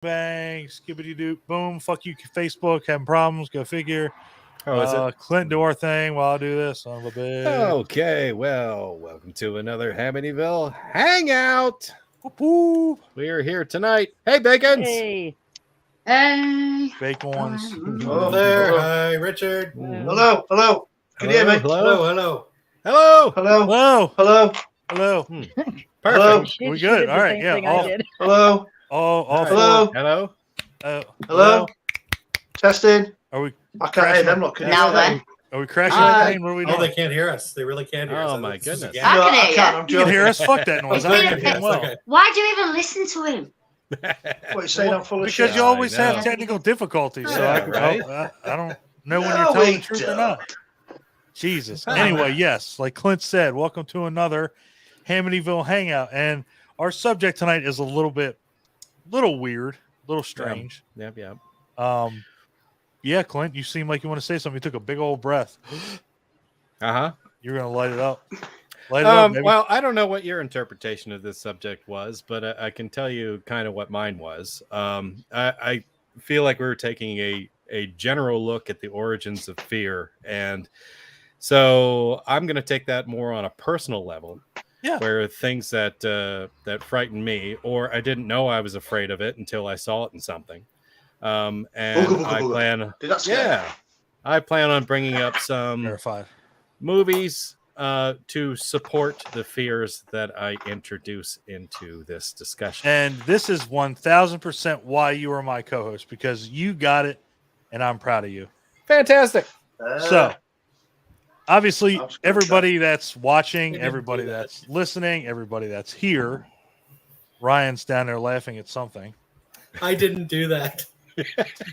bang, skibbity doop, boom, fuck you, Facebook, having problems, go figure. Oh, is it? Clint, do our thing while I do this, son of a bitch. Okay, well, welcome to another Hamityville Hangout. Whoop, whoop. We are here tonight. Hey, Bacons! Hey. Hey. Bacons. Hello there. Hi, Richard. Hello. Hello. Can you hear me? Hello. Hello. Hello. Hello. Hello. Hello. Hello. Perfect. Hello. We good. All right. Yeah. Hello. All Hello. four. Hello. Hello. Testing. Are we I can't hear them. Look. Can you Now hear then. me? Are we crashing Hi. the thing? What are we Oh, doing? they can't hear us. They really can't hear us. Oh, my This is a goodness. game. I No, can hear I can't. you. I'm You can joking. hear us? Fuck that noise. I can hear Okay. well. Okay. Why do you even listen to him? What you saying? I'm full of Because shit. you always I know. have technical difficulties, so Yeah, I can right? I don't know when No, you're telling we the truth or don't. not. Jesus. Anyway, yes, like Clint said, welcome to another Hamityville Hangout, and our subject tonight is a little weird, a little strange. Yep. Yeah, Clint, you seem like you want to say something. You took a big old breath. Uh-huh. You're gonna light it up. Light it up, baby. Well, I don't know what your interpretation of this subject was, but I can tell you kind of what mine was. I feel like we were taking a general look at the origins of fear, and so I'm going to take that more on a personal level. Yeah. Where things that frightened me, or I didn't know I was afraid of it until I saw it in something. And I plan, Did that scare yeah, I plan on bringing up some Verified. movies to support the fears that I introduce into this discussion. And this is 1,000% why you are my co-host, because you got it, and I'm proud of you. Fantastic. So, obviously, That's good, everybody that's watching, They didn't everybody do that. that's listening, everybody that's here, Ryan's down there laughing at something. I didn't do that.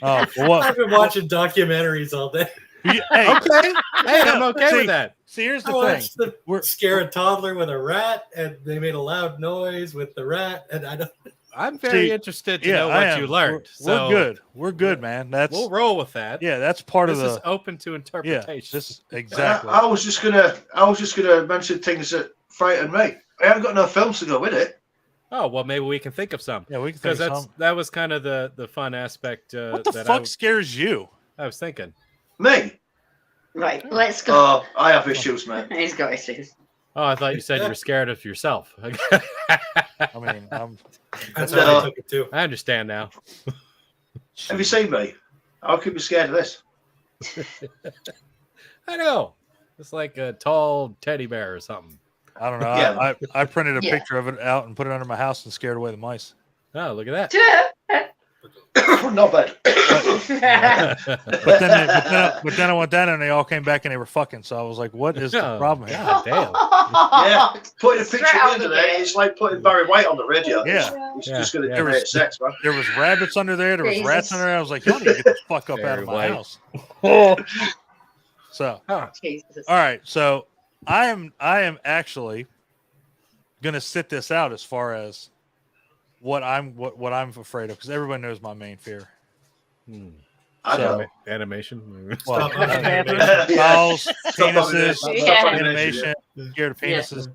Oh, well, what? I've been watching documentaries all day. Hey, Okay. Hey, I'm okay See, with that. see, here's I the thing. watched them We're- scare a toddler with a rat, and they made a loud noise with the rat, and I don't. I'm very See, interested to Yeah, know I what am. you learned. We're good. We're good, man. That's We'll roll with that. yeah. That's part This of is the open to yeah. interpretation. This exactly. I was just gonna mention things that frightened me. I haven't got no films to go with it. Oh well, maybe we can think of some. Yeah, we can Because think of some. that was kind of the fun aspect. What the that fuck scares you? I was thinking. Me? Right, let's go. Oh, I have issues, man. He's got issues. Oh, I thought you said you were scared of yourself. I mean, That's No. how I took it too. I understand now. Have you seen me? How can you be scared of this? I know. It's like a tall teddy bear or something. I don't know. Yeah. I printed a Yeah. picture of it out and put it under my house and scared away the mice. Oh, look at that. Not bad. But then I went down and they all came back and they were fucking. So I was like, what is the Oh, problem here? God damn. Yeah. Putting a picture Straight out in of today, it. it's like putting Barry White on the radio. Yeah. It's Yeah. just going to Yeah. create sex, man. There was rabbits under there. There was Jesus. rats under there. I was like, y'all need to get the fuck up out Very of my white. house. So, Jesus. all right. So I am actually gonna sit this out as far as what I'm afraid of, because everybody knows my main fear. I So- know. Animation. Well, Stop motion animation. dolls, Stop penises, animation. Yeah. Stop animation, scared of Yeah. penises.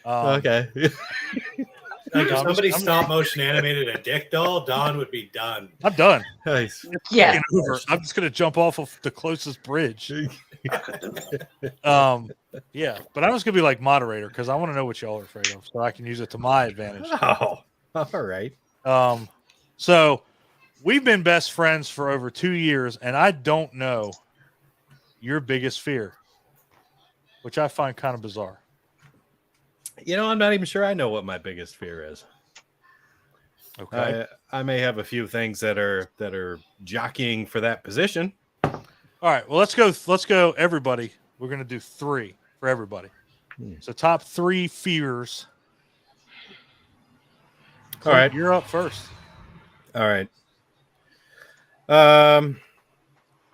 Okay. Like if I'm somebody just- stop motion animated a dick doll, Don would be done. I'm done. Nice. Yeah. Fucking over. I'm just gonna jump off of the closest bridge. I could do it. Yeah, but I'm just gonna be like moderator because I want to know what y'all are afraid of, so I can use it to my advantage. Oh, all right. So we've been best friends for over 2 years, and I don't know your biggest fear, which I find kind of bizarre. You know, I'm not even sure I know what my biggest fear is. Okay. I may have a few things that are jockeying for that position. All right. Well, let's go. Everybody, we're gonna do 3 for everybody. So top 3 fears. All right. You're up first. All right.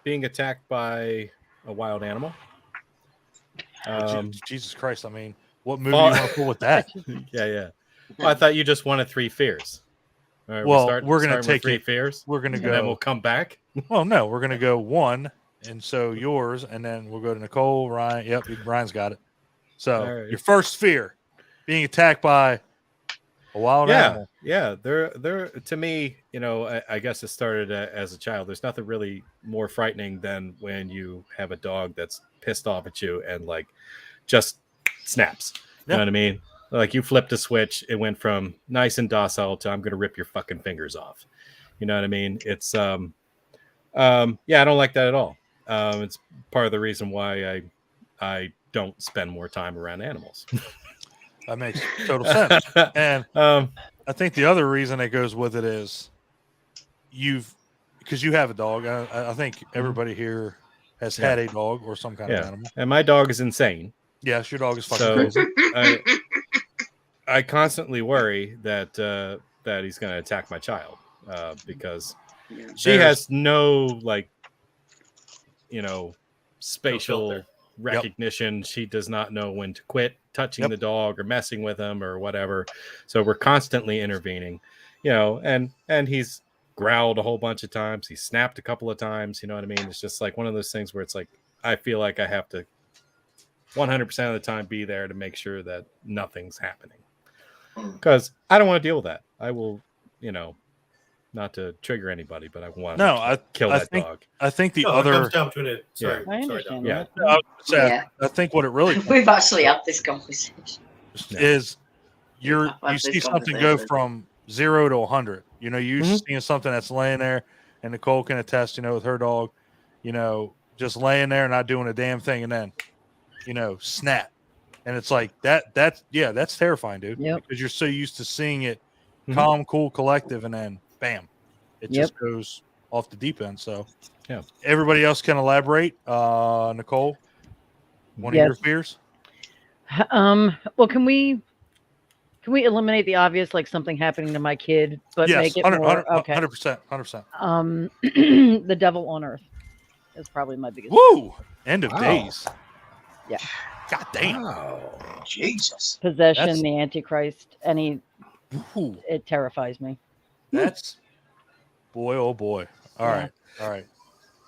Being attacked by a wild animal. Jesus Christ! I mean, what movie you want to pull with that? Yeah. Well, I thought you just wanted 3 fears. All right, Well, we're starting gonna with take 3 it- fears, We're gonna and then we'll go. come back. Well, no, we're gonna go 1, and so yours, and then we'll go to Nicole, Ryan. Yep, Ryan's got it. So All right. your first fear, being attacked by A wild Yeah, animal. yeah. They're to me, I guess it started as a child. There's nothing really more frightening than when you have a dog that's pissed off at you and like just snaps. You know Yeah. what I mean? Like you flipped a switch, it went from nice and docile to I'm gonna rip your fucking fingers off. You know what I mean? It's yeah, I don't like that at all. It's part of the reason why I don't spend more time around animals. That makes total sense. And I think the other reason it goes with it is because you have a dog. I think everybody here has had a dog or some kind of animal. And my dog is insane. Yes, your dog is fucking So crazy. I constantly worry that that he's going to attack my child because she has no spatial recognition. She does not know when to quit touching the dog or messing with him or whatever. So we're constantly intervening, and he's growled a whole bunch of times. He snapped a couple of times. You know what I mean? It's just like one of those things where it's like I feel like I have to 100% of the time be there to make sure that nothing's happening because I don't want to deal with that. I will, not to trigger anybody, but I want to kill that dog. I think the It other comes down to it. Sorry, I understand yeah. that. I think what it really We've actually had this conversation. is you I've had see this something go conversation. from 0 to 100. You seeing something that's laying there, and Nicole can attest, with her dog, just laying there and not doing a damn thing, and then, snap, and it's like that's terrifying, dude. Yep. Because you're so used to seeing it calm, cool, collective, and then bam, it just goes off the deep end. So, yeah, everybody else can elaborate. Nicole, one of your fears? Well, can we eliminate the obvious, like something happening to my kid, but Yes, make it 100%, more okay? 100%. The devil on earth is probably my biggest. Woo! End of days. Yeah. God damn. Oh, Jesus. Possession, the Antichrist, Ooh, it terrifies me. that's boy, oh boy. All right.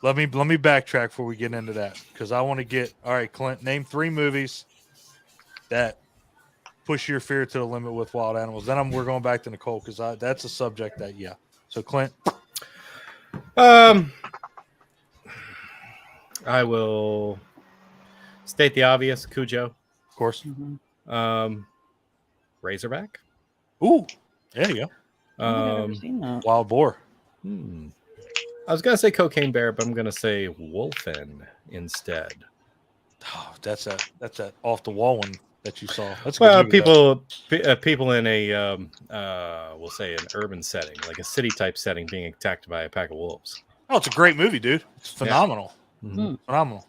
Let me backtrack before we get into that because I want to get. All right, Clint, name 3 movies that push your fear to the limit with wild animals. Then we're going back to Nicole because that's a subject that So Clint, I will state the obvious. Cujo, of course. Razorback. Ooh, there you I don't think I've ever seen go. that. Wild boar. I was gonna say Cocaine Bear, but I'm gonna say Wolfen instead. Oh, that's that off the wall one that you saw. That's a Well, good movie, people in a we'll say an urban setting, like a city type setting, being attacked by a pack of wolves. Oh, it's a great movie, dude. It's phenomenal. Phenomenal.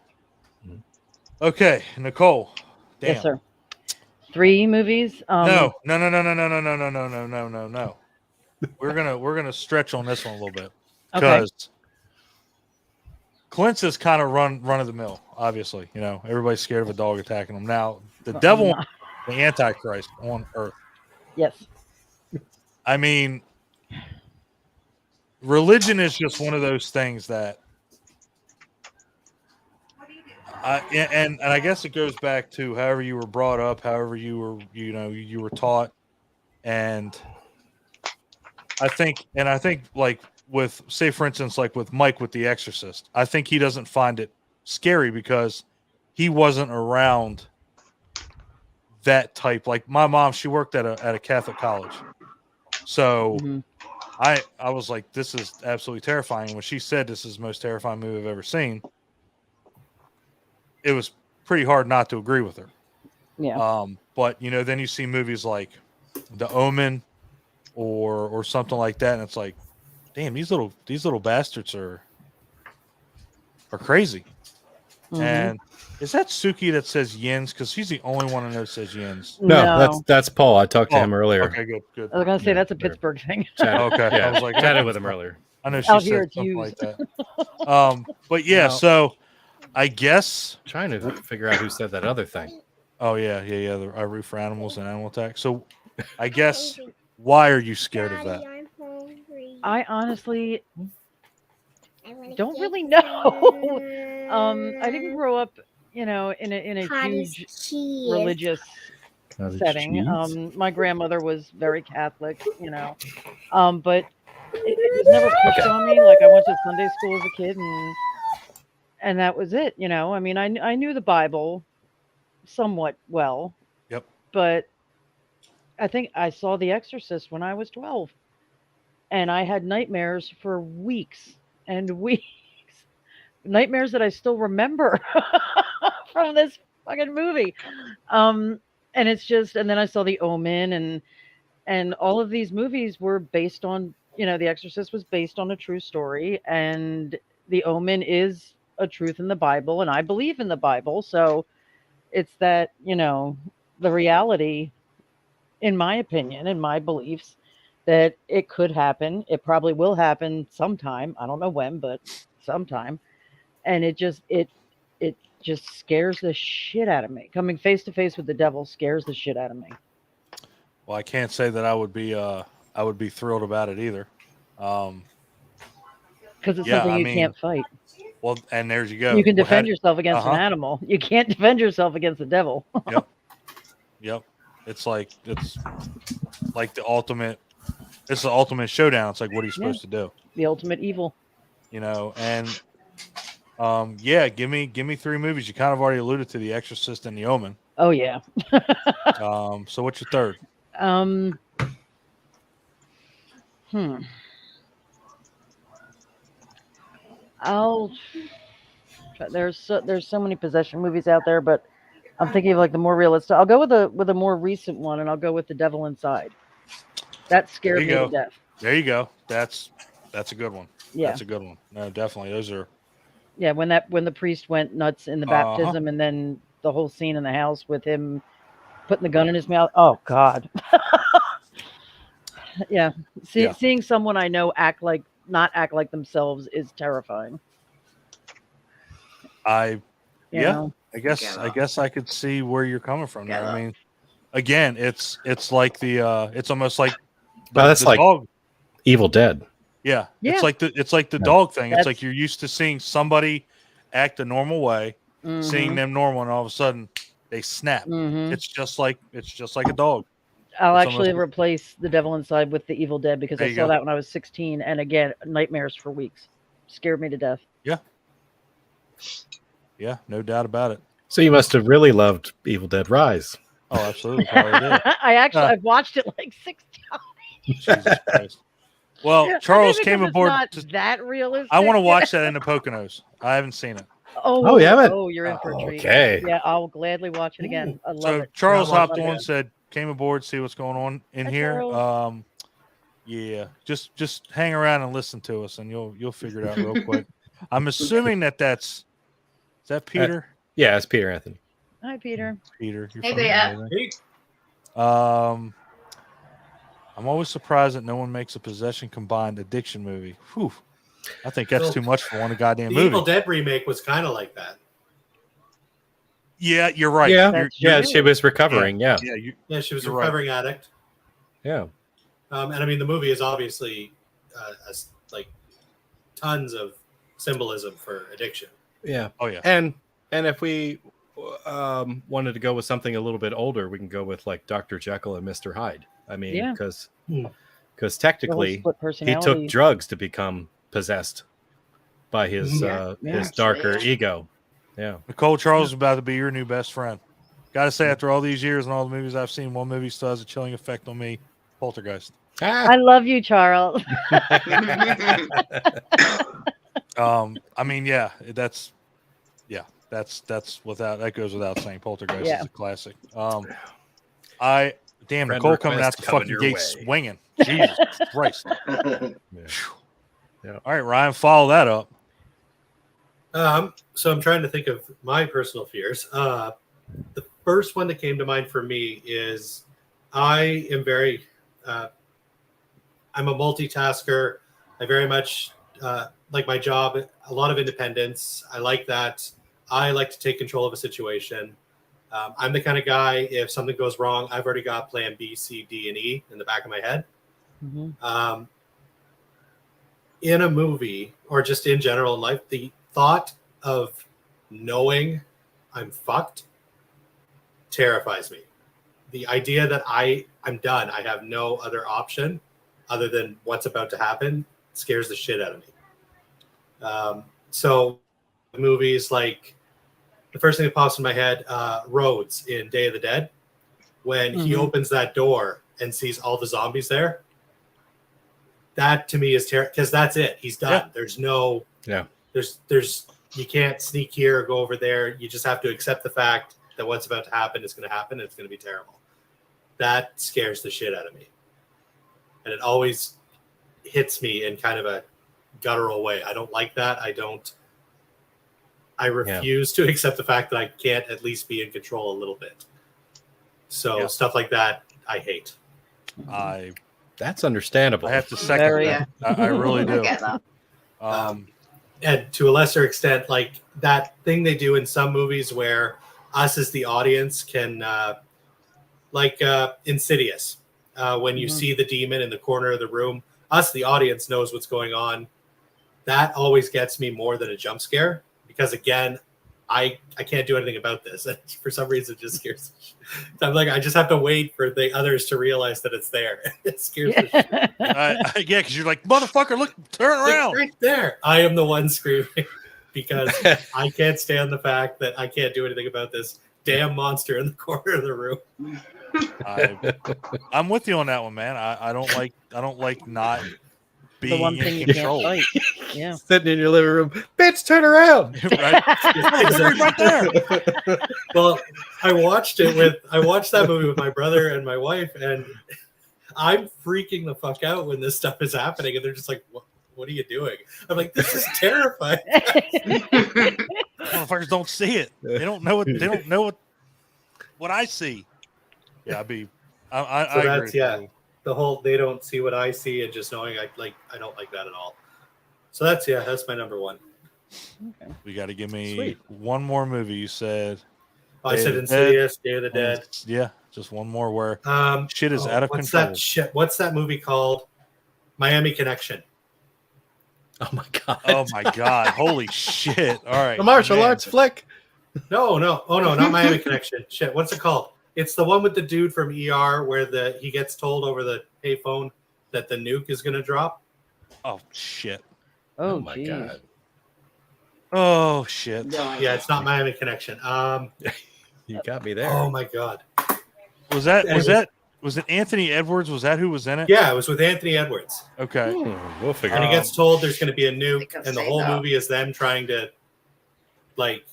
Okay, Nicole. Damn. Yes, sir. 3 movies. No. We're gonna stretch on this one a little bit because Clint's is kind of run of the mill. Obviously, everybody's scared of a dog attacking them. Now, the devil, the Antichrist on Earth. Yes. I mean, religion is just one of those things that. And I guess it goes back to however you were brought up, however you were taught, and I think like with, say for instance, like with Mike with The Exorcist, I think he doesn't find it scary because he wasn't around that type. Like my mom, she worked at a Catholic college, so I was like, this is absolutely terrifying. When she said this is the most terrifying movie I've ever seen, it was pretty hard not to agree with her. Yeah. But then you see movies like The Omen or something like that, and it's like, damn, these little bastards are crazy. And is that Suki that says yins? Because she's the only one I know that says yins. No, that's Paul. I talked to him earlier. Okay, good. I was gonna say that's a Pittsburgh thing. Okay, Yeah, I was like, chatted with him earlier. I know she Out said here it's something used. like that. But yeah, so I guess Trying to figure out who said that other thing. Oh yeah. I root for animals and animal attack. So I guess why are you scared of that? I honestly don't really know. I didn't grow up, in a huge religious Cottage setting. cheese? My grandmother was very Catholic, but it was never pushed on me. Like I went to Sunday school as a kid, and that was it. I mean, I knew the Bible somewhat well, Yep. but I think I saw The Exorcist when I was 12, and I had nightmares for weeks and weeks. Nightmares that I still remember from this fucking movie. Um, and it's just, and then I saw The Omen, and all of these movies were based on, The Exorcist was based on a true story, and The Omen is a truth in the Bible, and I believe in the Bible. So it's that, the reality, in my opinion, in my beliefs, that it could happen. It probably will happen sometime. I don't know when, but sometime. And it just scares the shit out of me. Coming face to face with the devil scares the shit out of me. Well, I can't say that I would be thrilled about it either. Because it's Yeah, something I you mean, can't fight. well, and there's you go. You can Well, defend yourself against an uh-huh. animal. You can't defend yourself against the devil. Yep. It's like the ultimate. It's the ultimate showdown. It's like, what are you supposed to do? The ultimate evil. And yeah, give me 3 movies. You kind of already alluded to The Exorcist and The Omen. Oh yeah. So what's your third? Um. I'll. There's so many possession movies out there, but I'm thinking of like the more realistic. I'll go with a more recent one, and I'll go with The Devil Inside. That scared me to death. There you go. That's a good one. Yeah. That's a good one. No, definitely. Those are. Yeah, when the priest went nuts in the baptism, and then the whole scene in the house with him putting the gun in his mouth. Oh God. Yeah. Seeing someone I know not act like themselves is terrifying. I know? guess I could see where you're coming from there. I mean, again, it's like it's almost like that's like dog. Evil Dead. Yeah. Yeah. It's like the dog thing. It's like you're used to seeing somebody act a normal way, seeing them normal, and all of a sudden they snap. It's just like a dog. I'll actually replace The Devil Inside with The Evil Dead because I saw that when I was 16, and again, nightmares for weeks. Scared me to death. Yeah. Yeah, no doubt about it. So you must have really loved Evil Dead Rise. Oh, absolutely. Probably did. I've watched it like 6 times. Jesus Christ. Well, Charles came aboard. Not that realistic. I want to watch that in the Poconos. I haven't seen it. Oh, you haven't? Oh, you're in for a treat. Okay. Yeah, I'll gladly watch it again. I love it. Charles hopped on, said, came aboard, see what's going on in here. Charles. Yeah, just hang around and listen to us, and you'll figure it out real quick. I'm assuming is that Peter? Yeah, it's Peter Anthony. Hi, Peter. Peter. You're Hey, fucking Peter. amazing. I'm always surprised that no one makes a possession combined addiction movie. Whew. I think that's too much for one goddamn The movie. Evil Dead remake was kind of like that. Yeah, you're right. Yeah, she was recovering. Yeah, She was a recovering addict. Yeah. And I mean, the movie is obviously like tons of symbolism for addiction. Yeah. Oh yeah. And if we wanted to go with something a little bit older, we can go with like Dr. Jekyll and Mr. Hyde. I mean, because technically he took drugs to become possessed by his darker ego. Yeah. Nicole Charles is about to be your new best friend. Got to say, after all these years and all the movies I've seen, one movie still has a chilling effect on me. Poltergeist. I love you, Charles. I mean, that goes without saying. Poltergeist is a classic. Nicole coming out the fucking gate swinging. Jesus Christ. Yeah. All right, Ryan, follow that up. So I'm trying to think of my personal fears. The first one that came to mind for me is I am very, I'm a multitasker. I very much like my job, a lot of independence. I like that. I like to take control of a situation. I'm the kind of guy, if something goes wrong, I've already got plan B, C, D, and E in the back of my head. In a movie or just in general in life, the thought of knowing I'm fucked terrifies me the idea that I'm done, I have no other option other than what's about to happen, scares the shit out of me. So movies like the first thing that pops in my head, Rhodes in Day of the Dead, when he opens that door and sees all the zombies there. That to me is terrible because that's it. He's done. Yeah. There's no, Yeah. There's you can't sneak here or go over there. You just have to accept the fact that what's about to happen is going to happen. And it's going to be terrible. That scares the shit out of me. And it always hits me in kind of a guttural way. I don't like that. I refuse to accept the fact that I can't at least be in control a little bit. So stuff like that, I hate. That's understandable. I have to second that. I really do. I get that. And to a lesser extent, like that thing they do in some movies where us as the audience can, like Insidious, when you see the demon in the corner of the room, us, the audience, knows what's going on. That always gets me more than a jump scare because, again, I can't do anything about this. And for some reason, it just scares me. I'm like, I just have to wait for the others to realize that it's there. It scares me. Yeah, because you're like, motherfucker, look, turn around. It's right there. I am the one screaming because I can't stand the fact that I can't do anything about this damn monster in the corner of the room. I'm with you on that one, man. I don't like not being The one thing in you control. can't fight. Yeah. Sitting in your living room, bitch, turn around. Right? Right there. Well, I watched that movie with my brother and my wife, and I'm freaking the fuck out when this stuff is happening, and they're just like, "What are you doing?" I'm like, "This is terrifying." Motherfuckers don't see it. They don't know what I see. Yeah, I agree. That's the whole they don't see what I see, and just knowing I don't like that at all. So that's my number one. Okay. We got to give me Sweet. one more movie. You said. I said Day of the Insidious, Day of the Dead. Yeah, just one more where shit is out of what's control. That shit? What's that movie called? Miami Connection. Oh my god. Oh my god! Holy shit! All right, The martial man. arts flick. No. Oh no, not Miami Connection. Shit, what's it called? It's the one with the dude from ER where he gets told over the payphone that the nuke is going to drop. Oh shit! Oh, my geez. god. Oh shit! No, Yeah, it's not Miami Connection. You got me there. Oh my god. Was it Anthony Edwards? Was that who was in it? Yeah, it was with Anthony Edwards. Okay. We'll figure And it he out. gets told there's going to be a I nuke, can and the say whole that. movie is them trying to, like,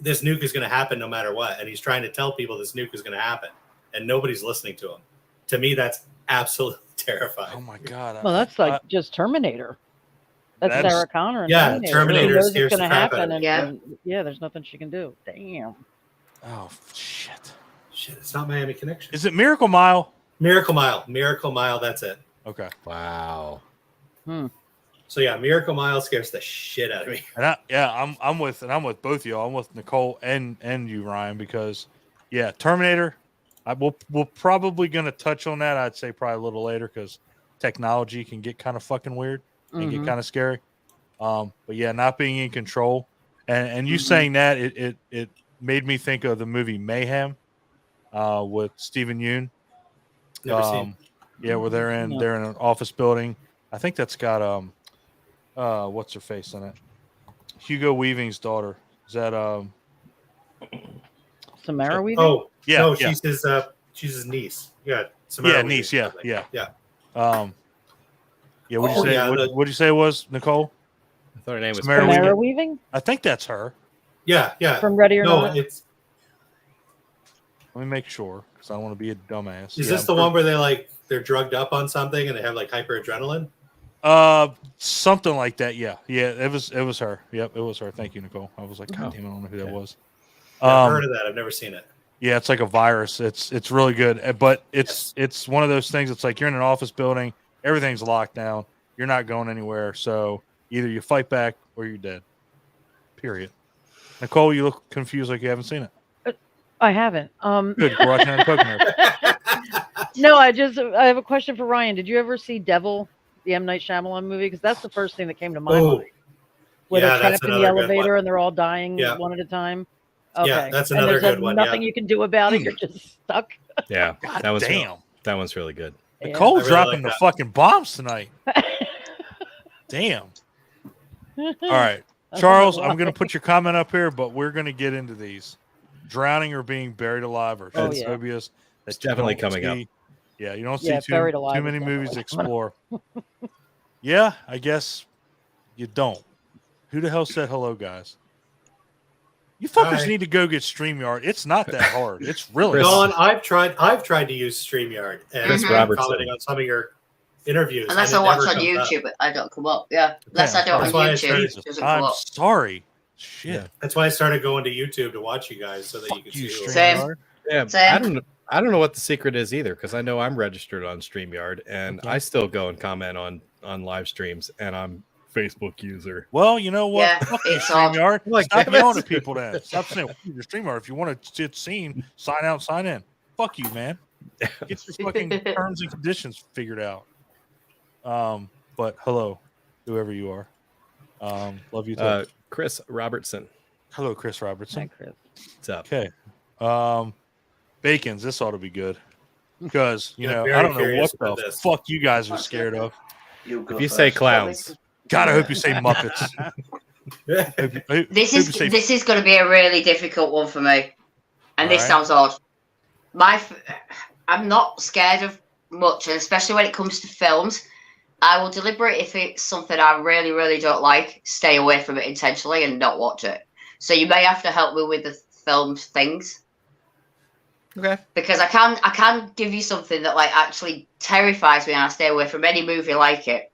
this nuke is going to happen no matter what. And he's trying to tell people this nuke is going to happen, and nobody's listening to him. To me, that's absolutely Oh terrifying. my god! Well, that's like just Terminator. That's That's- Sarah Connor. And Yeah, Terminator. Terminator She knows scares it's the going to crap out happen, of and, me. and there's nothing she can do. Damn. Oh shit! Shit, it's not Miami Connection. Is it Miracle Mile? Miracle Mile, that's it. Okay. Wow. So yeah, Miracle Mile scares the shit out of me. And I'm with both of y'all. I'm with Nicole and you, Ryan, because Terminator. We're probably gonna touch on that. I'd say probably a little later because technology can get kind of fucking weird and get kind of scary. But yeah, not being in control, and you saying that it made me think of the movie Mayhem, with Stephen Yeun. Never seen. Yeah, where they're in an office building. I think that's got what's her face in it? Hugo Weaving's daughter. Is that Samara Weaving? Oh yeah, no, yeah. she's his niece. Yeah, Samara Yeah, Weaving, niece, yeah, I think. yeah. yeah. Yeah, what'd you Oh, say? yeah, What'd you say it was, Nicole? I thought her name was Samara Samara Weaving? Weaving? I think that's her. Yeah. From Ready or No, Not? it's Let me make sure because I don't want to be a dumbass. is Yeah, this the one where they're drugged up on something and they have like hyperadrenaline? Something like that. Yeah, it was her. Yep, it was her. Thank you, Nicole. I was like, God damn, I don't know who that was. I've heard of that. I've never seen it. Yeah, it's like a virus. It's really good, but it's one of those things. It's like you're in an office building, everything's locked down, you're not going anywhere. So either you fight back or you're dead. Period. Nicole, you look confused, like you haven't seen it. I haven't. Good, we're watching on Pocono. No, I have a question for Ryan. Did you ever see Devil, the M. Night Shyamalan movie? Because that's the first thing that came to my Oh, mind. Where yeah, they're that's trapped in the another good elevator one. and they're all dying Yeah. one at a time. Yeah, Okay. that's And another there's good one, nothing yeah. you can do about it. You're just stuck. Yeah, God that was damn. that one's really good. Yeah. Nicole's I really dropping like the that. fucking bombs tonight. Damn. All right, I'm Charles, not I'm going to lying. put your comment up here, but we're going to get into these. Drowning or being buried alive or Oh, yeah. phobias that It's definitely you don't coming up. see. Yeah, you don't Yeah, see Buried too Alive is many movies definitely coming explore. Yeah, I guess you don't. Who the hell said hello, guys? You fuckers Hi. need to go get StreamYard. It's not that hard. It's really Chris- not. Don, I've tried to use StreamYard and Chris Mhm. Robertson. commenting on some of your interviews. Unless and I it watch never on comes up. YouTube, I don't come up. Yeah. Unless I do it on That's why I YouTube, started- it doesn't come I'm up. sorry. Shit. Yeah. That's why I started going to YouTube to watch you guys so that you Fuck could you, see who it Same. was. StreamYard. Yeah, Same. I don't know what the secret is either because I know I'm registered on StreamYard and Okay. I still go and comment on live streams and I'm Facebook user. Well, you know what? Yeah, Fuck you, it's odd. StreamYard. Like, Stop damn it. yelling at people then. Stop saying your StreamYard. If you want to get seen, sign out, sign in. Fuck you, man. Get your fucking terms and conditions figured out. But hello, whoever you are. Love you too. Chris Robertson, Hello, Chris Hi, Robertson. Chris. what's up? Okay. Bacons, this ought to be good. Because, you Yeah, know, very I don't know curious what about the this. fuck you guys are scared of. You go If you say first. clowns, God, I hope you say Muppets. This Hope you say- is this is going to be a really difficult one for me, and this Alright. sounds odd. I'm not scared of much, and especially when it comes to films. I will deliberate if it's something I really, really don't like, stay away from it intentionally and not watch it. So you may have to help me with the film things. okay. Because I can give you something that like actually terrifies me and I stay away from any movie like it.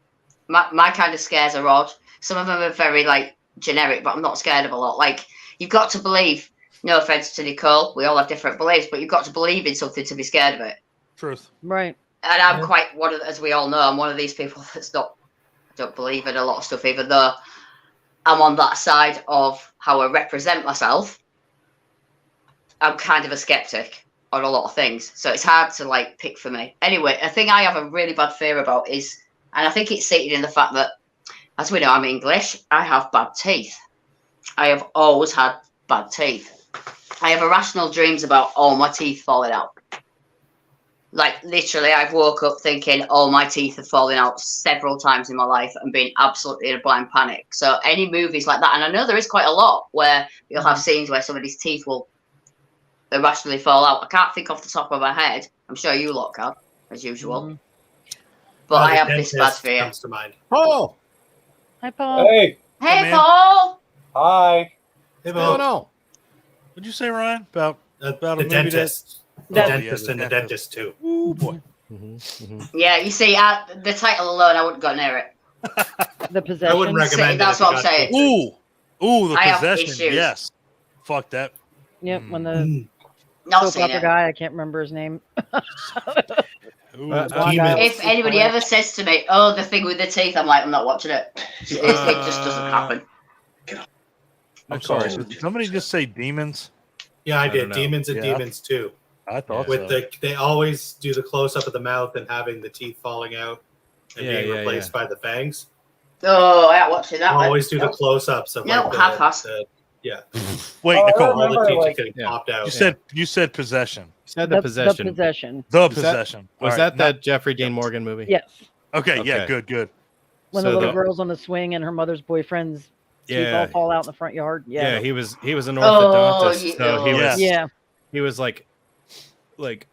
My kind of scares are odd. Some of them are very like generic, but I'm not scared of a lot. Like you've got to believe, no offense to Nicole, we all have different beliefs, but you've got to believe in something to be scared of it. Truth. Right. And I'm Yeah. quite one of, as we all know, I'm one of these people that's not, don't believe in a lot of stuff, even though I'm on that side of how I represent myself. I'm kind of a skeptic on a lot of things, so it's hard to like pick for me. Anyway, a thing I have a really bad fear about is, and I think it's seated in the fact that, as we know, I'm English. I have bad teeth. I have always had bad teeth. I have irrational dreams about all my teeth falling out. Like literally, I've woke up thinking all my teeth are falling out several times in my life and being absolutely in a blind panic. So any movies like that, and I know there is quite a lot where you'll have scenes where somebody's teeth will irrationally fall out. I can't think off the top of my head. I'm sure you lot can, as usual. Mhm. But I The have this bad dentist fear. comes to mind. Oh, Hi, Paul. Hey, Hey, man. Paul! hi. Hey, no, Bo. no. What'd you say, Ryan? About the About a movie dentist. The That- dentist the and the dentist. dentist too. ooh boy. Yeah, you see, the title alone, I wouldn't go near it. The I possession. wouldn't recommend that's it. what I'm saying. Ooh, the I have possession. issues. Yes. Fuck that. Yep. When the Mm. Not soap seen opera it. guy, I can't remember his name. Ooh, Uh, Blonde Demons. guy. If anybody ever says to me, "Oh, the thing with the teeth," I'm like, I'm not watching it. It just doesn't happen. I'm sorry. Nicole. Did somebody just say demons? Yeah, I I did. don't know. Demons and Yeah. Demons too. I thought With so. they always do the close up of the mouth and having the teeth falling out and Yeah, being yeah, replaced by the fangs. Oh, I ain't watching that. one. Always do the Nope. close ups of No, like half-ass. Wait, Oh, I Nicole. all the remember, teeth like- getting Yeah. popped out. You said possession. Said the possession. The possession. The Was that- possession. Was All that right, that Jeffrey Dean Morgan movie? Yes. Okay, yeah, Okay. good. When So the little the- girl's on the swing and her mother's boyfriend's teeth all Yeah. fall out in the front yard. Yeah, Yeah. he was an Oh, orthodontist, so he yeah. was Yeah. he was like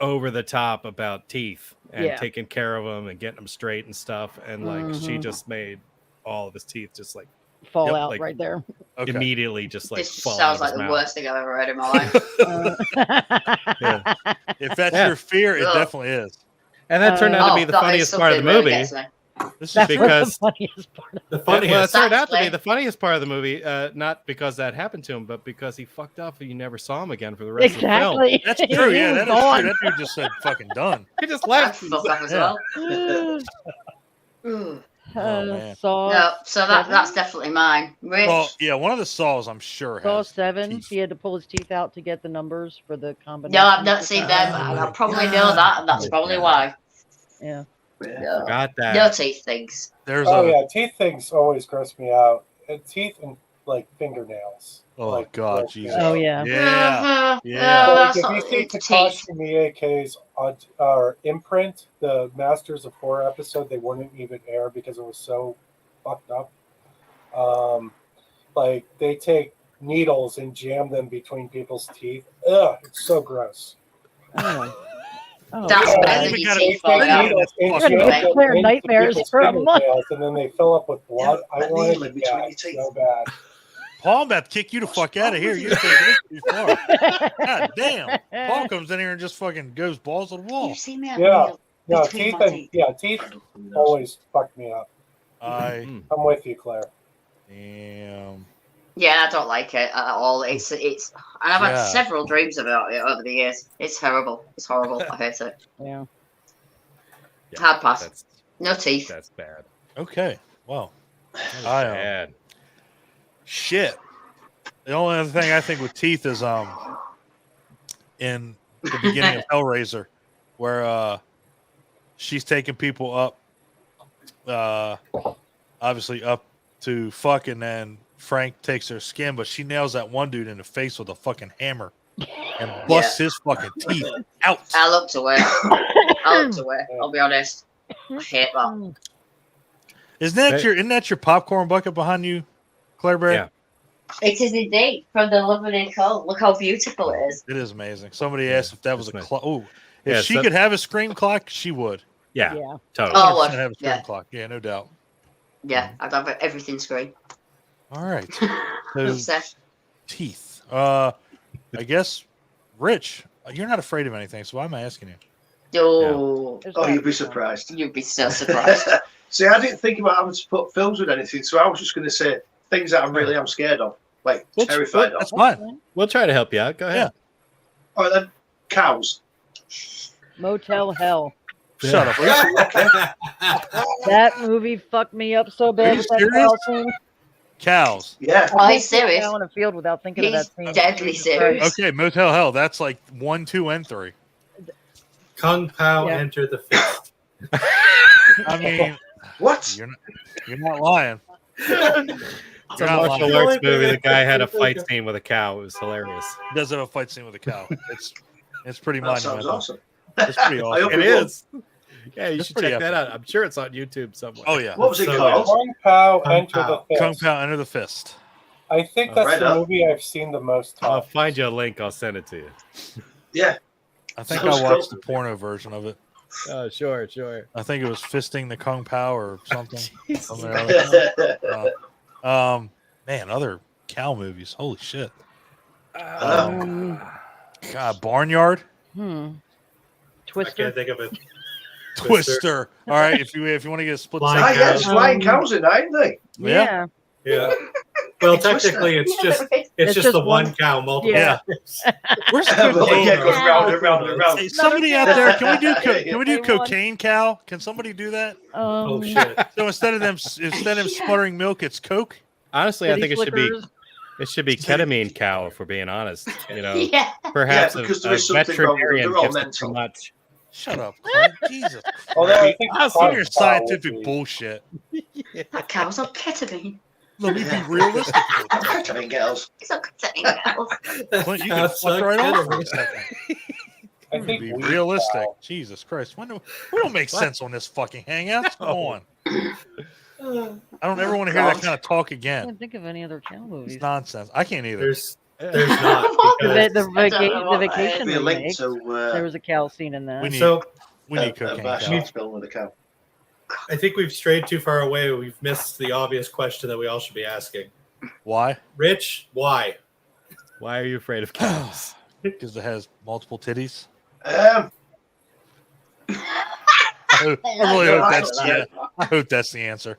over the top about teeth and Yeah. taking care of them and getting them straight and stuff, and like she Mhm. just made all of his teeth just like Fall Yep, out like- right there. Okay. immediately just like This fall sounds out like of the his mouth. worst thing I've ever heard in my life. Yeah. If that's Yeah. your fear, it Ugh. definitely is. And that turned out to Oh, be the that is funniest part of the something really movie. gets me. This is That's because- what the funniest part of The Well, it funniest. turned out to be Exactly. the funniest part of the movie, not because that happened to him, but because he fucked up and you never saw him again for the rest of the film. Exactly. that's true. Yeah, that is Gone. true. That dude just said fucking done. He just I'd left. fuck off as Yeah. well. Ooh. Oh, man. Saw No, so that's seven? definitely mine. Rich, Well, yeah, one of the saws I'm sure Saw has 7. teeth. He had to pull his teeth out to get the numbers for the combination. no, I've not seen them. I probably know that, and that's probably why. Yeah. No, Got that. no teeth things. There's Oh a yeah, teeth things always gross me out. And teeth and like fingernails. Oh Like, God, like, Jesus. Oh yeah. Yeah. No, Yeah. So, that's like, not if you see it's teeth. Takashi Miike's imprint, the Masters of Horror episode, they wouldn't even air because it was so fucked up. Like they take needles and jam them between people's teeth. Ugh, it's so gross. Oh. Oh, That's Yeah. better I than even your got a teeth picture falling of out. it. Needles and You're jam gonna them declare into nightmares people's for a month. fingernails, and then they fill up with blood. Yeah, I that wanted needle to in between die your teeth. so bad. Paul, I'm about to kick you the fuck out of here. You're taking this too far. God damn. Paul comes in here and just fucking goes balls to the wall. You've seen me have Yeah. nail No, between teeth my and teeth. teeth always fuck me up. I I'm with you, Claire. damn. Yeah, I don't like it at all. It's and I've had Yeah. several dreams about it over the years. It's terrible. It's horrible. I hate it. Yeah. Hard pass. That's No teeth. that's bad. Okay. Well, That's I bad. shit. The only other thing I think with teeth is in the beginning of Hellraiser, where she's taking people up, obviously up to fuck, and then Frank takes her skin, but she nails that one dude in the face with a fucking hammer and busts his fucking teeth out. I looked away. I looked away. I'll be honest. I hate that. Isn't that your popcorn bucket behind you, Claire Bear? Yeah. It is indeed from the Lovely Nicole. Look how beautiful it is. It is amazing. Somebody asked if that was a that's nice. clock. Oh, if Yeah, she so- could have a scream clock, she would. Yeah, Yeah. totally. Oh, 100% have a scream yeah. clock. Yeah, no doubt. Yeah, I'd have everything screen. All right. So, Obsessed. teeth. I guess, Rich, you're not afraid of anything, so why am I asking you? Oh, There's Oh, gotta you'd be some. surprised. you'd be so surprised. See, I didn't think about having to put films with anything, so I was just going to say things that I really am scared of, like Well, terrified of. That's fine. We'll try to help you out. Go ahead. All right, then, cows. Motel Hell. Shut up. That movie fucked me up so Are bad you with that serious? cow scene. Cows. Yeah. Oh, I he's can't see a serious. cow in a field without thinking of He's that scene. deadly Jesus serious. Christ. Okay, Motel Hell. That's like 1, 2, and 3. Kung Pao Yeah. enter the fist. I mean, What? you're not lying. It's a You're not martial lying. arts movie. The guy had a fight scene with a cow. It was hilarious. He does have a fight scene with a cow. It's pretty That sounds monumental. awesome. It's pretty I awesome. hope It it will. is. Yeah, you It's should pretty check that epic. out. I'm sure it's on YouTube somewhere. Oh yeah. What was it So called? Kung Pao Kung enter Pao. the Kung fist. Pao Enter the Fist. I think that's Right the up. movie I've seen the most I'll time. find you a link. I'll send it to you. Yeah. I think Sounds I watched cool. the porno version of it. Oh, sure. I think it was Fisting the Kung Pao or something. Jesus. Something or other. Man, other cow movies. Holy shit. God, Barnyard, Hmm. I Twister. can't think of it. Twister. All right, if you want to get a split Flying Ah, second. yeah, there's flying cows in there, ain't they? Yeah. Yeah. Well, Twister. technically, it's just It's the just one one- cow multiple Yeah. times. Where's Well, cocaine? yeah, it goes cow. round and round and round. Hey, somebody out there, can we do They won. cocaine cow? Can somebody do that? Oh shit! So instead of sputtering milk, it's Coke. Honestly, I City think Slickers. it should be ketamine cow. If we're being honest, you know, Yeah. perhaps Yeah, because a there is something wrong with them. veterinarian They're all gives it mental. too much. Shut up, Clint. Jesus. Although I Christ. think That's Kung your Pao scientific would be- bullshit. That cow's on ketamine. Let me be realistic. I mean, girls. It's on ketamine. Cows. Clint, you can Cow's fuck on right off for a ketamine. second. I Be think weed realistic. cow. Jesus Christ. We don't make sense on this fucking Hangouts. Come on. I don't ever want to hear that kind of talk I again. can't think of any other cow movies. It's nonsense. I can't either. There's not. The, Because, the, I don't know the what that vacation Be a link remake. to There was a cow scene in that. We need so cocaine. a cow. film with a cow. I think we've strayed too far away. We've missed the obvious question that we all should be asking. Why? Rich, why? Why are you afraid of cows? Because it has multiple titties. Um, I really hope that's I hope that's the answer.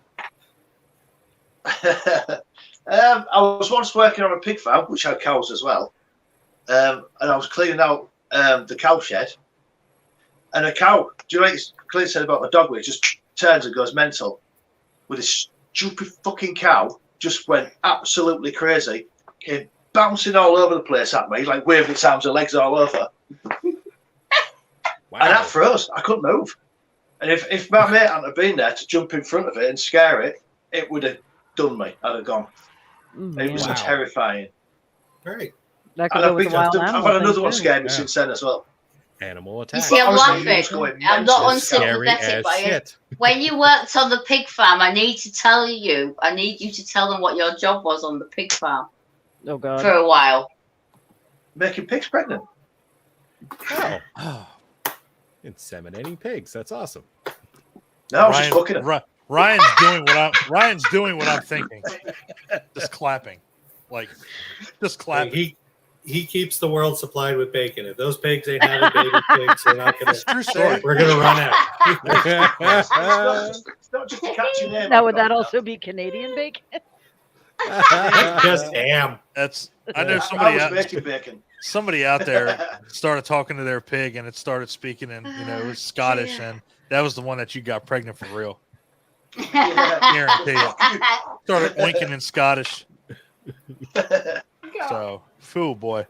I was once working on a pig farm, which had cows as well, and I was cleaning out the cow shed, and a cow. Do you know what Clint said about the dog? Where it just turns and goes mental. With this stupid fucking cow, just went absolutely crazy, came bouncing all over the place at me, like waving its arms and legs all over, Wow. and that froze. I couldn't move. And if my mate hadn't have been there to jump in front of it and scare it, it would have done me. I'd have gone. It was Wow. terrifying. All right. That could And go with the wild I've animal had thing, another one too. scare me Yeah. since then as well. Animal You attack. see, I'm Obviously, laughing. you was going I'm not mental. Scary unsympathetic, as but shit. when you worked on the pig farm, I need you to tell them what your job was on the pig farm Oh for God. a while. Making pigs pregnant. Oh, inseminating pigs. That's awesome. No, I was just fucking them. Ryan's doing what I'm thinking. Just clapping. Like just clapping. He keeps the world supplied with bacon. If those pigs ain't having baby pigs, they're not gonna. It's a true story. We're gonna run out. It's not just a catchy name. Now I've would got. that also be Canadian bacon? Just ham. That's I know I was making bacon. somebody out there started talking to their pig and it started speaking in, it was Scottish, and that was the one that you got pregnant for real. Guarantee it. Started oinking in Scottish. So, fool boy.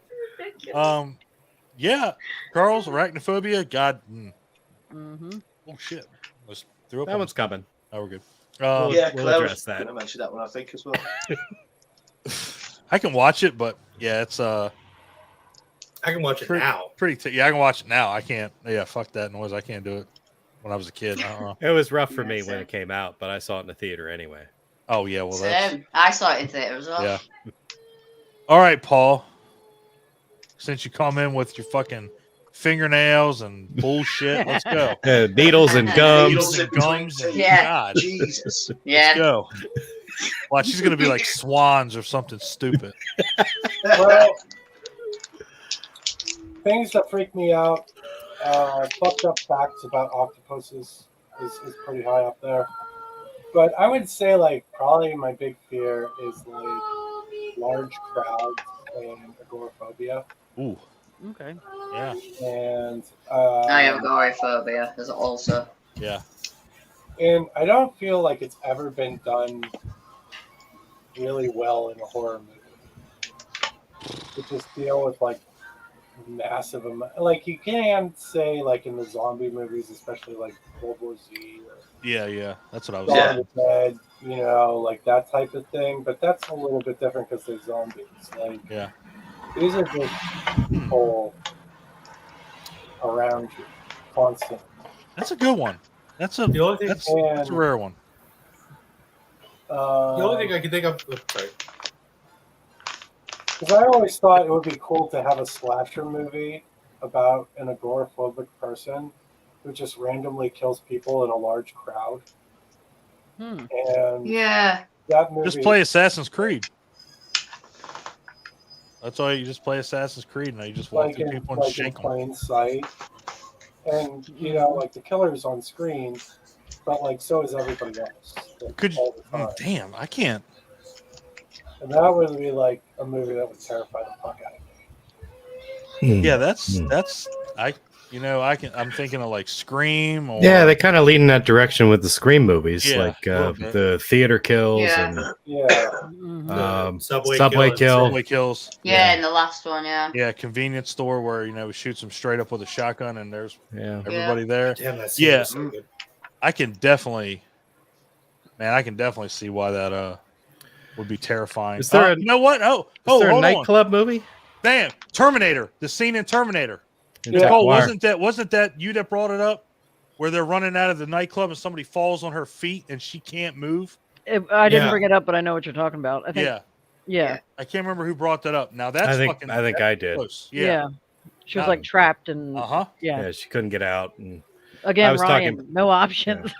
Yeah, Carl's arachnophobia. God. Mm-hmm. Oh shit. Let's throw up. That one's coming. Oh, we're good. We'll Yeah, address Claire was that. going to mention that one, I think, as well. I can watch it, but yeah, it's I can watch it now. yeah, I can watch it now. I can't. Yeah, fuck that noise. I can't do it. When I was a kid, It was rough for me when it came out, but I saw it in the theater anyway. Oh yeah, well that's Same. I saw it in theatre as well. yeah. All right, Paul. Since you come in with your fucking fingernails and bullshit, let's go. Needles and gums. Needles and gums. And Yeah. God, Jesus. let's Yeah. go. Well, she's gonna be like swans or something stupid. Well, things that freak me out, fucked up facts about octopuses is pretty high up there. But I would say, like, probably my big fear is, like, large crowds and agoraphobia. Ooh, Okay. yeah, And I have agoraphobia as also. yeah. and I don't feel like it's ever been done really well in a horror movie. To just deal with like massive amount, like you can say like in the zombie movies, especially like World War Z or Yeah, that's what I was Dawn saying. of the Dead, you know, like that type of thing. But that's a little bit different because they're zombies. Like Yeah. these are just people around you constantly. That's a good one. That's a The only thing, that's a rare one. the only thing I can think of. Oh, sorry. Because I always thought it would be cool to have a slasher movie about an agoraphobic person who just randomly kills people in a large crowd. Hmm. And Yeah. that movie, Just play Assassin's Creed. That's all you just play Assassin's Creed. Now you just walk like through in, people and like in shake them. plain sight. And, you know, like the killer's on screen, but like so is everybody else. Like, Could all the time. damn, I can't. And that would be like a movie that would terrify the fuck out of me. Yeah, that's I'm thinking of like Scream or Yeah, they kind of lead in that direction with the Scream movies, Yeah, like a little bit. the theater kills Yeah. and Yeah. Mhm. Subway Subway kill. Subway kills. Yeah, in the last one, yeah. Yeah, convenience store where he shoots them straight up with a shotgun and there's Yeah. everybody there. Damn, that's Yeah. so good. I can definitely see why that would be terrifying. Is there a- you know what? Is there a hold on. nightclub movie? Damn, Terminator. The scene in Terminator. In Yeah. Tech Oh, Wire? wasn't that you that brought it up? Where they're running out of the nightclub and somebody falls on her feet and she can't move. I didn't Yeah. bring it up, but I know what you're talking about. I think, Yeah, yeah, I can't remember who brought that up. Now that's I think fucking I did. close. yeah. Yeah. She was like trapped and Uh-huh. yeah. Yeah, she couldn't get out. And, Again, I was Ryan, no options.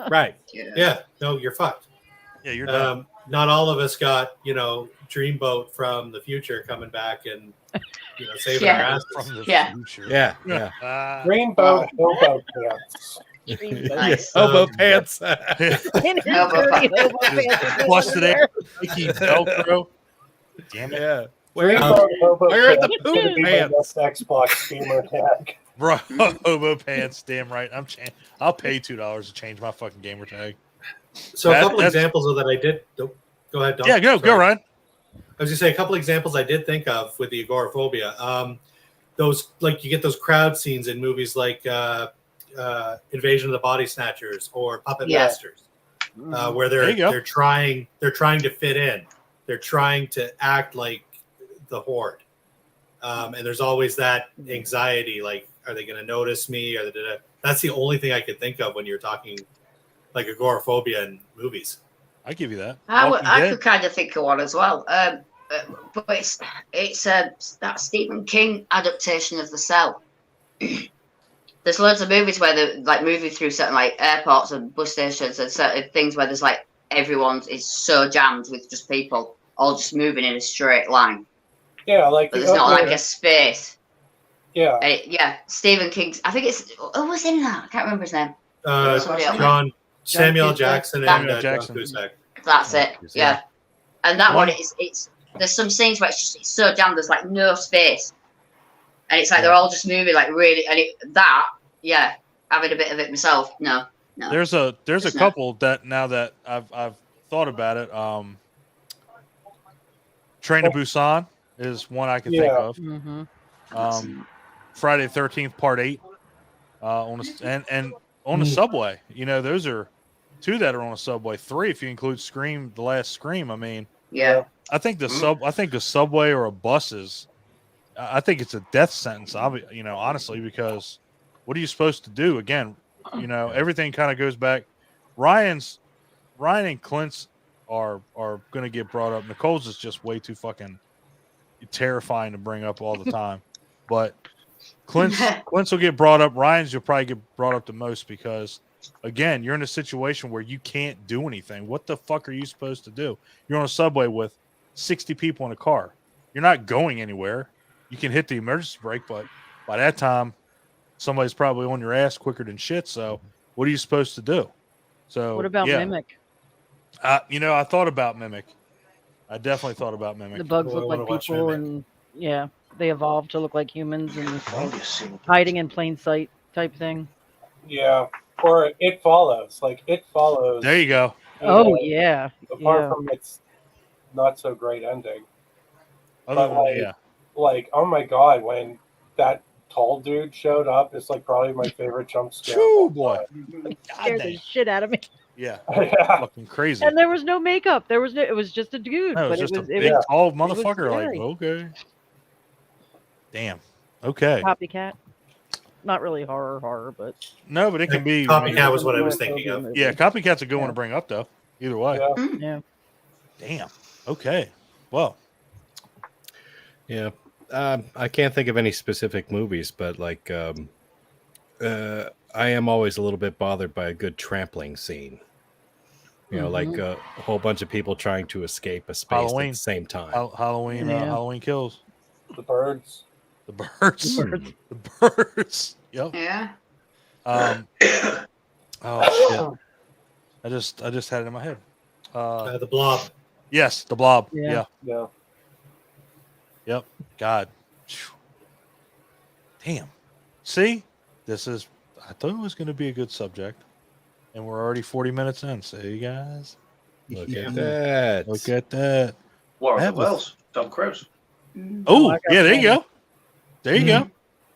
right. Yeah, no, you're fucked. Yeah, you're done. Not all of us got, Dreamboat from the future coming back and, saving Yeah. our asses. From the Yeah. future. Yeah. Yeah. Rainbow Hobo Pants. Nice. Hobo pants. In his Hobo dirty pants. hobo pants. Busted air. Mickey Velcro. Damn it. yeah. Rainbow Hobo where are the Pants. poop Gonna be my pants? next Xbox gamer tag. Bro, hobo pants. Damn right. I'll pay $2 to change my fucking gamer tag. So a couple That's- examples of that I did. Go ahead, Don. Yeah, go, Sorry. Ryan. I was gonna say a couple examples I did think of with the agoraphobia. Those like you get those crowd scenes in movies like Invasion of the Body Snatchers or Puppet Yeah. Masters, where There you go. they're trying to fit in, they're trying to act like the Horde. And there's always that anxiety, like, are they going to notice me? That's the only thing I could think of when you're talking like agoraphobia in movies. I give you that. I could kind of think of one as well. But it's that Stephen King adaptation of The Cell. There's loads of movies where they're like moving through certain like airports and bus stations and certain things where there's like everyone is so jammed with just people all just moving in a straight line. Yeah, like But there's not like a space. Yeah. Yeah, Stephen King's. I think it's who was in that? I can't remember his name. Samuel Jackson and John Jackson. Cusack. That's it. Yeah, and that one it's there's some scenes where it's so jammed. There's like no space, and it's like they're all just moving like really. And having a bit of it myself. No. There's a couple that now that I've thought about it. Train to Busan is one I can think of. Mm-hmm. Friday the 13th Part 8 on the subway. You know, those are 2 that are on a subway. 3 if you include Scream, the last Scream. I mean, I think the subway or a bus is. I think it's a death sentence. You know, honestly, because what are you supposed to do? Again, you know, everything kind of goes back. Ryan and Clint's are going to get brought up. Nicole's is just way too fucking terrifying to bring up all the time. But Clint's will get brought up. Ryan's you'll probably get brought up the most because, again, you're in a situation where you can't do anything. What the fuck are you supposed to do? You're on a subway with 60 people in a car. You're not going anywhere. You can hit the emergency brake, but by that time, somebody's probably on your ass quicker than shit. So what are you supposed to do? So What about Mimic? You know, I thought about Mimic. I definitely thought about Mimic. The bugs look like people, and they evolve to look like humans and hiding in plain sight type thing. Yeah, or It Follows. Like It Follows. There you go. Oh yeah. Apart from its not so great ending. Other But than, like, oh my god, when that tall dude showed up, it's like probably my favorite jump scare. True boy. Scared the shit out of me. Yeah. Yeah. Fucking crazy. And there was no makeup. It was just a dude. No, it but was just a big, tall motherfucker. Like, scary. okay. Damn. Okay. Copycat. Not really horror, but No, but it can be. Copycat was what I was thinking of. Yeah, Copycat's a good one to bring up, though. Either way. Yeah. Damn. Okay. Well. Yeah. I can't think of any specific movies, but like I am always a little bit bothered by a good trampling scene. You know, like a whole bunch of people trying to escape a space Halloween. at the same time. Halloween. Halloween Kills. The birds. The birds. The birds. Yep. Yeah. Oh shit! I just had it in my head. The Blob. Yes, the Blob. Yeah. Yeah. Yep. God. Damn. See, this is. I thought it was going to be a good subject, and we're already 40 minutes in. See, guys. Look at that. Look at that. War of the Worlds. Tom Cruise. Oh, yeah. There you go. There you go.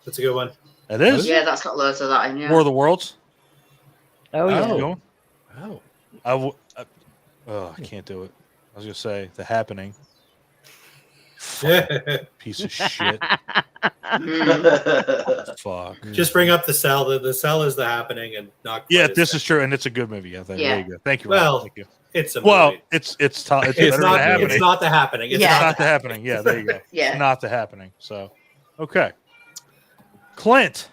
That's a good one. It is. Yeah, that's got loads of that in. Yeah. War of the Worlds. oh yeah. Going. Oh. I can't do it. I was gonna say The Happening. Piece of shit. Fuck. Just bring up The Cell. The Cell is the happening, and not. Yeah, this is true, and it's a good movie. I think. Yeah. There you go. Thank you. Well, Ryan. Thank you. It's a movie. Well, it's better than not. Happening. It's not the happening. It's Yeah. It's not The Happening. Yeah, there you go. Yeah. It's not The Happening. So, okay. Clint.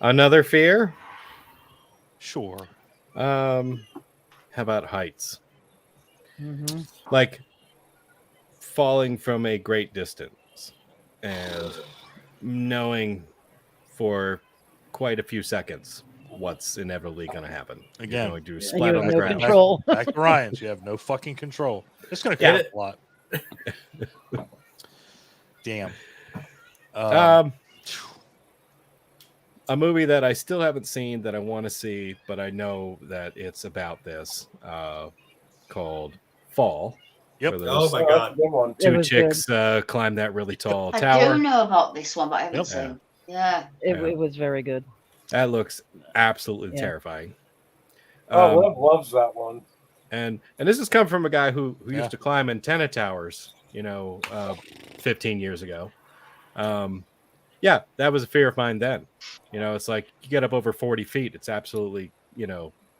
Another fear. Sure. How about heights? Mm-hmm. Like falling from a great distance and knowing for quite a few seconds what's inevitably going to happen. Again. You're going to And splat you on have the no ground. control. Back to Ryan's. You have no fucking control. It's going to Get count it? a lot. Damn. A movie that I still haven't seen that I want to see, but I know that it's about this, called Fall. Yep. where Oh those my Oh, god. that's a good one. It two was chicks climb that really tall I tower. do know about this one, but I haven't Yep. seen. Yeah. It was very good. That looks absolutely Yeah. terrifying. Oh, Love loves that one. And this has come from a guy who Yeah. used to climb antenna towers, 15 years ago. Yeah, that was a fear of mine then. It's like you get up over 40 feet. It's absolutely,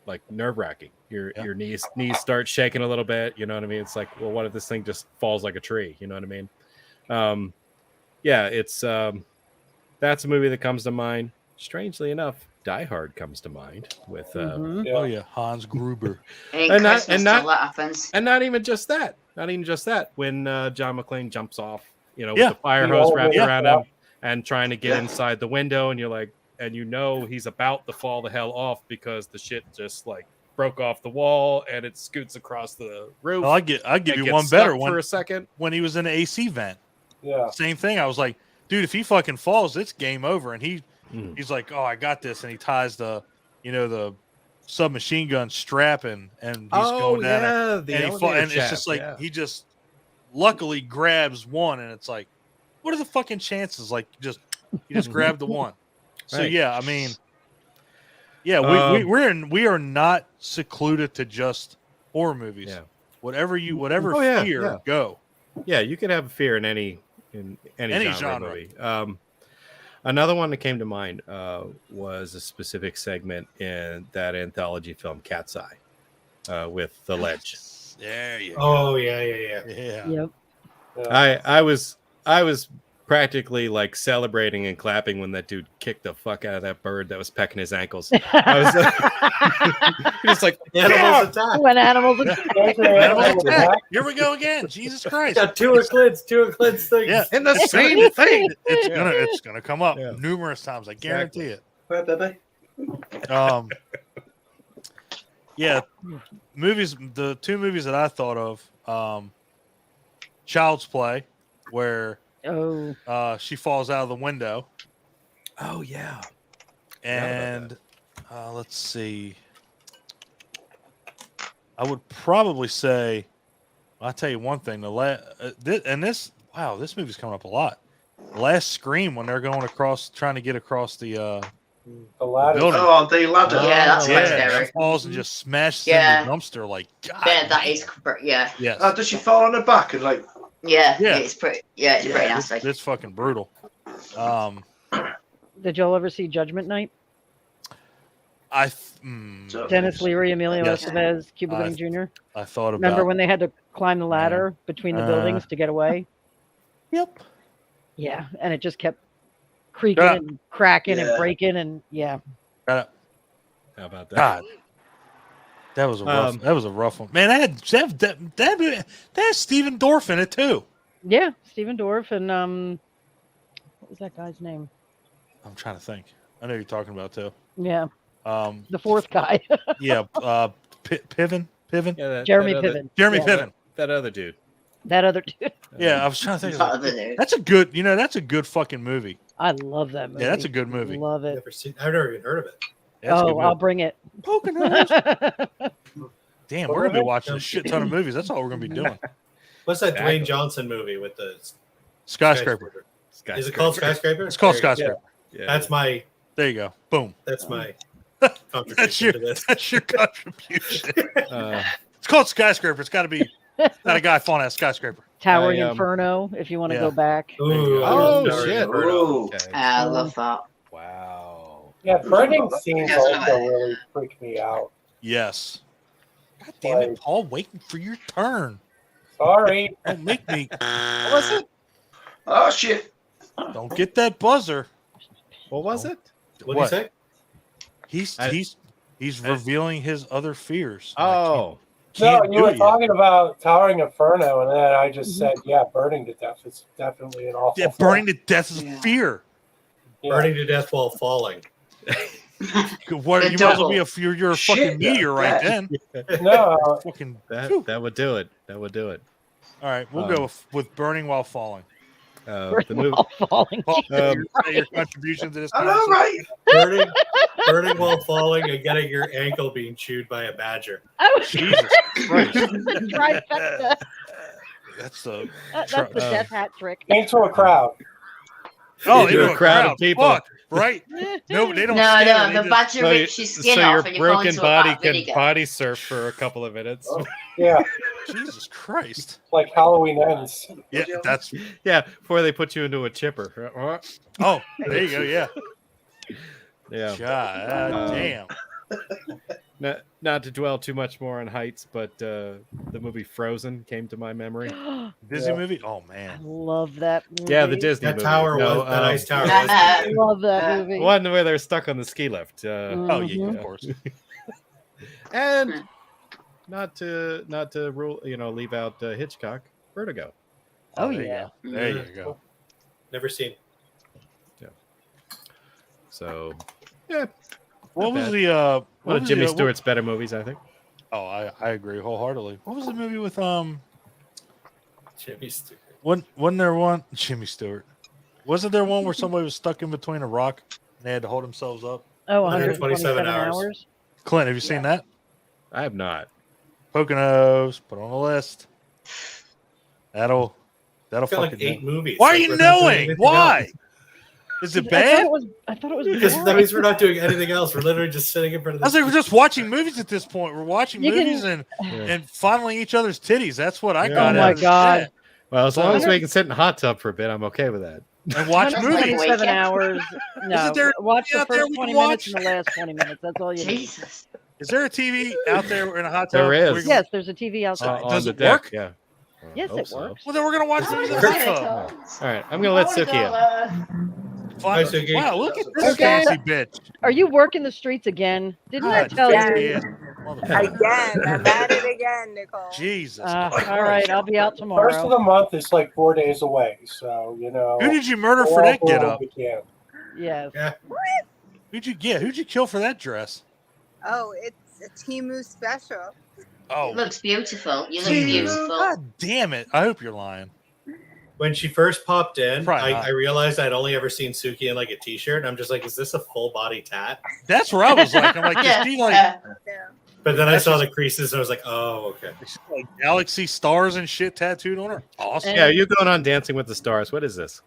like nerve wracking. Your knees start shaking a little bit. You know what I mean? It's like, well, what if this thing just falls like a tree? You know what I mean? Yeah, it's that's a movie that comes to mind. Strangely enough, Die Hard comes to mind with Yeah. Oh yeah, Hans Gruber. Ain't And not- Christmas and not- till that happens. and not even just that. When John McClane jumps off, with Yeah. the fire The hose old wrapped way around up. him and trying to get inside the window, and you're like, and he's about to fall the hell off because the shit just like broke off the wall and it scoots across the roof. Well, I'll give and you gets one stuck better for one. a second. When he was in the AC vent, Yeah. same thing. I was like, dude, if he fucking falls, it's game over. And Mm. he's like, oh, I got this, and he ties the submachine gun strap and he's going down there. the And elevator and it's shaft, just like yeah. he just luckily grabs one, and it's like, what are the fucking chances? Like, you just grab the one. So Right. yeah, I mean, yeah, we are not secluded to just horror movies. Yeah. Whatever Oh, yeah, fear, yeah. go. Yeah, you can have a fear in any genre movie. Another one that came to mind was a specific segment in that anthology film Cat's Eye with The Ledge. There you go. Oh yeah. Yeah. Yep. I was practically like celebrating and clapping when that dude kicked the fuck out of that bird that was pecking his ankles. I was just like, Animals attack. When animals Animal attack. Here we go again. Jesus Christ. Got two Eclipse things. Yeah. in the same thing. It's gonna come up Yeah. numerous times. I guarantee it. Where, baby? Yeah, movies. The two movies that I thought of, Child's Play, where Oh, she falls out of the window, Oh yeah. and let's see. I would probably say, I'll tell you one thing. This movie's coming up a lot. The last Scream, when they're going across, trying to get across the ladder. building. Oh, the ladder. Yeah, that's yeah, scary. she falls and just smashes Yeah. in the dumpster. Like, God. Yeah, that is, yeah, Yes. Does she fall on her back and like? yeah, Yeah. it's pretty nasty. It's fucking brutal. did y'all ever see Judgment Night? Dennis Leary, Emilio Yes. Estevez, Cuba Gooding Jr. I thought about. Remember when they had to climb the ladder between the buildings to get away? Yep. Yeah, and it just kept creaking Yeah. and cracking and Yeah. breaking, and yeah. How about that? God, that was a rough. That was a rough one, man. That had Steven Dorff in it too. Yeah, Steven Dorff and what was that guy's name? I'm trying to think. I know who you're talking about too. Yeah, Um, the fourth guy, yeah, Piven. Yeah, Jeremy that other- Piven. Jeremy Yeah. Piven. That other dude. That other dude. Yeah, I was trying to think. That other dude. That's a good. That's a good fucking movie. I love that movie. Yeah, that's a good movie. Love it. I've never even heard of it. That's a good Oh, I'll movie. bring it. Poconos. Damn, we're gonna be watching a shit ton of movies. That's all we're gonna be doing. What's that Exactly. Dwayne Johnson movie with the Skyscraper. Is it called Skyscraper? It's called There you go. Skyscraper. Yeah. That's my There you go. Boom. contribution That's your to this. that's your contribution. Uh, It's called Skyscraper. It's got to be not a guy falling out of skyscraper. Towering I, Inferno, if you want to yeah. go back. Ooh, I oh love Towering shit! Inferno. Ooh. Okay. I love that. Wow. Yeah, burning scenes Yeah. also really freak me out. Yes. God damn it, Like- Paul! Waiting for your turn. Sorry. Don't make me. What was it? Oh shit! Don't get that buzzer. What was it? What do you say? He's revealing his other fears. Oh, No, Can't you do were it yet. talking about Towering Inferno, and then I just said, yeah, burning to death is definitely an awful Yeah, burning to death is Yeah. a fear. Yeah. Burning to death while falling. What, The you might as well double. be you're a Shit, fucking meteor right yeah. then. No, Fucking. that would do it. That would do it. All right, we'll go with burning while falling. The movie. All falling. Paul, Um, your contribution to this. I know, conversation? right? Burning while falling and getting your ankle being chewed by a badger. Oh, Jesus Christ. trifecta. That's the. That's the death hat trick. into a crowd. Oh, Into into a crowd of people. Fuck. right? No, they don't. No, stand no, it, they the just- badger rips your skin so off your and you fall broken into a body vat can vinegar. body surf for a couple of minutes. Oh. Yeah, Jesus Christ. like Halloween ends. Yeah, that's. Yeah, before they put you into a chipper. Oh, there you go. Yeah. Yeah. God Um, damn. Not to dwell too much more on heights, but the movie Frozen came to my memory. Disney Yeah. movie. Oh I man. love that movie. Yeah, the Disney That movie. tower No, was that ice tower. Was, I love that movie. one where they're stuck on the ski lift. Oh yeah, Mhm. of course. And not to rule, leave out Hitchcock, Vertigo. Oh, there yeah. You go. There you go. never seen. So, yeah, What was bad. the one what of was Jimmy the, Stewart's better movies, I think. Oh, I agree wholeheartedly. What was the movie with Jimmy Stewart. wasn't there one Jimmy Stewart? Wasn't there one where somebody was stuck in between a rock and they had to hold themselves up? Oh, 127 127 hours. hours. Clint, have you seen that? I have not. Poconos, put on the list. That'll It's got fucking like 8 movies. Why are Like, you we're not doing knowing? anything Why? else. Is it I bad? thought it was Because that boring. means we're not doing anything else. We're literally just sitting in front of I was this. like, we're just watching movies at this point. We're watching You can- movies and fondling each other's titties. That's what I Yeah. got Oh out my of it. God. Well, as long as we 100 can sit in a hot tub for a bit, I'm okay with that. And watch movies. 127 Weekend. hours. No, there a watch TV the out there first we 20 can minutes watch? and the last 20 minutes. That's all you need. Jesus. Is there a TV out there in a hot tub? There is. where you can- Yes, there's a TV outside. Does on it the deck, work? Yeah. I Yes, hope it so. works. Well, then we're gonna watch movies in a hot tub. All right, I'm gonna let Suki in. Fine. Nice, okay. Wow, look at this Okay. fancy bitch. Are you working the streets again? Didn't I God, tell fancy you? ass motherfucker. Again, I'm at it again, Nicole. Jesus. All Christ. right, I'll be out First of tomorrow. the month is like 4 days away, so Who did you murder we're for all that get doing up? what we can. Yes. Yeah. Who'd you kill for that dress? Oh, it's a Timu special. Oh, It looks beautiful. You look Jesus. beautiful. God damn it. I hope you're lying. When she first popped in, Probably not. I realized I'd only ever seen Suki in like a t-shirt. And I'm just like, is this a full body tat? That's where I was like, I'm like, Yeah. is she like, Yeah. But then I That's saw just- the creases and I was like, oh, okay. is she like galaxy stars and shit tattooed on her? Awesome. Yeah, you going on Dancing with the Stars? What is this?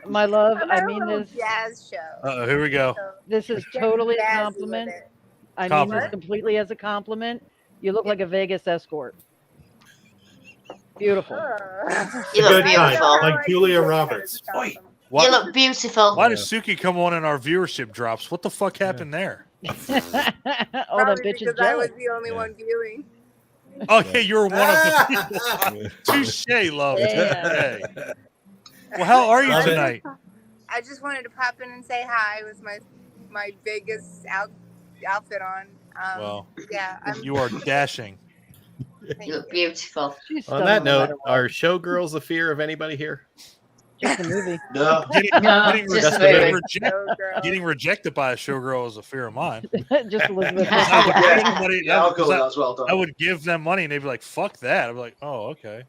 My love, I'm I at a mean little this. jazz show. Uh-oh, here we go. So This is get totally a jazzy with compliment. it. I mean Compliment. this completely as a compliment. You look like a Vegas escort. Beautiful. You Good look kind, beautiful. like Julia Roberts. Oi. Why, You look beautiful. why does Suki come on in our viewership drops? What the fuck happened there? All that Probably bitches because I was jealous. the only Yeah. one viewing. Oh, yeah, you were one of the touche, love. Damn. Touche. Well, how are you Love it. tonight? I just wanted to pop in and say hi with my Vegas outfit on. Well, Yeah, I'm you are dashing. You look beautiful. She's On stunning that no note, matter what. are showgirls a fear of anybody here? Just a movie. No. Just movie. Getting rejected by a showgirl is a fear of mine. Just Elizabeth. I would Yeah. give somebody- Yeah, I'll go with I- that as well. I would give them money and they'd be like, "Fuck that." I'd be like, "Oh, okay."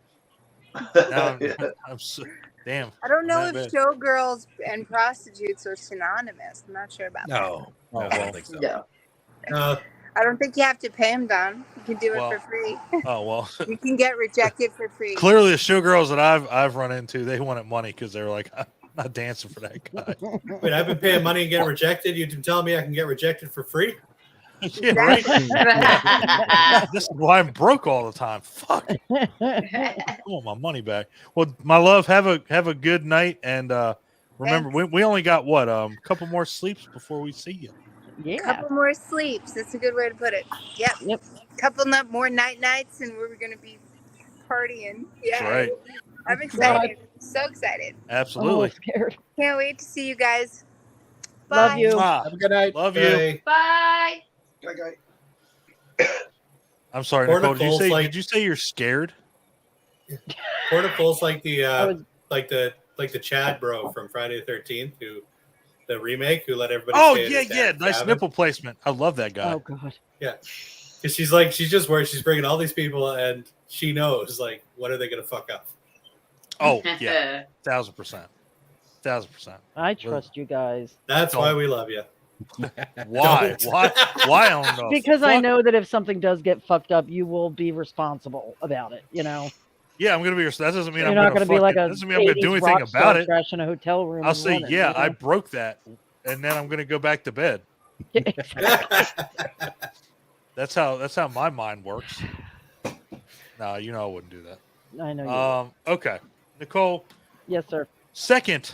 Now Yeah. I'm so, damn. I don't know Not if bad. showgirls and prostitutes are synonymous. I'm not sure about that. No, Oh, I well. don't think so. No. I don't think you have to pay them, Don. You can do it Well. for free. Oh well. You can get rejected for free. Clearly, the showgirls that I've run into, they wanted money because they were like, "I'm not dancing for that guy." Wait, I've been paying money and getting rejected. You can tell me I can get rejected for free? Yeah, right. This is why I'm broke all the time. Fuck. I want my money back. Well, my love, have a good night, and remember, we only got what a couple more sleeps before we see you. Yeah. Couple more sleeps. That's a good way to put it. Yep. Yep. Couple more nights, and we're gonna be partying. Yeah. That's right. I'm excited. So excited. I'm a Absolutely. little scared. Can't wait to see you guys. Love Bye. you. Mwah. Have a good night. Love you. Hey, Bye. Okay. I'm sorry, Porta Nicole. Did you Cole's say? like- Did you say you're scared? Portaful's like the I was- like the Chad bro from Friday the 13th, who the remake, who let everybody. Oh stay at yeah, his yeah. dad's Nice cabin. nipple placement. I love that guy. Oh God. Because she's just worried. She's bringing all these people, and she knows like what are they gonna fuck up? Oh yeah, 1000%. 1000%. I trust you guys That's Don't. why we love you. Why? Don't. Why? Why? I don't know. because I Fuck. know that if something does get fucked up, you will be responsible about it. You know, Yeah, I'm gonna be. That doesn't mean you're I'm not gonna going to be like fucking- a Doesn't mean I'm gonna do 80s anything rock about star it. trash in a hotel room. I'll and say, run it, yeah, you know? I broke that and then I'm going to go back to bed. Yeah, exactly. That's how my mind works. No, you know I wouldn't do that. I know you. Okay, Nicole. Yes, sir. Second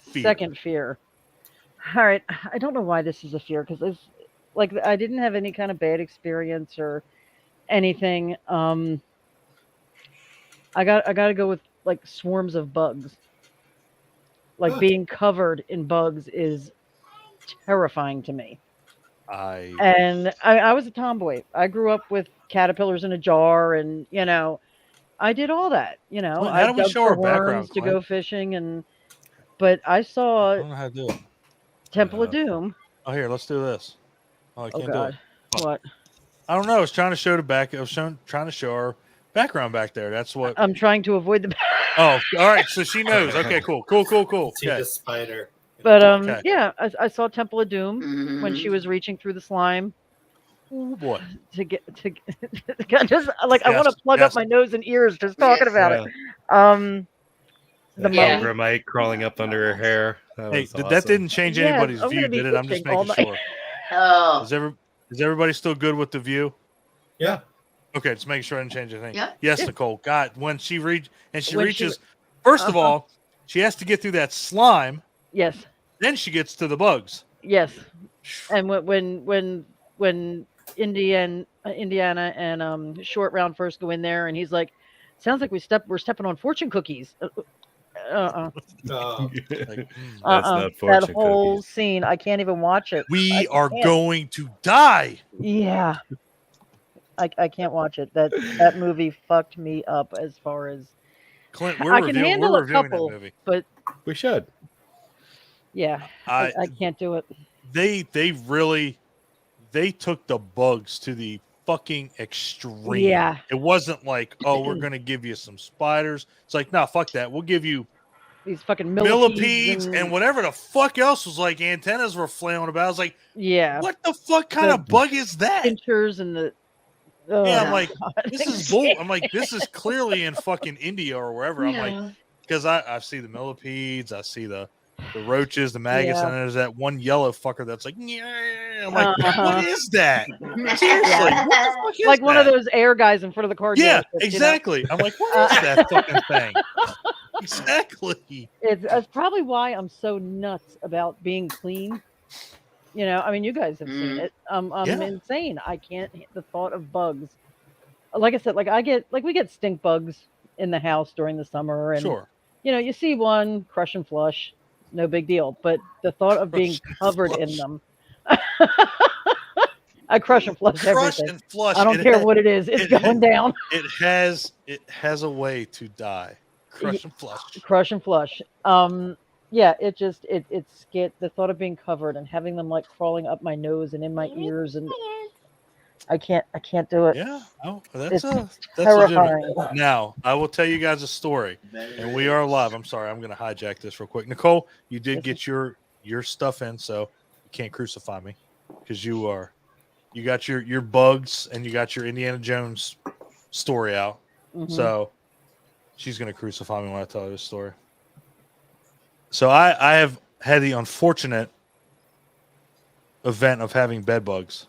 fear. Second fear. All right. I don't know why this is a fear because it's like I didn't have any kind of bad experience or anything. I got to go with like swarms of bugs. Like being covered in bugs is terrifying to me. And I was a tomboy. I grew up with caterpillars in a jar, and I did all that. Clint, I how do we dug show for our background, worms to Clint? go fishing, but I I saw don't know how to do it. Temple of Doom. Oh, here, let's do this. Oh, I Oh can't do it. God, what? I don't know. I was trying to show the back. I was trying to show our background back there. That's what. I'm trying to avoid the. Oh, all right. So she knows. Okay, cool. See Okay. the spider. But Okay. yeah, I saw Temple of Doom when she was reaching through the slime Oh boy. to get just like I want to plug up my nose and ears just talking about it. The Yeah. mummy. Mite crawling up under her hair. That Hey, was that awesome. didn't change Yeah, anybody's I'm view, gonna be did it? I'm just itching all making night. sure. Oh. Is everybody still good with the view? Yeah. Okay, just making sure I didn't change anything. Yeah. Yes, Yeah. Nicole. God, when she When she reaches, first of all, she has to get through that slime. Yes, Then she gets to the bugs. yes. And when Indiana and Short Round first go in there, and he's like, "Sounds like we're stepping on fortune cookies." Oh, Like, That's not That fortune whole cookies. scene, I can't even watch it. we are can't. going to die. Yeah, I can't watch it. That movie fucked me up as far as Clint, I we're can reviewing, handle we're a reviewing couple, that movie. but We should. yeah, I can't do it. They took the bugs to the fucking extreme. Yeah. It wasn't like, oh, we're gonna give you some spiders. It's like, nah, fuck that. We'll give you These fucking millipedes and whatever the fuck else was like antennas were flailing about. I was like, yeah, what the fuck kind of bug is that? pinchers and the. Yeah, I'm Oh, like, God. this is bull. I'm like, this is clearly in fucking India or wherever. I'm like, because I see the millipedes, I see the roaches, the maggots, Yeah. and there's that one yellow fucker that's like, yeah. I'm like, Uh-huh. what is that? Seriously, what the fuck is like one of that? those air guys in front of the car. Yeah, dealership, you know? exactly. I'm like, what is that fucking thing? Exactly. It's probably why I'm so nuts about being clean. I mean, you guys have seen it. I'm Yeah. insane. I can't. The thought of bugs. Like I said, we get stink bugs in the house during the summer, and Sure. you see one, crush and flush, no big deal. But the thought of being Crush and covered in flush. them, I crush and flush Crush everything. and flush. I don't care what it is. It's it going down. It has a way to die. Crush and flush. Crush and flush. Yeah, it's the thought of being covered and having them like crawling up my nose and in my ears, and I can't do it. Yeah. Oh, It's that's terrifying. legitimate. Now, I will tell you guys a story, and we are live. I'm sorry, I'm going to hijack this real quick. Nicole, you did get your stuff in, so you can't crucify me because you got your bugs and you got your Indiana Jones story out. Mhm. So she's going to crucify me when I tell her this story. So I have had the unfortunate event of having bed bugs.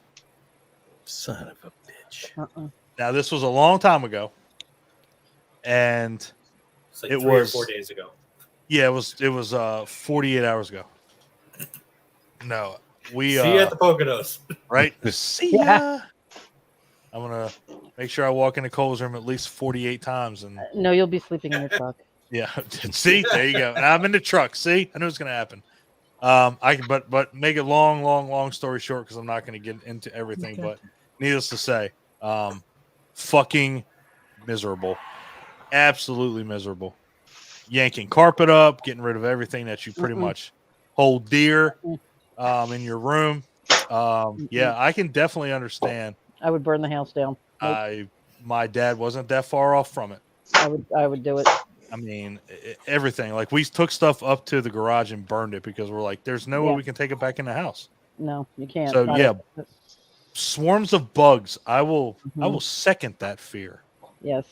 Son of a bitch. Now, this was a long time ago, and It's like It 3 or was- 4 days ago. yeah, it was 48 hours ago. No, we See you at the Poconos. right. See ya. Yeah. I'm gonna make sure I walk into Cole's room at least 48 times, and No, you'll be sleeping in your truck. yeah, see, there you go. And I'm in the truck. See, I knew it was gonna happen. I can, but make it long story short because I'm not gonna get into everything. Okay. But needless to say, fucking miserable, absolutely miserable. Yanking carpet up, getting rid of everything that you pretty much hold dear in your room. Yeah, I can definitely understand. I would burn the house down. Nope. My dad wasn't that far off from it. I would do it. I mean, everything. Like, we took stuff up to the garage and burned it because we're like, there's no way Yeah. we can take it back in the house. No, you can't. So, Not yeah. it. Swarms of bugs. I will Mhm. second that fear. Yes.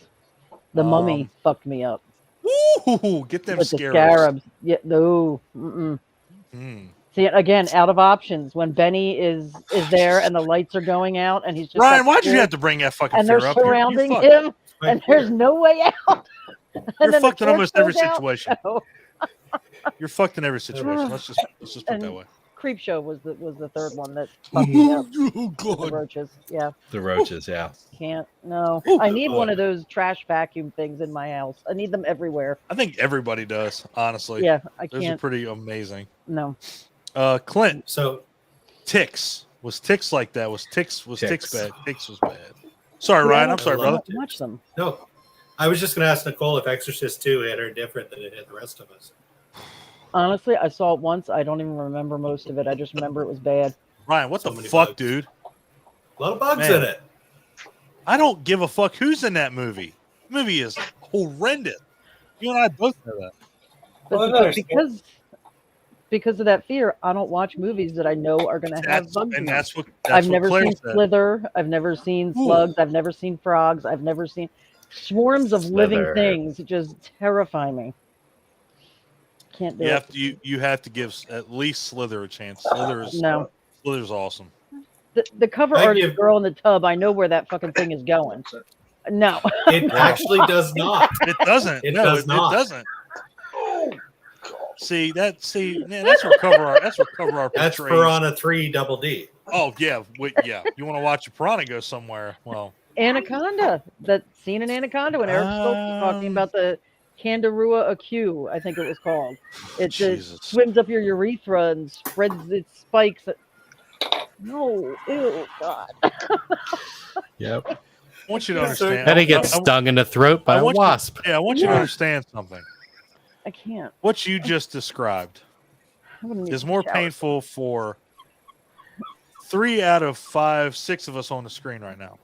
The mummy fucked me up. Woo! Get them With the scarabs. scarabs. Yeah, no. Mm-mm. See, again, out of options. When Benny is there and the lights are going out and he's just Ryan, got why'd you fear, have to bring that fucking and they're fear up? You're surrounding fucked. him and there's no way out. And You're then the fucked in torch almost every goes out. situation. No. You're fucked in every situation. Let's just put it that And way. Creep Show was the third one that fucked me up. Oh The God. roaches. Yeah. The roaches, yeah. Can't. No. Ooh, I need boy. one of those trash vacuum things in my house. I need them everywhere. I think everybody does, honestly. Yeah, I Those are can't. pretty amazing. No. Clint, So ticks. Was ticks like that? Was ticks Ticks. bad? Ticks was bad. Sorry, Ryan. I'm sorry, I brother. love Don't watch them. no, I was just going to ask Nicole if Exorcist 2 hit her different than it hit the rest of us. Honestly, I saw it once. I don't even remember most of it. I just remember it was bad. Ryan, what So the many fuck, bugs. dude? A lot of bugs Man. in it. I don't give a fuck who's in that movie. The movie is horrendous. You and I both know that. But Well, there's- because of that fear, I don't watch movies that I know are going to have bugs in And them. that's what I've never Claire seen said. Slither. I've never seen slugs. I've never seen frogs. I've never seen swarms of living Slither. things. It just terrify me. Can't do it. You have to give at least Slither a chance. No. Slither's awesome. The cover I art is give- girl in the tub. I know where that fucking thing is going. No. It actually does not. It doesn't. It no, does not. It doesn't. See, man, that's where cover art. That's where cover art. That's portrays- Piranha 3 Double D. Oh yeah, yeah. You want to watch a piranha go somewhere? Well, Anaconda. That scene in Anaconda when Eric Stoltz was talking about the Candarua acue, I think it was called. It Jesus. swims up your urethra and spreads its spikes. No, ew, God. Yep. I want you to understand. And he gets stung in the throat by I a want you- wasp. Yeah, I want you to Yeah. understand something. I can't. What you just described I'm gonna need is to more shower. painful for 3 out of 5, 6 of us on the screen right now.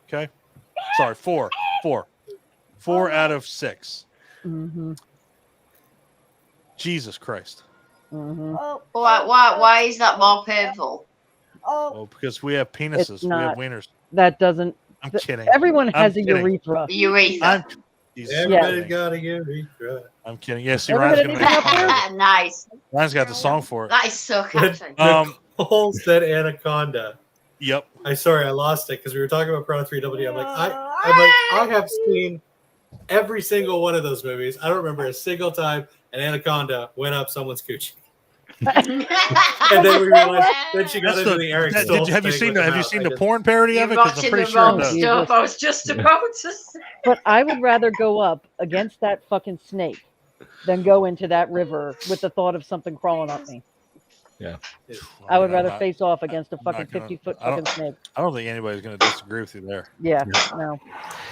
Okay, sorry, 4 out of 6. Mm-hmm. Jesus Christ! Mm-hmm. Why is that more painful? Oh, because we have penises, It's we have not. wieners. That doesn't. I'm th- kidding. Everyone I'm has a kidding. urethra. Urethra. Jesus, Everybody's I'm got a urethra. kidding. Yeah, see, Everybody Ryan's needs gonna to make, Nice. Ryan's got the song for it. That is so catchy. Nicole said Anaconda. Yep. I lost it because we were talking about Piranha 3 Double D. I'm like, I have seen every single one of those movies. I don't remember a single time an anaconda went up someone's coochie. And then we realized then she got That's into the- the Eric that- Stoltz have you thing seen with the Have you mouth. seen I the just- porn parody of You're it? Because I'm watching pretty the sure it wrong does. stuff. I was just about to say. But I would rather go up against that fucking snake than go into that river with the thought of something crawling up me. I would rather face off against a I'm fucking not gonna- 50-foot I don't- fucking snake. I don't think anybody's going to disagree with you there. Yeah, no.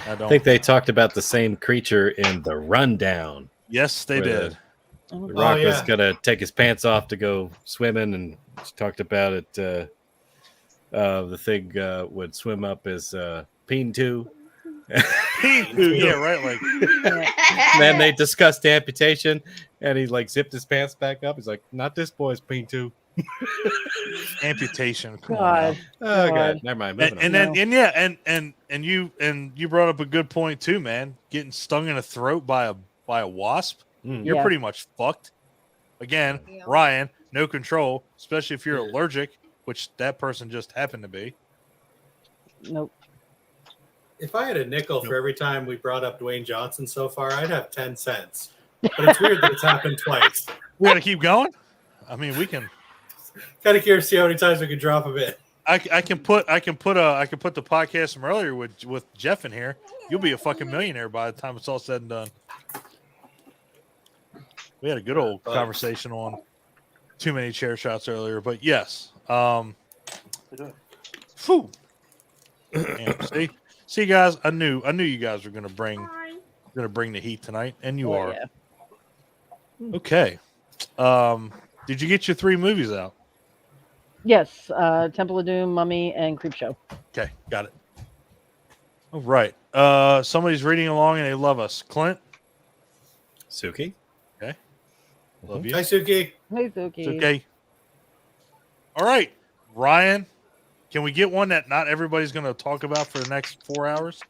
I I don't. think they talked about the same creature in the Rundown. Yes, they Where did. The Oh, Rock was yeah. gonna take his pants off to go swimming, and she talked about it. The thing would swim up his peen too. Yeah, right. Like, yeah. Then they discussed amputation, and he like zipped his pants back up. He's like, "Not this boy's peen too." amputation. Come on. God. Oh God. god, never mind. Moving And on. then and you brought up a good point too, man. Getting stung in the throat by a wasp, you're Yeah. pretty much fucked. Again, Yeah. Ryan, no control, especially if you're allergic, which that person just happened to be. Nope. If I had a nickel for every time we brought up Dwayne Johnson so far, I'd have 10 cents. But it's weird that it's happened twice. We gotta keep going. I mean, we can. Kind of curious to see how many times we can drop a bit. I can put the podcast from earlier with Jeff in here. You'll be a fucking millionaire by the time it's all said and done. We had a good old conversation on too many chair shots earlier, but yes. Phew. Damn, see, guys. I knew you guys were gonna bring the heat tonight, and you Oh, are. yeah. Okay. Did you get your 3 movies out? Yes, Temple of Doom, Mummy, and Creepshow. Okay, got it. All right. Somebody's reading along and they love us. Clint, Suki. love you. Hi, Suki. Hey, Suki. It's okay. All right, Ryan, can we get one that not everybody's going to talk about for the next 4 hours?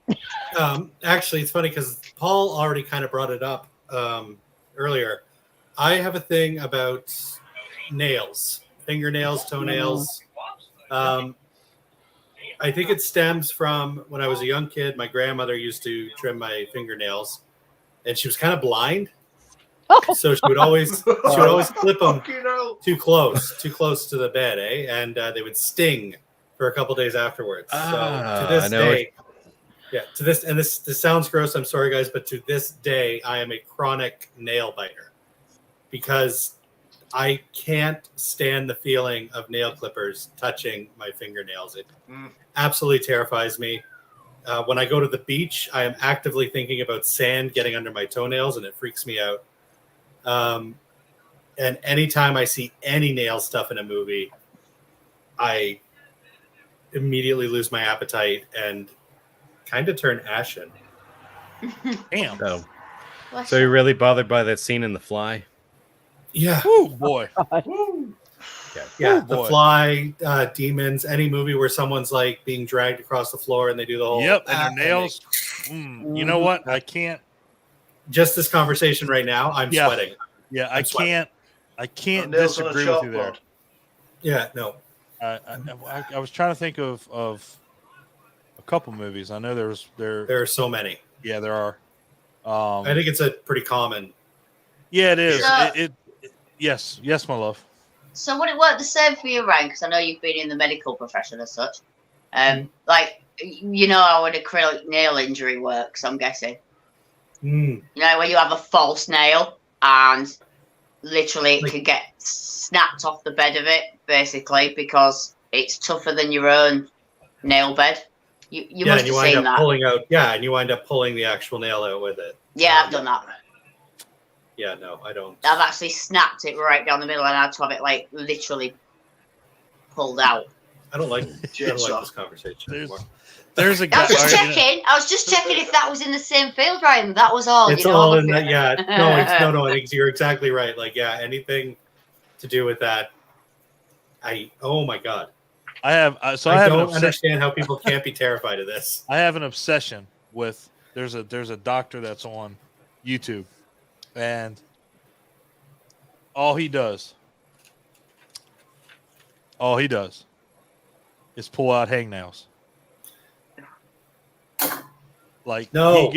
Actually, it's funny because Paul already kind of brought it up earlier. I have a thing about nails, fingernails, toenails. I think it stems from when I was a young kid. My grandmother used to trim my fingernails, and she was kind of blind, so she would always clip them too close to the bed, and they would sting for a couple days afterwards. So to this day, this sounds gross. I'm sorry, guys, but to this day, I am a chronic nail biter because I can't stand the feeling of nail clippers touching my fingernails. It absolutely terrifies me. When I go to the beach, I am actively thinking about sand getting under my toenails, and it freaks me out. And anytime I see any nail stuff in a movie, I immediately lose my appetite and kind of turn ashen. Damn. So you're really bothered by that scene in The Fly? Yeah. Oh boy. Yeah, Ooh, The boy. Fly, Demons, any movie where someone's like being dragged across the floor and they do the whole. Yep, and their nails. You know what? I can't. Just this conversation right now, I'm sweating. Yeah, I'm sweating. I can't Nails on a disagree with you there. chalkboard. Yeah, no. I was trying to think of a couple movies. I know There are so many. Yeah, there are. I think it's a pretty common. Yeah, it is. So- Yes, my love. So would it work the same for you, Ryan? Because I know you've been in the medical profession as such. Like, you know how an acrylic nail injury works, I'm guessing. You know, when you have a false nail and literally it can get snapped off the bed of it, basically, because it's tougher than your own nail bed. You must have seen that. And you wind up pulling the actual nail out with it. Yeah, I've done that. Yeah, no, I don't. I've actually snapped it right down the middle and I had to have it like literally pulled out. I don't like this conversation anymore. There's a guy. I was just checking. I was just checking if that was in the same field, Ryan. That was all. It's all in that. Yeah, no. You're exactly right. Like, yeah, anything to do with that. Oh my god. I have. I don't understand how people can't be terrified of this. I have an obsession with. There's a doctor that's on YouTube, and all he does is pull out hangnails. Like no.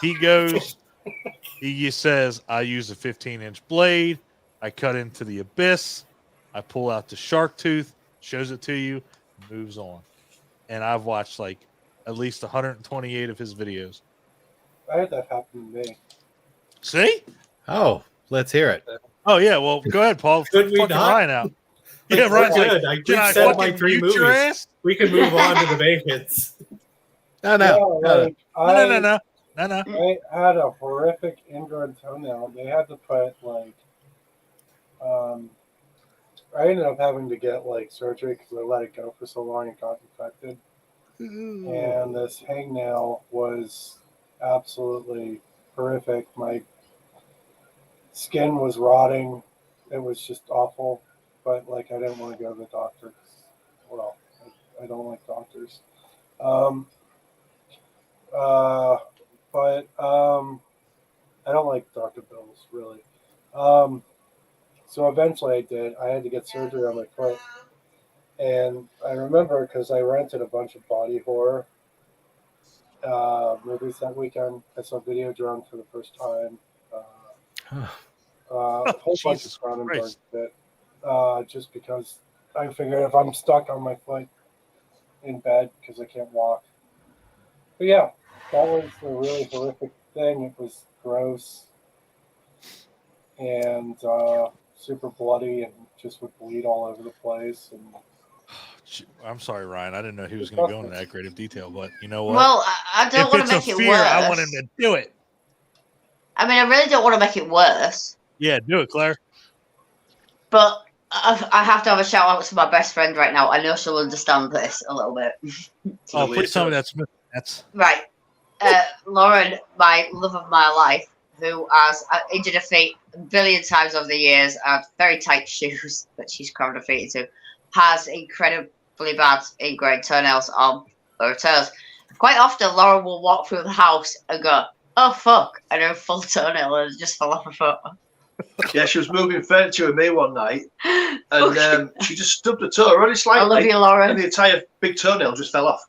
he goes, he says, I use a 15-inch blade. I cut into the abyss. I pull out the shark tooth, shows it to you, moves on. And I've watched like at least 128 of his videos. I had that happen to me. See? Oh, let's hear it. Oh yeah, well go ahead, Paul. Could we fucking not? Ryan out. Yeah, Ryan's good. like, I can I just said my fucking 3 mute your movies. ass? We can move on to the vacants. No. No. I had a horrific ingrown toenail. They had to put like, I ended up having to get like surgery because I let it go for so long it got infected. And this hangnail was absolutely horrific. My skin was rotting. It was just awful. But like, I didn't want to go to the doctor. Well, I don't like doctors. But I don't like Dr. Bills, really. So eventually I did. I had to get surgery on my foot. And I remember because I rented a bunch of body horror movies that weekend. I saw Videodrome for the first time. A whole bunch of Cronenberg bit. Just because I figured if I'm stuck on my foot in bed because I can't walk. But yeah, that was a really horrific thing. It was gross and super bloody and just would bleed all over the place. And I'm sorry, Ryan. I didn't know he was going to go into that great of detail, but you know what? Well, I don't want to make it worse. I want him to do it. I mean, I really don't want to make it worse. Yeah, do it, Claire. But I have to have a shout out to my best friend right now. I know she'll understand this a little bit. Oh, please tell me that's right. Lauren, my love of my life, who has injured her feet a billion times over the years, had very tight shoes that she's covered her feet into, has incredibly bad ingrained toenails on her toes. Quite often, Lauren will walk through the house and go, "Oh fuck!" and her full toenail has just fell off her foot. Yeah, she was moving furniture with me one night, and she just stubbed her toe really I slightly, love you, Lauren. and the entire big toenail just fell off.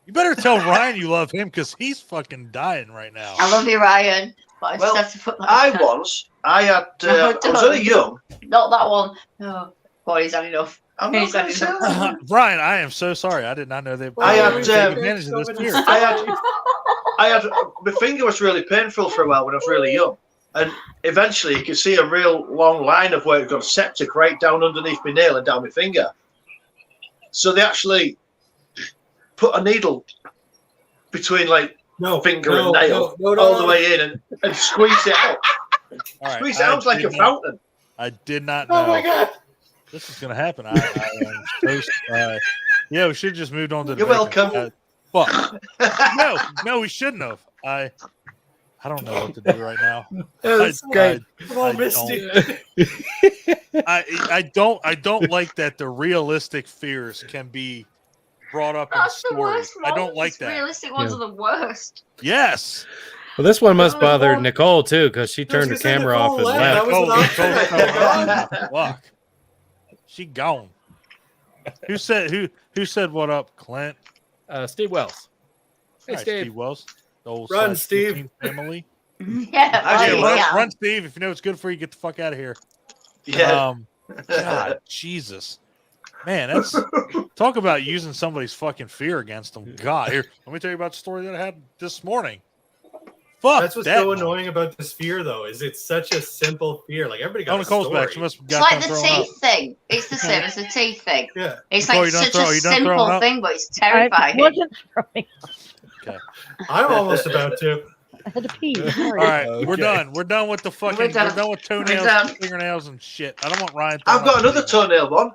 You better tell Ryan you love him because he's fucking dying right now. I love you, Ryan. But I just Well, have to put that. I was only young. Not that one. No. Boy, he's had enough. I'm not He's had gonna say enough. that. Brian, I am so sorry. I did not know that. I had, taking advantage of this fear. I had my finger was really painful for a while when I was really young, and eventually you could see a real long line of where it got septic right down underneath my nail and down my finger. So they actually put a needle between finger and nail all the way in and squeezed it out. All right, Squeezed it out like a fountain. I did not know. Oh my god! This is going to happen. I am so, yeah, we should have just moved on to the You're bacon. welcome. Fuck. No, we shouldn't have. I don't know what to do right now. That's great. Come on, Misty. I don't like that the realistic fears can be brought up in That's the stories. worst I don't ones. like that. Realistic ones are the worst. Yes. Well, this one must Oh, bother Nicole. Nicole too, because she turned her gonna say camera Nicole off and left. left. That was an Nicole, option. fuck. She gone. Who said what up, Clint? Steve Wells. Hey, All right, Steve. Steve Wells. The old Run, Size Steve. 15 family. Yeah, Actually, right, Run, Steve. If you know it's good for you, get the fuck out of here. Yeah. God, Jesus. Man, that's talk about using somebody's fucking fear against them. God, here, let me tell you about the story that I had this morning. Fuck, That's what's that so one. annoying about this fear, though, is it's such a simple fear. Like everybody got Oh, a Nicole's story. back. She must have It's got like done the throwing up. teeth thing. It's the same as the teeth thing. Yeah. It's Nicole, like you done such throw- a you done throwing simple up? thing, but it's I terrifying. wasn't throwing. I'm almost about to. I had to pee. All Sorry. right, Okay. we're done. We're done with the fucking. We're We're done. done with toenails, done. fingernails, and shit. I don't want Ryan. I've got another toenail one.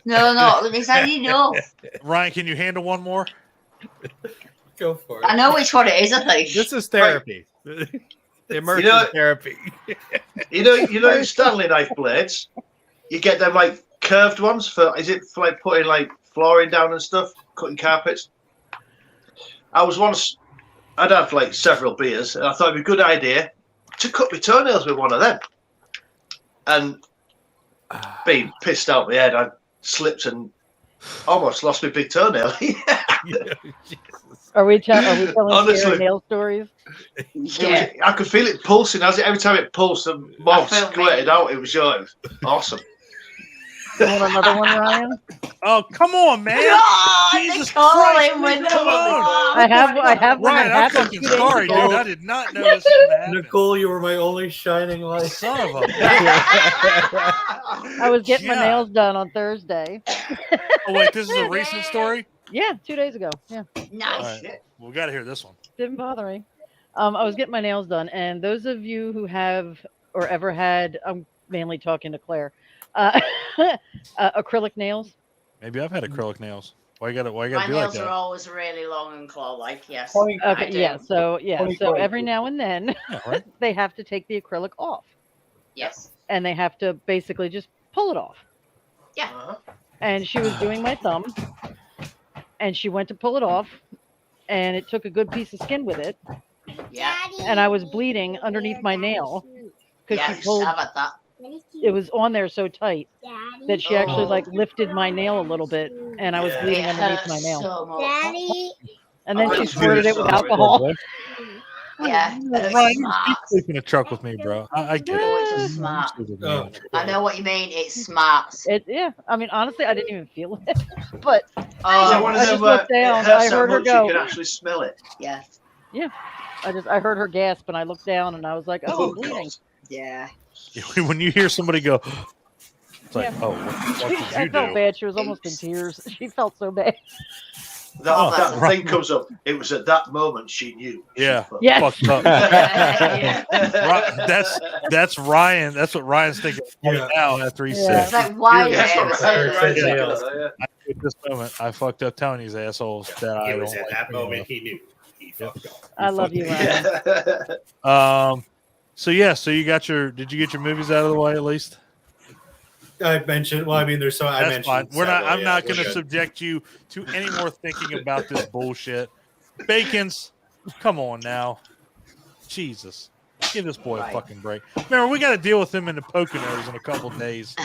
No, it's not enough. Ryan, can you handle one more? Go for it. I know which one it is, I think. This is therapy. Immersion therapy. You know Stanley knife blades. You get them like curved ones for like putting like flooring down and stuff, cutting carpets. I'd had like several beers, and I thought it'd be a good idea to cut my toenails with one of them. And being pissed out my head, I slipped and almost lost my big toenail. Are we telling Honestly. scary nail stories? Yeah. I could feel it pulsing every time it pulsed. The mob felt squirted me. out. It was awesome. You want another one, Ryan? Oh, come on, man. God, Jesus Nicole Christ, in with leave me the alone. I have one Ryan, that I'm happened fucking 2 days sorry, ago. dude. I did not know this was gonna happen. Nicole, you were my only shining light. Son of a. I was getting my God. nails done on Thursday. Oh wait, this is a recent story. Yeah, 2 days ago. Yeah, Nice. All right. Well, we got to hear this one. didn't bother me. I was getting my nails done, and those of you who have or ever had, I'm mainly talking to Claire, acrylic nails. Maybe I've had acrylic nails. Why you got to My be like nails are that? always really long and claw-like, yes. 20, I Okay, do. yeah. So so every 2022. now and then Yeah, right. they have to take the acrylic off, Yes. and they have to basically just pull it off. Uh-huh. And she was doing my thumb, and she went to pull it off, and it took a good piece of skin with it, Yeah. and I was bleeding underneath my nail because Yes. she pulled. How about that? It was on there so tight that she actually Oh. like lifted my nail a little bit, and I was Yeah. bleeding It underneath hurts my nail. so much. And then I'm she really squirted it with sorry. alcohol. Yeah. It's Ryan, you smart. sleep in a truck with me, bro. I get Oh, it. it's smart. You sleep with me Oh. in a truck. I know what you mean. It's smart. Yeah. I mean, honestly, I didn't even feel it, but Is that Oh, one I of just them where looked down, it hurts I so heard her much go. you can actually smell it? yeah. I heard her gasp, and I looked down, and I was like, "Oh, I'm God. bleeding." Yeah. When you hear somebody go, it's like, Yeah. oh, what the fuck did I you felt do? bad. She was almost in tears. She felt so bad. That, Oh, that right. thing comes up. It was at that moment she knew. She Yeah. fucked. Yes. Fucked up. Yeah. That's Ryan. That's what Ryan's thinking right Yeah. now after he Yeah. It's said, like, why Yeah, did I ever that's say what that? Ryan said. at this moment, I fucked up Tony's assholes that I It don't was at like that being moment he knew. He fucked up. I love you, Ryan. with. So yeah, so did you get your movies out of the way at least? I mentioned. Well, I mean, there's so I That's mentioned. fine. I'm several, not yeah, going to we're good. subject you to any more thinking about this bullshit. Bacon's, come on now, Jesus. Give this boy a fucking break. Remember, we got to deal with him in the Poconos in a couple days.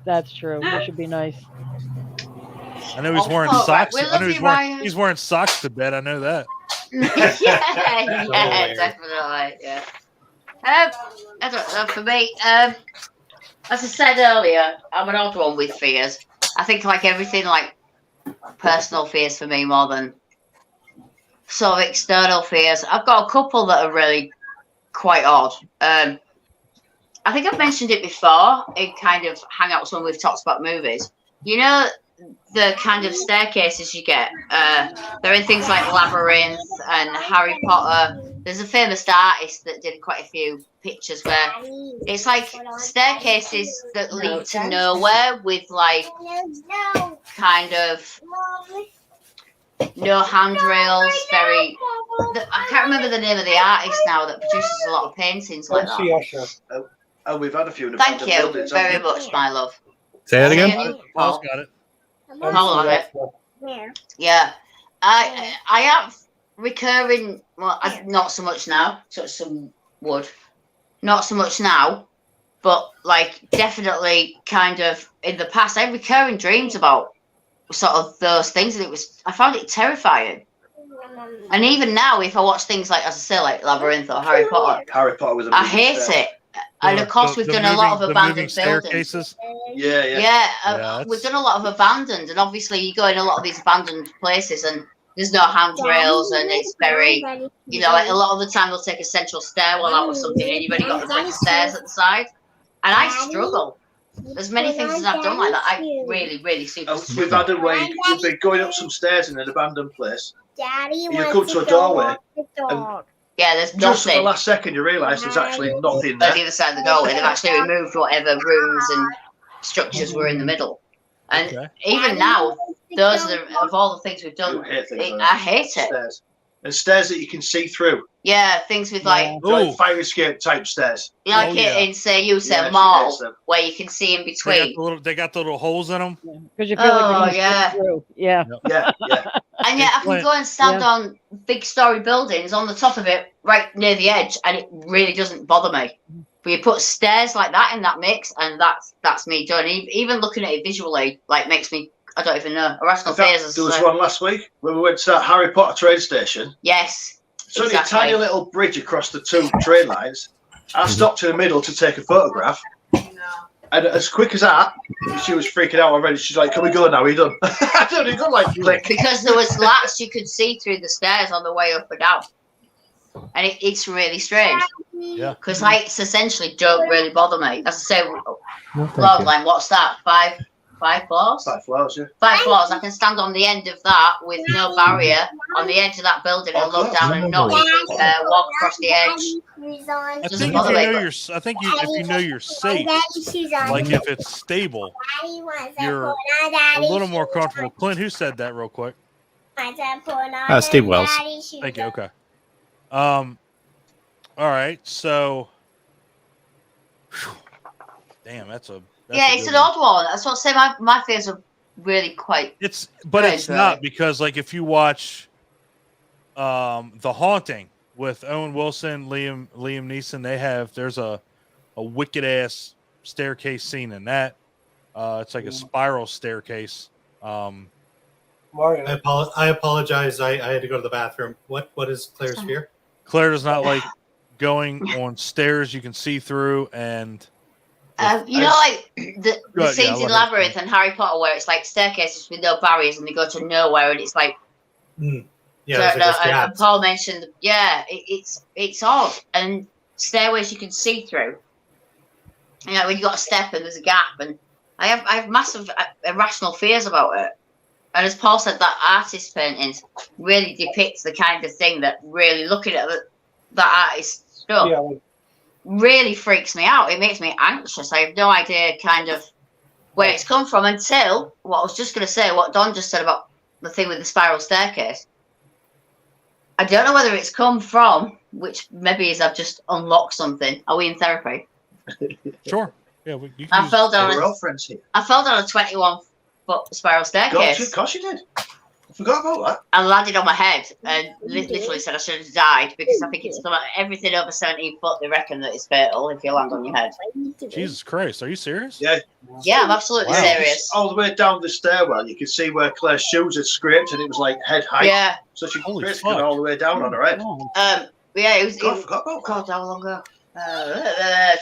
That's true. That should be nice. I know he's wearing Oh, right. socks. We I love know you, Ryan. he's wearing socks to bed. I know that. yeah, weird. definitely. Yeah. I don't know. For me, as I said earlier, I'm an odd one with fears. I think like everything, like personal fears for me more than sort of external fears. I've got a couple that are really quite odd. I think I've mentioned it before in kind of hangouts when we've talked about movies. You know, the kind of staircases you get. They're in things like Labyrinth and Harry Potter. There's a famous artist that did quite a few pictures where it's like staircases that lead to nowhere with like kind of no handrails. I can't remember the name of the artist now that produces a lot of paintings like that. Usher. And we've had a few. Thank abandoned you buildings, very haven't we? much, my love. Say that again. Paul's Paul. got it. Hold on it. Yeah, I have recurring. Well, not so much now. Touch some wood. Not so much now, but like definitely kind of in the past. I had recurring dreams about sort of those things, and I found it terrifying. And even now, if I watch things like, as I say, like Labyrinth or Harry Potter, Harry Potter was. I hate it. And of course, we've done a lot of the abandoned moving buildings. staircases. Yeah. We've done a lot of abandoned, and obviously you go in a lot of these abandoned places, and there's no handrails, and it's very, like a lot of the time they'll take a central stairwell out or something, and you've only got the stairs at the side. And I struggle. There's many things that I've done like that. I really, really super We've struggle. had a way. We've been going up some stairs in an abandoned place. Daddy You wants come to a go doorway, walk the dog. Yeah, there's Just at the nothing last second, you realise there's actually nothing at there. the other side of the doorway. They've actually removed whatever rooms and structures were in the middle. And Okay. even now, those are of all the things we've You done. hate things like I that. hate it. Stairs. And stairs that you can see through. Yeah, things with like, Ooh. Fire escape type stairs. like Oh, yeah. in say you say Yeah, she mall, hates them. where you can see in They got between. they got the little holes in them. Because you feel like Oh, you're gonna yeah. slip through. Yeah. Yeah. And yet I can go and stand Yeah. on big story buildings on the top of it, right near the edge, and it really doesn't bother me. But you put stairs like that in that mix, and that's me done. Even looking at it visually, like makes me, I don't even know, irrational In fact, fears. there was one last week when we went to that Harry Potter train station. Yes. It's only Exactly. a tiny little bridge across the two train lines. I stopped in the middle to take a photograph. And as quick as that, she was freaking out already. She's like, "Can we go now? Are you done?" I don't even got like click. Because there was slats you could see through the stairs on the way up and down. And it's really strange. Yeah. Because heights essentially don't really bother me. As I say, thank cloud you. line, what's that? Five floors? 5 floors, yeah. 5 floors. I can stand on the end of that with no barrier on the edge of that building and look down and not walk across the edge. I Doesn't think if bother you me, know but- you're, I think if you know you're safe, like if it's stable, you're a little more comfortable. Clint, who said that real quick? Steve Wells. Thank you. Okay. All right. So, damn, that's a Yeah, it's an odd one. That's what I say. My fears are really quite. But it's Right. not, because like if you watch The Haunting with Owen Wilson, Liam Neeson, there's a wicked ass staircase scene in that. It's like a spiral staircase. Mario. I apologize. I had to go to the bathroom. What is Claire's fear? Claire does not like going on stairs you can see through, and You know, like the Go ahead, scenes yeah, in let her Labyrinth and Harry Potter where it's like staircases with no barriers and they go to nowhere and it's like. Yeah, Don't there's know, like this gap. and Paul mentioned, it's odd, and stairways you can see through. You know, when you got a step and there's a gap, and I have massive irrational fears about it. And as Paul said, that artist paintings really depicts the kind of thing that really looking at that artist stuff Yeah, like, really freaks me out. It makes me anxious. I have no idea kind of where it's come from until what I was just going to say, what Don just said about the thing with the spiral staircase. I don't know whether it's come from, which maybe is I've just unlocked something. Are we in therapy? sure, yeah, you can I use- fell down. We're all friends here. I fell down a 21-foot spiral staircase. Gosh, you did. Forgot about that. and landed on my head and literally said I should have died because I think it's everything over 17 foot. They reckon that it's fatal if you land on your head. Jesus Christ, are you serious? Yeah. Yeah, I'm absolutely Wow. serious. All the way down the stairwell, you could see where Claire's shoes had scraped, and it was like head height. Yeah, So she Holy basically fuck. went all the way down on her head. Oh, yeah, it was. God, I forgot about that. God, how long ago?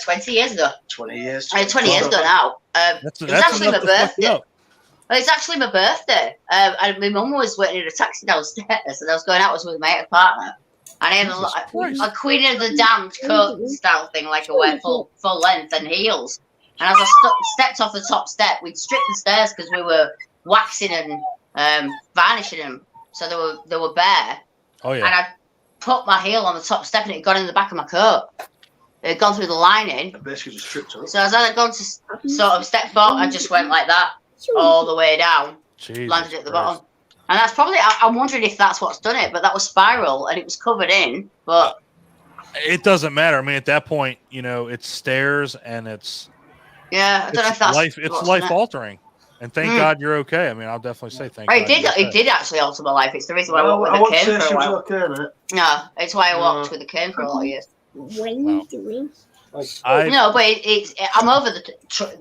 20 years ago. 20 years. 20 years ago now. It was actually my enough to fuck you birthday. up. Well, it's actually my birthday. And my mum was waiting in a taxi downstairs, and I was going out with my ex-partner. And I had a Queen of the Damned coat style thing, like I wear full length and heels. And as I stepped off the top step, we'd stripped the stairs because we were waxing and varnishing them, so they were bare. Oh And yeah. I put my heel on the top step, and it had gone in the back of my coat. It had gone through the lining. Basically just tripped her up. So as I had gone to sort of step forward, I just went like that all the way down, Jesus landed at the Christ. bottom. And that's probably, I'm wondering if that's what's done it, but that was spiral and it was covered in. But It doesn't matter. I mean, at that point, it's stairs and it's yeah, I don't know if that's life. It's what's life done it. altering. And thank God you're okay. I mean, I'll definitely say thank It God. you're okay. did actually alter my life. It's the reason why I Well, walked I with a won't cane say for she a was while. okay, mate. No, it's why I walked No. with a cane for a lot of years. What are you doing? No, but I'm over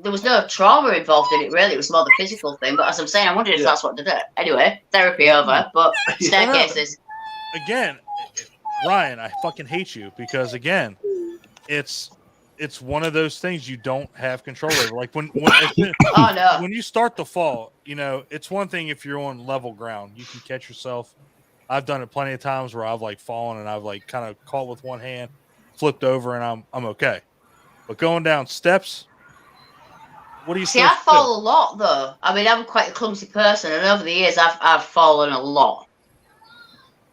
there was no trauma involved in it, really. It was more the physical thing. But as I'm saying, I wondered if Yeah. that's what did it. Anyway, therapy over, but staircases. Again, Ryan, I fucking hate you because again, it's one of those things you don't have control over. Like when Oh no. when you start to fall, it's one thing if you're on level ground, you can catch yourself. I've done it plenty of times where I've like fallen and I've like kind of caught with one hand, flipped over, and I'm okay. But going down steps, what do you See, I fall a lot though. I mean, I'm quite a clumsy person, and over the years, I've fallen a lot.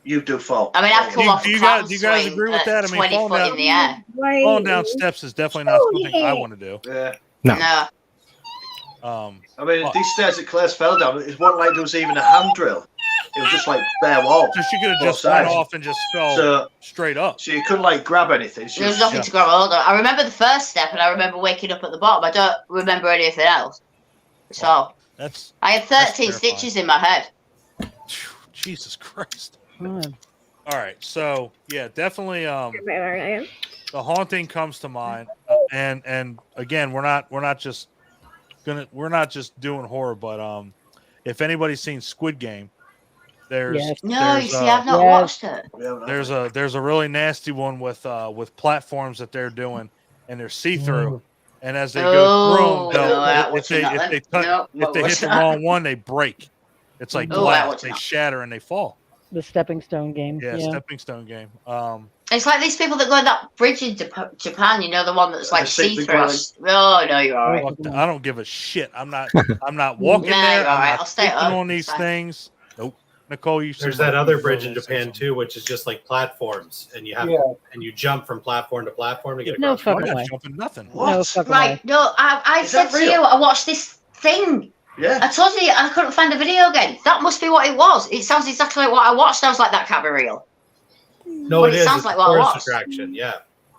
You do fall. I mean, I've come off do you a guys swing agree with at that? I mean, 20 falling foot down- in the air. Falling down steps is definitely not something I want to do. Yeah. No. No. I mean, What? these stairs that Claire's fell down, it wasn't like there was even a handrail. It was just like bare wall. So she could have Both just went sides. off and just fell So, straight up. so you couldn't like grab anything. She There was was, nothing to grab hold of. I remember the first step, and I remember waking up at the bottom. I don't remember anything else. So That's I had That's 13 terrifying. stitches in my head. Jesus Christ. God. All right, so yeah, definitely. The haunting comes to mind, and again, we're not just doing horror, but if anybody's seen Squid Game, there's Yes. No, you there's, see, I've not yes. watched it. there's a really nasty one with platforms that they're doing, and they're see through, and as they go Oh, through no, them, I ain't if watching that they then. cut, No, if they hit watching the that. wrong one, they break. It's like Oh, I ain't glass; watching they that. shatter and they fall. The stepping stone game. Yeah, Yeah. stepping stone game. It's like these people that go on that bridge in Japan, the one that's like The see- the see-through. glass. Oh, no, you're all right. Fuck I don't give a shit. I'm not walking Nah, there. you're all I'm right. not I'll stay at thinking home. on these It's fine. things. Nope. Nicole, you There's said that other bridge in Nicole said Japan something. too, which is just like platforms, and you have Yeah. and you jump from platform to platform to get No across. I'm fucking not way. jumping nothing. What? No fucking Right, way. no, I Is said that to real? you, I watched this thing. Yeah. I told you, I couldn't find the video again. That must be what it was. It sounds exactly like what I watched. I was like, that can't be real. No, But it it is. sounds It's like a what I tourist watched. attraction. Yeah,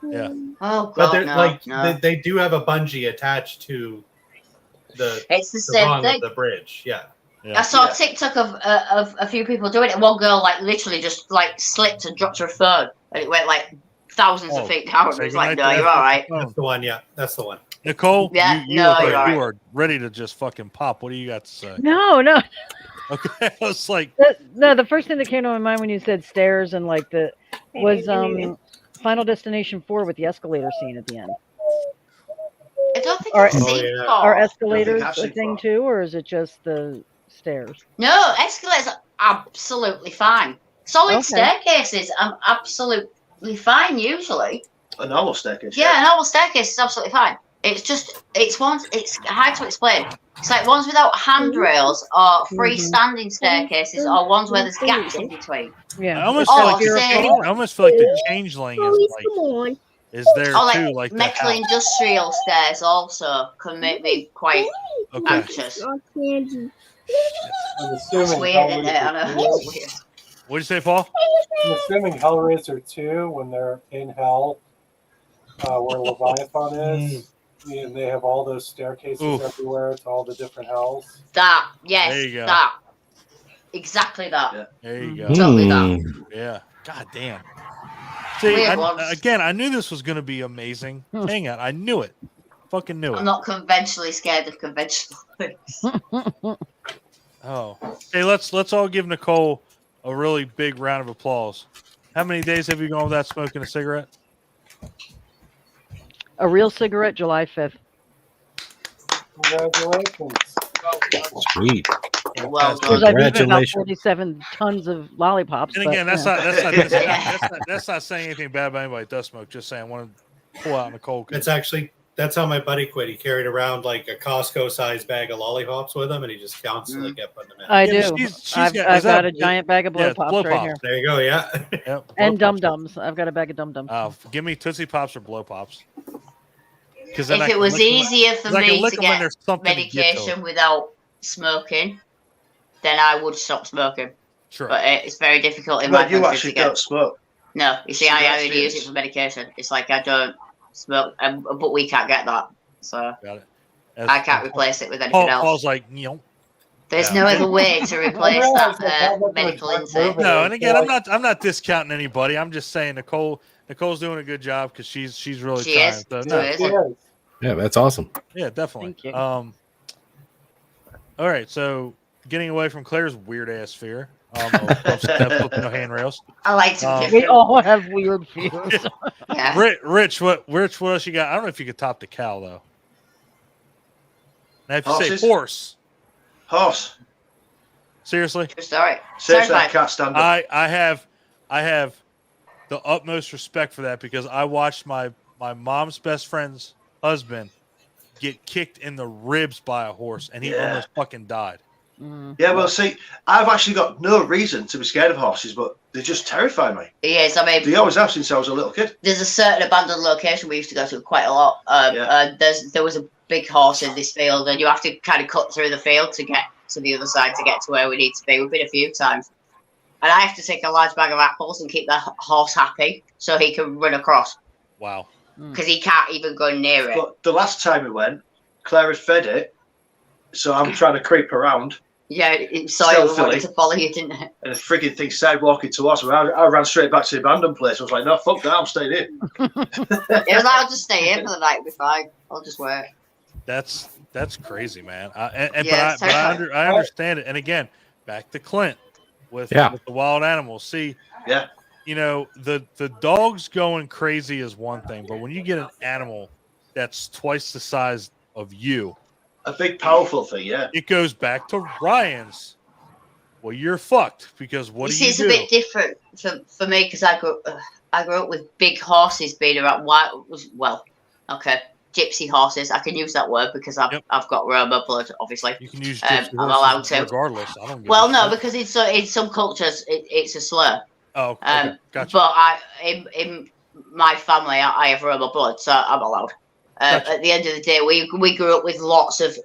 Yeah. Oh, but God, they're no, like no. they do have a bungee attached to the It's the the same rung thing. of the bridge. Yeah. Yeah. I saw Yeah. a TikTok of a few people doing it. One girl, like, literally just, like, slipped and dropped her phone. And it went, like, thousands Oh, of feet down. say It was like, goodnight no, to you're that all right. phone. That's the one. Yeah, that's the one. Nicole, Yeah, you, no, are, you're right. you are ready to just fucking pop. What do you got to say? No, no. Okay. I was like, No, the first thing that came to my mind when you said stairs and like was Final Destination 4 with the escalator scene at the end. I don't think Or- I've Oh, seen yeah. four. Are escalators I've a seen thing 4. too, or is it just the stairs? No, escalators are absolutely fine. Solid Okay. staircases, I'm absolutely fine usually. A normal staircase. Yeah, a normal staircase is absolutely fine. It's hard to explain. It's like ones without handrails or freestanding staircases or ones where there's gaps in between. Yeah. I almost Oh, feel like say- I almost feel like the changeling is there Or too, like like the metal house. industrial stairs also can make me quite Okay. anxious. I'm That's assuming weird, isn't it? I know. Hellraiser It's 2, weird. What did you say, Paul? I'm assuming Hellraiser 2, when they're in hell, where Leviathan is, and they have all those staircases Oof. everywhere to all the different hells. That, yes, There you go. that. Exactly that. Yeah. There you go. Totally that. Yeah. God damn. See, Weird ones. again, I knew this was going to be amazing. Hang on, I knew it. Fucking knew I'm it. not conventionally scared of conventional things. Oh, hey, let's all give Nicole a really big round of applause. How many days have you gone without smoking a cigarette? A real cigarette, July 5th. Congratulations. Sweet. Well Fantastic. done. Because I've eaten about Congratulations. 47 tons of lollipops. And but, again, that's you know. that's not saying anything bad about anybody that does smoke. Just saying, I want to pull out Nicole. 'Cause That's how my buddy quit. He carried around like a Costco-sized bag of lollipops with him, and he just constantly kept putting them in. I Yeah, do. she's I've got- is got that- a giant bag of blow yeah, pops blow right pops. here. There you go. Yeah. Yep, blow And Dum pops. Dums. I've got a bag of Dum Dums. Give me Tootsie Pops or blow pops. Because If it was easier for me to get medication without smoking, then I would stop smoking. Sure. But it's very difficult in my But you country actually to get. don't smoke. No, you see, I Cigarettes, only use yes. it for medication. It's like I don't smoke, but we can't get that, so Got it. I can't replace it with anything else. Paul's like, There's yeah. no other way to replace realize that that Paul medical doesn't intake. move it. no, and again, I'm not discounting anybody. I'm just saying Nicole's doing a good job because she's really She trying. is. So, She no, is. Yes. Yeah, that's awesome. yeah, definitely. Thank you. All right, so getting away from Claire's weird ass fear. Flipping no handrails. I like to be We different. all have weird fears. Yeah. Rich, what else you got? I don't know if you could top the cow though. Now, if you Horses? say horse, Horse. seriously, True story. Seriously, I Certified. can't stand it. I have the utmost respect for that because I watched my mom's best friend's husband get kicked in the ribs by a horse and he Yeah. almost fucking died. Mm. Yeah, well, see, I've actually got no reason to be scared of horses, but they just terrify me. Yes, I mean, They always have since I was a little kid. there's a certain abandoned location we used to go to quite a lot. Yeah. There was a big horse in this field, and you have to kind of cut through the field to get to the other side to get to where we need to be. We've been a few times, and I have to take a large bag of apples and keep the horse happy so he can run across Wow. because he can't even go near it. But the last time we went, Claire had fed it, so I'm trying to creep around, Yeah, it saw Still it and wanted Philly. to follow you, didn't it? and the frigging thing started walking towards me. I ran straight back to the abandoned place. I was like, no, fuck that, I'm staying here. It was like, I'll just stay here for the night, it'll be fine. I'll just work. That's crazy, man. Yeah, it's But I terrifying. understand it. And again, back to Clint with the wild animals. See, Yeah. you know, the dogs going crazy is one thing, but when you get an animal that's twice the size of you, A big, powerful thing, yeah. it goes back to Ryan's. Well, you're fucked because what You do see, you it's do? a bit different for me because I grew up with big horses being around. Gypsy horses. I can use that word because I've got Roma blood, obviously. You can use I'm gypsy allowed horses to. regardless. I don't give Well, a no, shit. because in some cultures it's a slur. Oh, okay. Gotcha. But in my family, I have Roma blood, so I'm allowed. Gotcha. At the end of the day, we grew up with lots of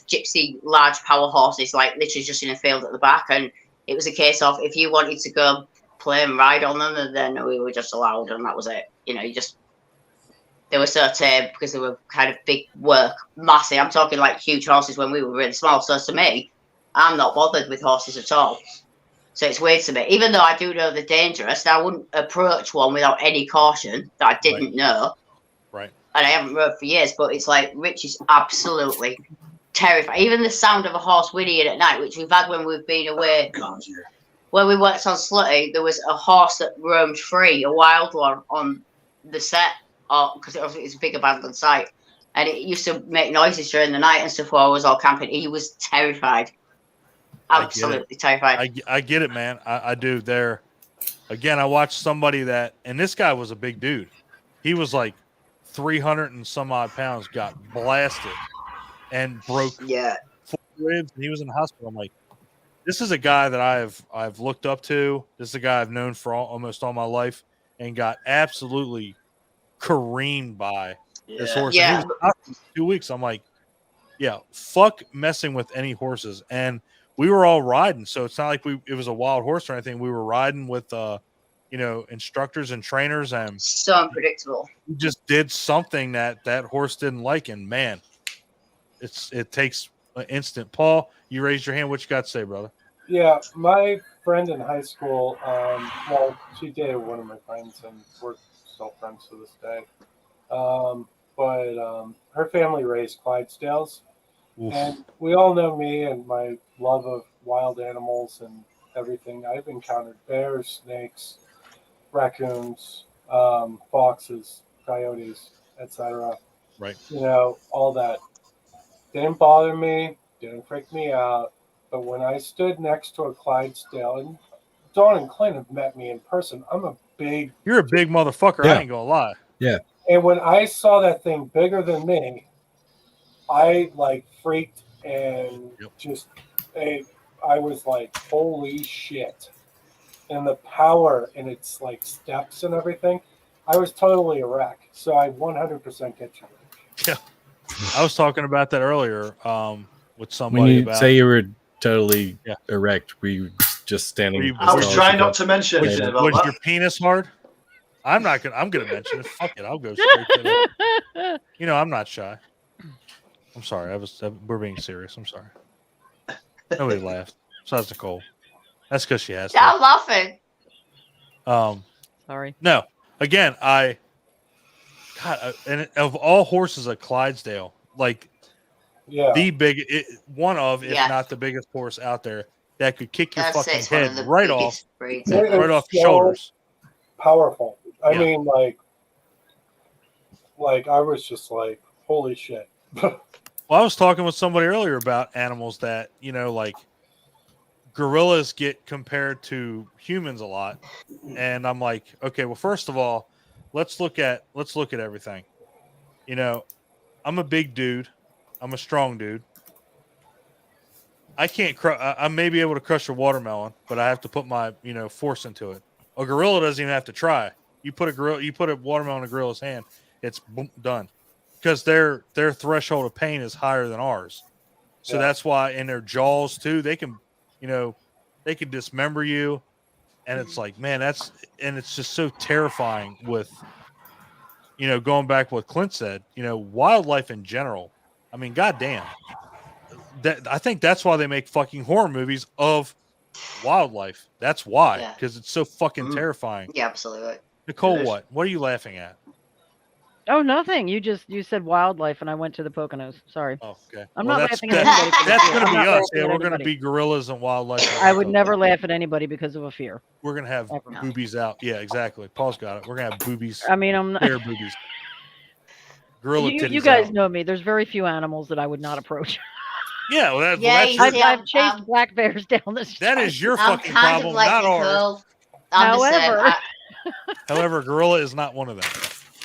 gypsy large power horses, like literally just in a field at the back, and it was a case of if you wanted to go play and ride on them, then we were just allowed, and that was it. You know, they were so tame because they were kind of big work, massive. I'm talking like huge horses when we were really small. So to me, I'm not bothered with horses at all. So it's weird to me, even though I do know they're dangerous. I wouldn't approach one without any caution that I didn't know. Right. And I haven't rode for years, but it's like Rich is absolutely terrified. Even the sound of a horse whinnying at night, which we've had when we've been away. When we worked on Slutty, there was a horse that roamed free, a wild one, on the set, because it's a big abandoned site. And it used to make noises during the night and stuff while I was all camping. He was terrified. Absolutely terrified. I get it, man. I do. There, again, I watched somebody that, and this guy was a big dude. He was like 300 and some odd pounds, got blasted and broke 4 ribs, and he was in the hospital. I'm like, this is a guy that I've looked up to. This is a guy I've known for almost all my life, and got absolutely careened by this horse. Yeah. And he was out for 2 weeks. I'm like, yeah, fuck messing with any horses. And we were all riding, so it's not like it was a wild horse or anything. We were riding with instructors and trainers, and So unpredictable. we just did something that horse didn't like, and man, it takes an instant. Paul, you raised your hand. What you got to say, brother? Yeah, my friend in high school, well, she dated one of my friends, and we're still friends to this day. But her family raised Clydesdales, Oof. and we all know me and my love of wild animals and everything. I've encountered bears, snakes, raccoons, foxes, coyotes, etc. Right. You know, all that didn't bother me, didn't freak me out. But when I stood next to a Clydesdale, and Dawn and Clint have met me in person, I'm a big, You're a big motherfucker. Yeah. I ain't gonna lie. and when I saw that thing bigger than me, I like freaked and Yep. just, I was like, holy shit. And the power in its like steps and everything, I was totally a wreck. So I 100% get you. I was talking about that earlier with somebody When you about say you were totally Yeah. erect, were you just standing? Were you- I was Was trying not to mention was, anything Yeah. about was that. your penis hard? I'm gonna mention it. Fuck it. I'll go straight to it. You know, I'm not shy. I'm sorry. We're being serious. I'm sorry. Nobody laughed. Besides Nicole. That's because she has to. I'm laughing. Sorry. No. Again, and of all horses at Clydesdale, like Yeah. the one of, if Yeah. not the biggest horse out there that could kick your I'd say fucking it's one head of the right off, biggest breeds. Yeah, ever. right off your so- shoulders. Powerful. I Yeah. mean, like I was just like, holy shit. Well, I was talking with somebody earlier about animals that, you know, like gorillas get compared to humans a lot. And I'm like, okay, well, first of all, let's look at everything. You know, I'm a big dude. I'm a strong dude. I can't I may be able to crush a watermelon, but I have to put my, force into it. A gorilla doesn't even have to try. You put a watermelon in a gorilla's hand, it's boom, done. Because their threshold of pain is higher than ours. So Yeah. that's why in their jaws too, they can, they can dismember you. And it's like, man, and it's just so terrifying with, going back to what Clint said, wildlife in general. I mean, goddamn. I think that's why they make fucking horror movies of wildlife. That's why, Yeah. because it's so fucking Mm. terrifying. Yeah, absolutely. Nicole, It is. what are you laughing at? Oh, nothing. You said wildlife, and I went to the Poconos. Sorry. Oh, okay. I'm Well, not that's laughing at that- anybody. for that's fear. going to I'm be not us. laughing Yeah, at we're going to anybody. be gorillas and wildlife. I would never laugh at anybody because of a fear. We're going to have Ever. No. boobies out. Yeah, exactly. Paul's got it. We're going to have boobies. I mean, I'm not. Bare boobies. Gorilla titties You guys out. know me. There's very few animals that I would not approach. Yeah, well, that's You your, see, I've chased black bears down the street. that is your I'm fucking kind problem, of like not ours. Nicole. I'm the same. However- However, gorilla is not one of them.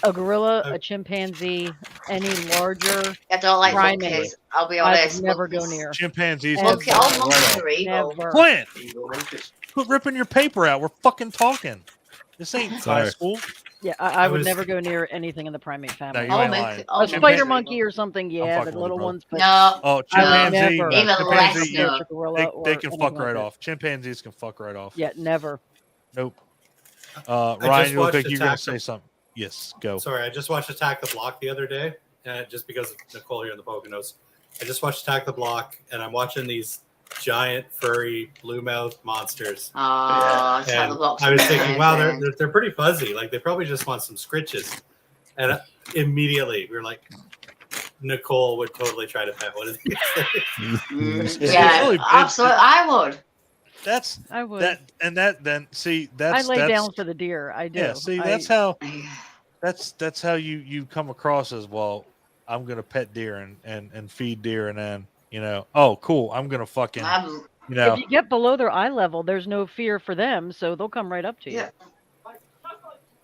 a gorilla, a chimpanzee, any larger. I don't like Primate. monkeys. I'll be I honest. would never go monkeys- near. Chimpanzees. And- can Monkey, fuck all right monkeys off. are evil. Never. Clint, Evil monkeys. quit ripping your paper out. We're fucking talking. This ain't high Sorry. school. Yeah, I would was- never go near anything in the primate family. you All ain't monkeys- lying. all A monkeys spider are monkey evil. or something, yeah, fucking the with little you, bro. ones. But No, Oh, chimpanzee. never. Even chimpanzee, less, no. gorilla they or can anything fuck like right that. off. Chimpanzees can fuck right off. Yeah, never. Nope. just Ryan, you look watched like you're going to Attack say of- something. Yes, go. Sorry, I just watched Attack the Block the other day, just because of Nicole here in the Poconos. I just watched Attack the Block, and I'm watching these giant furry blue-mouthed monsters. Oh, it's And like the box I was of thinking, wow, everything. they're pretty fuzzy. Like they probably just want some scritches. And immediately we were like, Nicole would totally try to pet one of these things. It's Yeah, really- absolutely. I would. That's I would. then see that's I lay that's, down for the deer. I do. yeah. See, I- that's how you come across as, well, I'm gonna pet deer and feed deer, and then oh cool, I'm gonna fucking I'm, If you get below their eye level, there's no fear for them, so they'll come right up to you. yeah.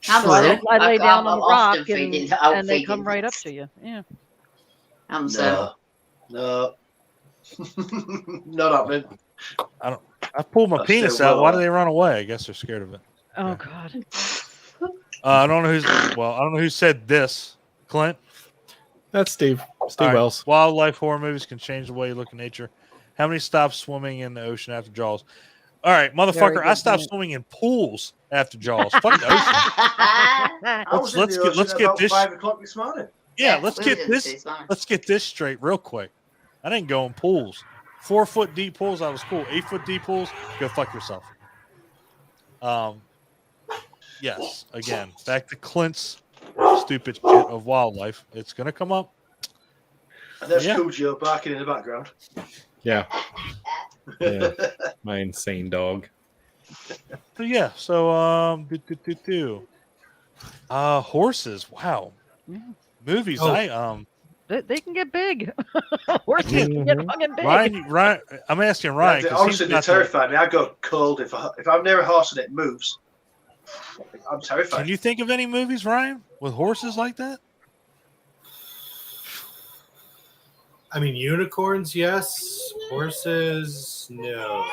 So I lay down on I'm the rock often feeding- and they feeding come right up things. to you. Yeah. I'm so. No. Not happening. I pulled my I penis still out. will. Why do they run away? I guess they're scared of it. Oh Yeah. God. I don't know who said this. Clint. That's Steve. Steve All right. Wells. Wildlife horror movies can change the way you look at nature. How many stopped swimming in the ocean after Jaws? All right, motherfucker. good I stopped point. swimming in pools after Jaws. Fuck the ocean. I was in let's the get- ocean let's at get about this- 5 o'clock this morning. Yeah, we let's were get doing this. this, man. Let's get this straight real quick. I didn't go in pools. 4-foot deep pools, that was cool. 8-foot deep pools, go fuck yourself. Yes, again, back to Clint's stupid shit of wildlife. It's gonna come up. And there's Yeah. Cujo barking in the background. Yeah. Yeah. My insane dog. But yeah, so horses. Wow. Yeah. Movies. Oh. They can get big. Horses can get fucking big. Ryan, I'm asking Ryan. Yeah, 'cause honestly, he's they got terrify me. I go cold if I'm near a horse and it moves. I'm terrified. Can you think of any movies, Ryan, with horses like that? I mean, unicorns, yes. Horses, no.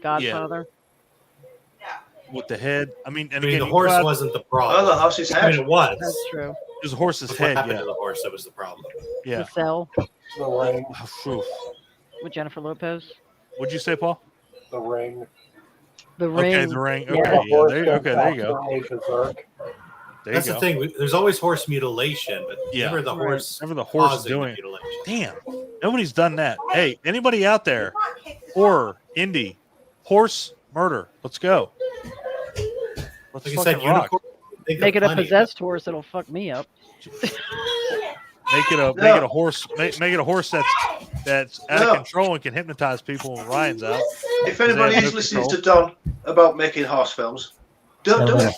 Godfather. With the head. I mean, and I mean, again, the you horse go out- wasn't the Oh, problem. the horse's I head. mean, it was. That's true. it was a horse's What head. happened Yeah, to the horse that was the problem. yeah. The Cell The Ring. Oof. with Jennifer Lopez. What'd you say, Paul? The Ring. The Ring. Okay, the ring. Yeah. Okay, yeah. Horse There, goes okay, there you go. absolutely berserk. There That's you the go. thing. There's always horse mutilation, but Yeah. never the Right. horse. Whatever the horse is causing the doing. mutilation. Damn, nobody's done that. Hey, anybody out there? Horror, indie, horse murder. Let's go. Let's Like I fucking said, rock. unicorn. think of Make it a plenty. possessed horse, it'll fuck me up. Make it a horse. Make it a horse that's out of control and can hypnotize people when Ryan's out. If anybody is listening to Don about making horse films, don't do it.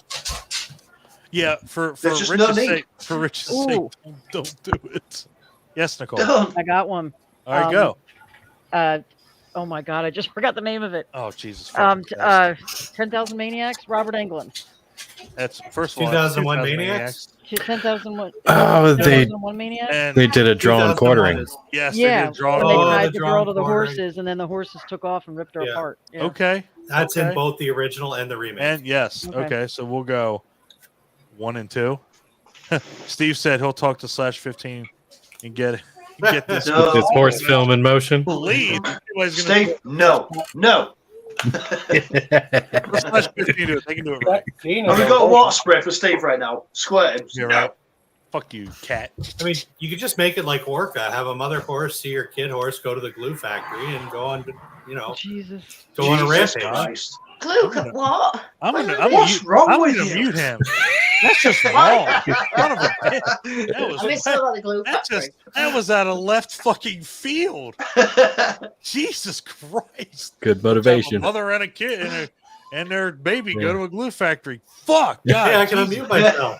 Yeah, for There's just Rich's no need. sake. For Rich's Ooh. sake, don't do it. Yes, Nicole. Don't. I got one. All right, go. Oh my god, I just forgot the name of it. Oh Jesus. fucking Christ. 10,000 Maniacs, Robert Englund. That's first of all. 2001 that's Maniacs? 10,001 Oh, they 10,001 Maniacs? And they did a drawn 2001 quartering. is- yes, Yeah, they did draw. when they Oh, tied the the girl drawn to the quartering. horses, and then the horses took off and ripped her Yeah. apart. Yeah. Okay. That's Okay. in both the original and the remake. And yes, Okay. okay. So we'll go 1 and 2. Steve said he'll talk to /15 and get this No. This horse film in motion. lead. Everybody's gonna Steve, no. /15 do it. They can do it right. Dina, Have we got a water spray for Steve right now? Squirt him. You're right. Fuck you, cat. I mean, you could just make it like Orca. Have a mother horse see your kid horse go to the glue factory and go on, Jesus. go on a Jesus rampage. Christ. Glue, what? What's wrong I'm with gonna you? mute him. That's just wrong. Son of a bitch. That was I missed all about the glue factory. that was out of left fucking field. Jesus Christ. Good A motivation. mother and a kid and their baby go to a glue factory. Fuck. God, Yeah, I can Jesus. unmute myself.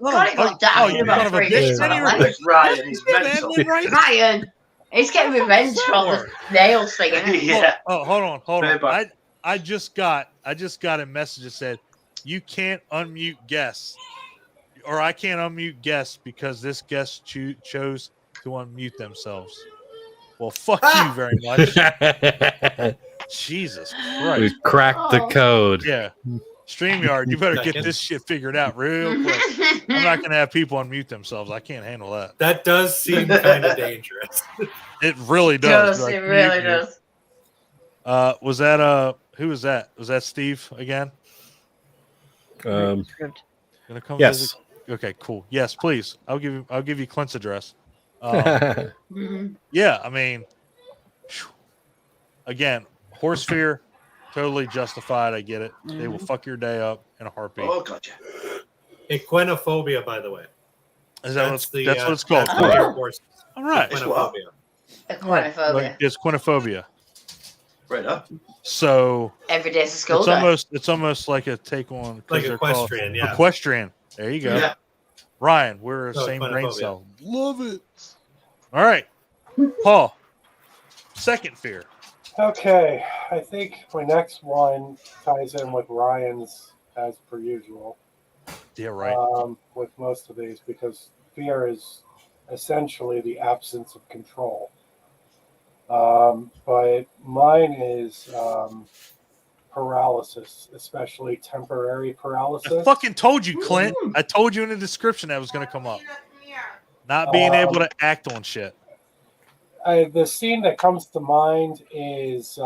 Ronnie got down oh, in you about son of a 3 bitch. minutes Then on you that were- one. Ryan, he's Yeah, mental. man, right? Ryan, he's getting revenge from the nails thing. Isn't he? Yeah. Oh, hold on. Very bad. I just got a message that said you can't unmute guests, or I can't unmute guests because this guest chose to unmute themselves. Well, fuck you very much. Jesus Christ. We cracked the code. Yeah. StreamYard, you better get this shit figured out real quick. I'm not gonna have people unmute themselves. I can't handle that. That does seem kind of dangerous. It really does. Does, Like, it really mute you. does. Was that who was that? Was that Steve again? Script. Gonna come Yes. visit? Okay, cool. Yes, please. I'll give you Clint's address. Mhm. Yeah, I mean, phew. Again, horse fear, totally justified. I get it. They will fuck your day up in a heartbeat. Oh, gotcha. Equinophobia, by the way. Is that what the, that's what it's called? that's what your horse- All right. Equinophobia. Equinophobia. Like, it's quinophobia. Right up. So Every day's a school it's day. almost like a take on 'cause Like they're called equestrian, yeah. equestrian. There you go. Yeah. Ryan, we're the Oh, same brain equinophobia. cell. Love it. All right. Paul, second fear. Okay, I think my next one ties in with Ryan's as per usual. Yeah, right. With most of these, because fear is essentially the absence of control. But mine is paralysis, especially temporary I paralysis. fucking told you, Clint. I told you in the description that was going to come up. Not being able to act on shit. The scene that comes to mind is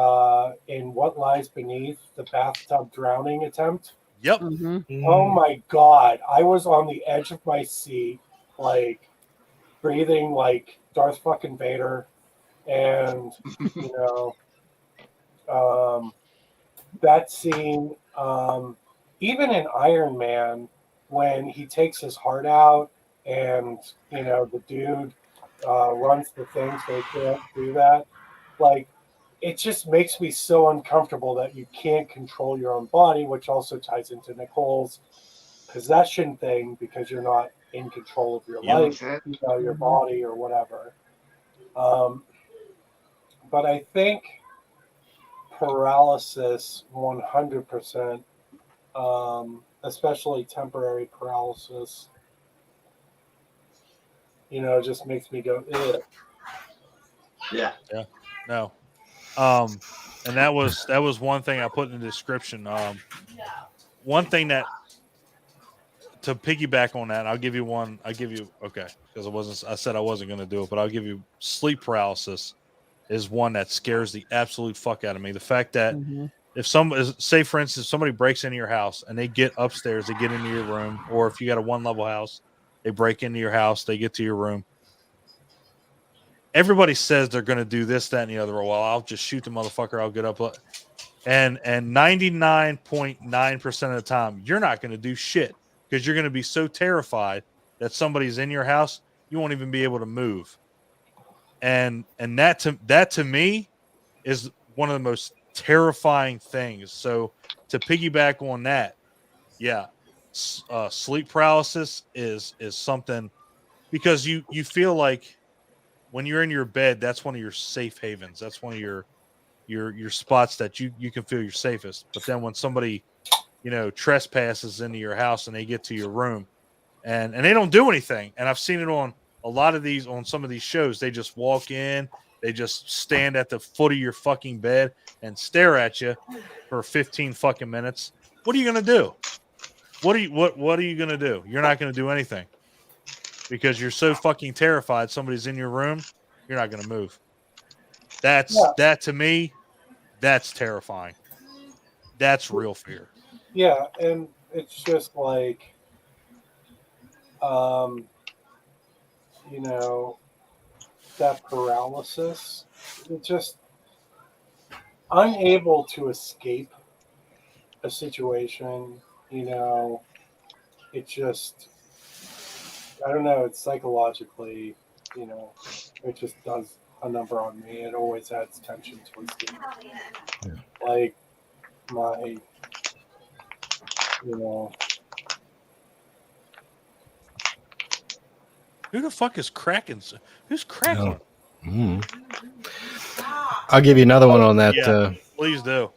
in What Lies Beneath, the bathtub drowning attempt. Yep. Mm-hmm. Oh my God. I was on the edge of my seat, like breathing like Darth fucking Vader, And you know, that scene, even in Iron Man, when he takes his heart out, and you know the dude runs the thing so he can't do that. Like, it just makes me so uncomfortable that you can't control your own body, which also ties into Nicole's possession thing because you're not in control of your Yeah, life, sure. you know, your Mhm. body or whatever. But I think paralysis 100%, especially temporary paralysis, you know, just makes me go, ugh. Yeah. No. And that was one thing I put in the description. One thing that, to piggyback on that, I'll give you one. Okay, because I said I wasn't going to do it, but I'll give you sleep paralysis is one that scares the absolute fuck out of me. The fact that Mhm. if say for instance, somebody breaks into your house and they get upstairs, they get into your room, or if you got a 1-level house, they break into your house, they get to your room. Everybody says they're going to do this, that, and the other. Well, I'll just shoot the motherfucker. I'll get up. And 99.9% of the time, you're not going to do shit because you're going to be so terrified that somebody's in your house, you won't even be able to move. And that to me is one of the most terrifying things. So to piggyback on that, yeah, sleep paralysis is something, because you feel like when you're in your bed, that's one of your safe havens. That's one of your spots that you can feel your safest. But then when somebody, trespasses into your house and they get to your room and they don't do anything, and I've seen it on some of these shows, they just walk in, they just stand at the foot of your fucking bed and stare at you for 15 fucking minutes. What are you gonna do? What are you gonna do? You're not gonna do anything because you're so fucking terrified somebody's in your room. You're not gonna move. Yeah, That to me, that's terrifying. That's real fear. yeah, and it's just like, um, you know, that paralysis, it just unable to escape a situation, you know, it just, I don't know, it's psychologically, you know, it just does a number on me. It always adds tension to a scene. Yeah. Like, my, you know, Who the fuck is cracking? Who's cracking? Mm. I'll give you another one on that. Yeah, please do.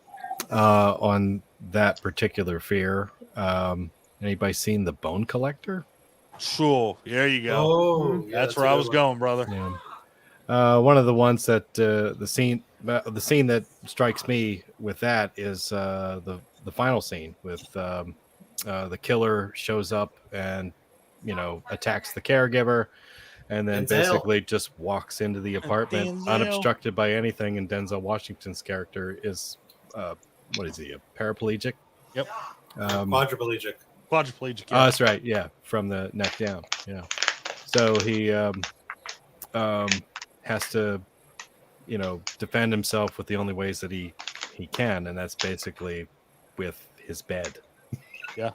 On that particular fear. Anybody seen The Bone Collector? Sure. There you go. Oh, yeah, That's a where I good was one. going, brother. Yeah. One of the ones that the scene that strikes me with that is the final scene with the killer shows up and attacks the caregiver, and then Denzel. basically just walks into the apartment Denzel. unobstructed by anything. And Denzel Washington's character is what is he, a paraplegic? Yep. Quadriplegic. Quadriplegic. Oh, that's right. Yeah, from the neck down. Yeah. So he has to, defend himself with the only ways that he can, and that's basically with his bed. Yeah.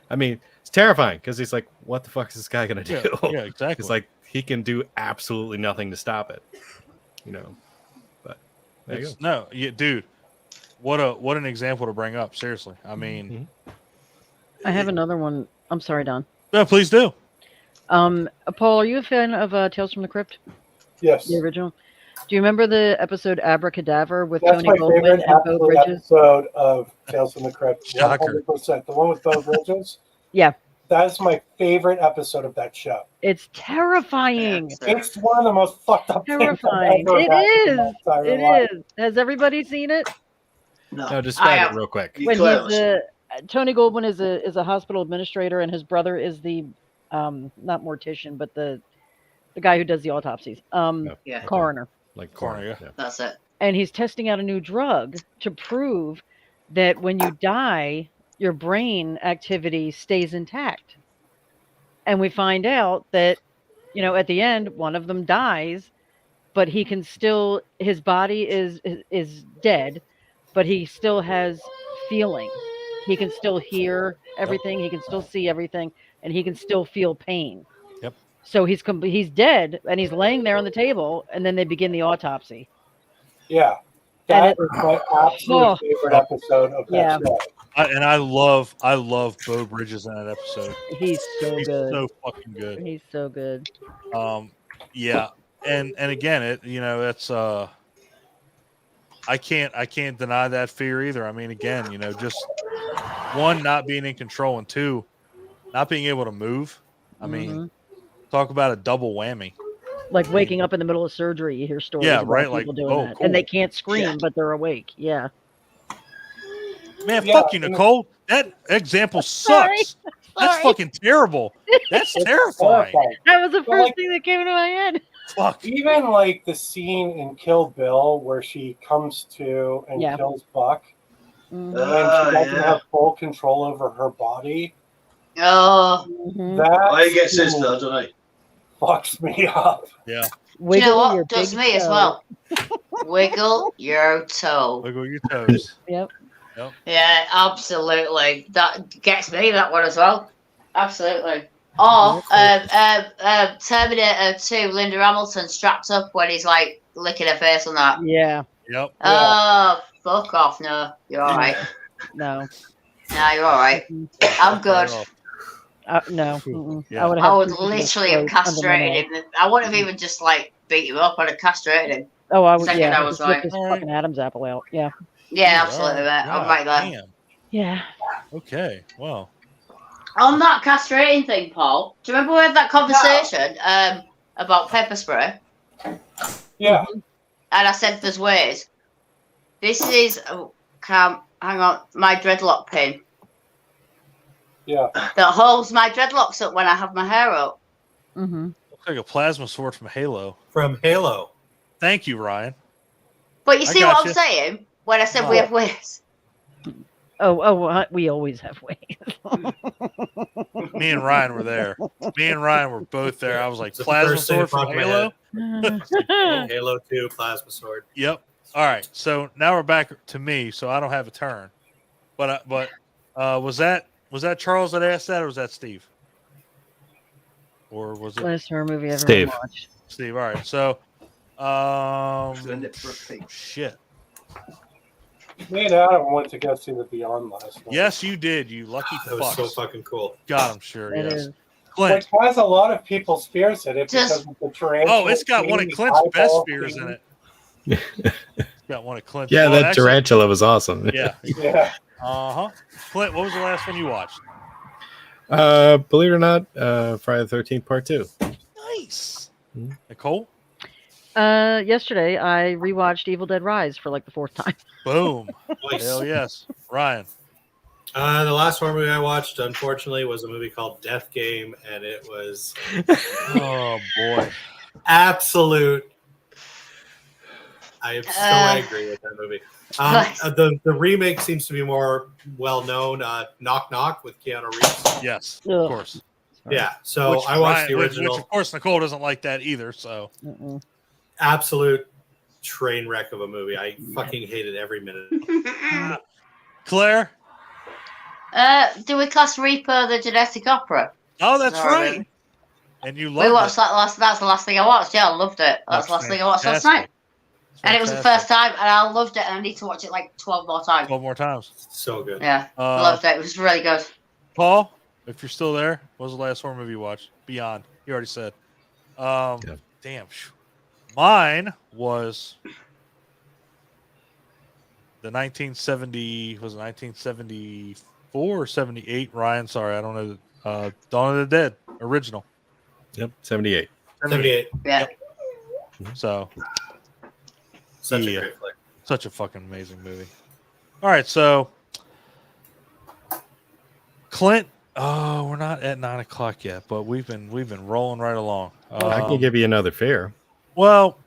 I mean, it's terrifying because he's like, "What the fuck is this guy gonna do?" Yeah, exactly. It's like he can do absolutely nothing to stop it. But there you go. No, yeah, dude. What an example to bring up. Seriously. I mean, I have another one. I'm sorry, Don. no, please do. Paul, are you a fan of Tales from the Crypt, yes. the original? Do you remember the episode Abracadaver with That's Tony my Goldwyn favorite and Bo absolute Bridges? episode of Tales from the Crypt. Shocker. 100%. The one with Bo Bridges. Yeah. That is my favorite episode of that show. It's terrifying. It's one of the most fucked up Terrifying. things I've ever It imagined in my is. entire It life. is. Has everybody seen it? No, describe it real quick. When Tony Goldwyn is a hospital administrator, and his brother is the not mortician, but the guy who does the autopsies. Yeah. Coroner. Like Coroner, yeah. That's it. And he's testing out a new drug to prove that when you die, your brain activity stays intact. And we find out that, at the end, one of them dies, but he can still. His body is dead, but he still has feeling. He can still hear everything. He can still see everything, and he can still feel pain. Yep. So he's dead, and he's laying there on the table, and then they begin the autopsy. Yeah, And that is my absolute favorite episode of that show. I love Bo Bridges in that episode. He's so He's good. so fucking good. He's so good. Yeah, and again, it's I can't deny that fear either. I mean, again, just one, not being in control, and two, not being able to move. I mean, talk about a double whammy. Like waking up in the middle of surgery, you hear stories Yeah, about right, people like, doing oh, that, cool. and they can't scream, but they're awake. Yeah. Man, fuck you, Nicole. That example sucks. That's Sorry. fucking terrible. That's terrifying. That was the first like, thing that came into my head. Fuck. Even like the scene in Kill Bill where she comes to and kills Buck, and she doesn't have full control over her body. Oh, That he gets his though, doesn't he? Fucks me up. Yeah. Do you know what does me as well? Wiggle your toe. Wiggle your toes. Yep. Yeah, absolutely. That gets me, that one as well. Absolutely. Or Terminator 2, Linda Hamilton strapped up when he's like licking her face on that. Yeah. Yep. Oh, fuck off. No, you're all right. No. No, you're all right. I'm good. No. Yeah. I would literally have castrated him. I wouldn't have even just like beat him up. I'd have castrated him. Oh, I would. Second Yeah. I was Just rip like, his fucking Adam's apple out. Yeah. Yeah, absolutely. I'm right there. Damn. Yeah. Okay. Well. On that castrating thing, Paul, do you remember we had that conversation about pepper spray? Yeah. And I said there's ways. This is hang on, my dreadlock pin. Yeah. That holds my dreadlocks up when I have my hair up. Mm-hmm. Looks like a plasma sword from Halo. From Halo. Thank you, Ryan. But you see what gotcha. I'm saying? When I said we have ways. We always have ways. Me and Ryan were there. Me and Ryan were both there. I was like, It's the plasma first thing sword that from popped in my Halo? Halo 2 plasma sword. Yep. All right. So now we're back to me. So I don't have a turn. But was that Charles that asked that, or was that Steve? Or was it Last horror movie I ever Steve. watched. Steve? All right. So, shit. Me and Adam went to go see the Beyond last night. Yes, you did. You lucky That was so fucks. fucking cool. God, I'm sure. It Yes. is. Clint. Which has a lot of people's fears in it Just- because of the tarantula. Oh, it's got one of scene, Clint's best eyeball fears scene. in it. It's got one of Clint's. Yeah, oh, that actually- tarantula was awesome. Yeah. Yeah. Clint, what was the last one you watched? Believe it or not, Friday the 13th Part 2. Nice. Nicole? Yesterday I rewatched Evil Dead Rise for like the fourth time. Boom. Nice. Hell yes. Ryan. The last horror movie I watched, unfortunately, was a movie called Death Game, and it was Oh, boy. absolute. I am so angry with that movie. The remake seems to be more well known. Knock Knock with Keanu Reeves. Yes, Ugh. of course. Yeah, so Which I watched Ryan- the original. Which, of course, Nicole doesn't like that either. So, Absolute train wreck of a movie. I fucking hated every minute. Claire? Do we class Reaper the genetic opera? Oh, that's Sorry. right. And you We loved watched it. that last. That's the last thing I watched. Yeah, I loved it. That's the last thing I watched last night. And it was the first time, and I loved it, and I need to watch it like 12 more times. 12 more times. So good. Yeah, I loved it. It was really good. Paul, if you're still there, what was the last horror movie you watched? Beyond. You already said. Damn. Mine was the 1970, was it 1974 or 78? Ryan, sorry, I don't know. Dawn of the Dead, original. Yep, 78. 78. Yeah. So, Such Yeah. a great flick. such a fucking amazing movie. All right, so Clint. Oh, we're not at 9 o'clock yet, but we've been rolling right along. I can give you another fair. Well,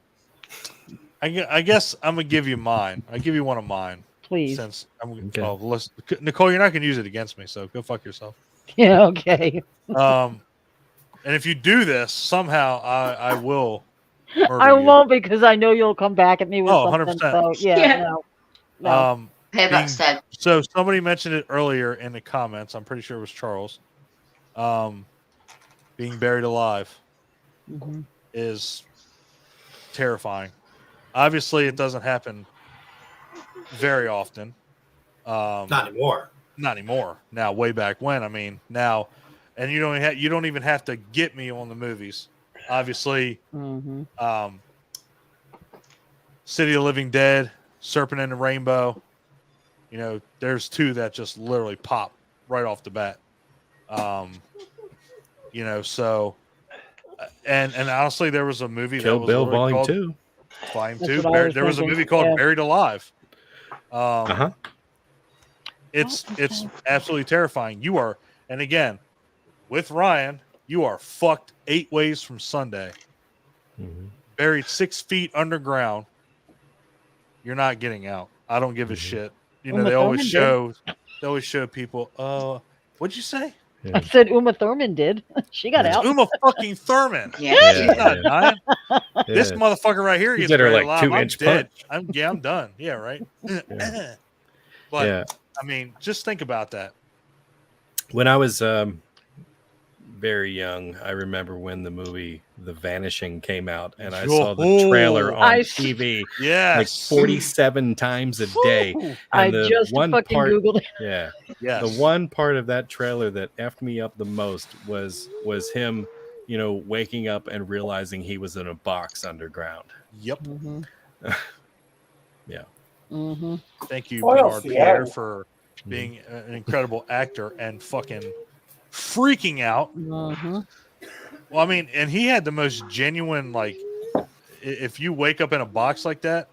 I guess I'm gonna give you mine. I give you one of mine. Please. Since I'm Okay. Nicole, you're not gonna use it against me, so go fuck yourself. Yeah. Okay. And if you do this somehow, I will murder I you. won't because I know you'll come back at me with Oh, something. 100%. So yeah, Yeah. no. Payback's dead. So somebody mentioned it earlier in the comments. I'm pretty sure it was Charles. Being buried alive Mhm. is terrifying. Obviously, it doesn't happen very often. Not anymore. Not anymore. Now, way back when, I mean, now, and you don't even have to get me on the movies. Obviously, Mhm. City of the Living Dead, Serpent and the Rainbow. You know, there's two that just literally pop right off the bat. You know, so and honestly, there was a movie Kill that was Bill literally Volume called 2. Volume That's 2. what I was There was a thinking, movie called yeah. Buried Alive. Uh-huh. It's absolutely terrifying. You are, and again, with Ryan, you are fucked 8 ways from Sunday. Mm-hmm. Buried 6 feet underground. You're not getting out. I don't give a shit. You know, Uma they always Thurman show people, what'd you say? I said Uma Thurman did. She got It's out. Uma fucking Thurman. Yeah. She's not dying. This Yeah. motherfucker right here She gets did her, buried like, alive. I'm 2-inch dead. punch. I'm done. Yeah, right. Yeah. But Yeah. I mean, just think about that. When I was very young, I remember when the movie The Vanishing came out, and I saw the trailer on I- TV Yes. like 47 times a day. Woo. I And the just one fucking part, Googled it. yeah, Yes. the one part of that trailer that effed me up the most was him, you know, waking up and realizing he was in a box underground. Yep. Mhm. Yeah. Mhm. Thank you, Well, Bernard yeah. Pierre, for being an incredible actor and fucking freaking out. Mhm. Well, I mean, and he had the most genuine, like, if you wake up in a box like that,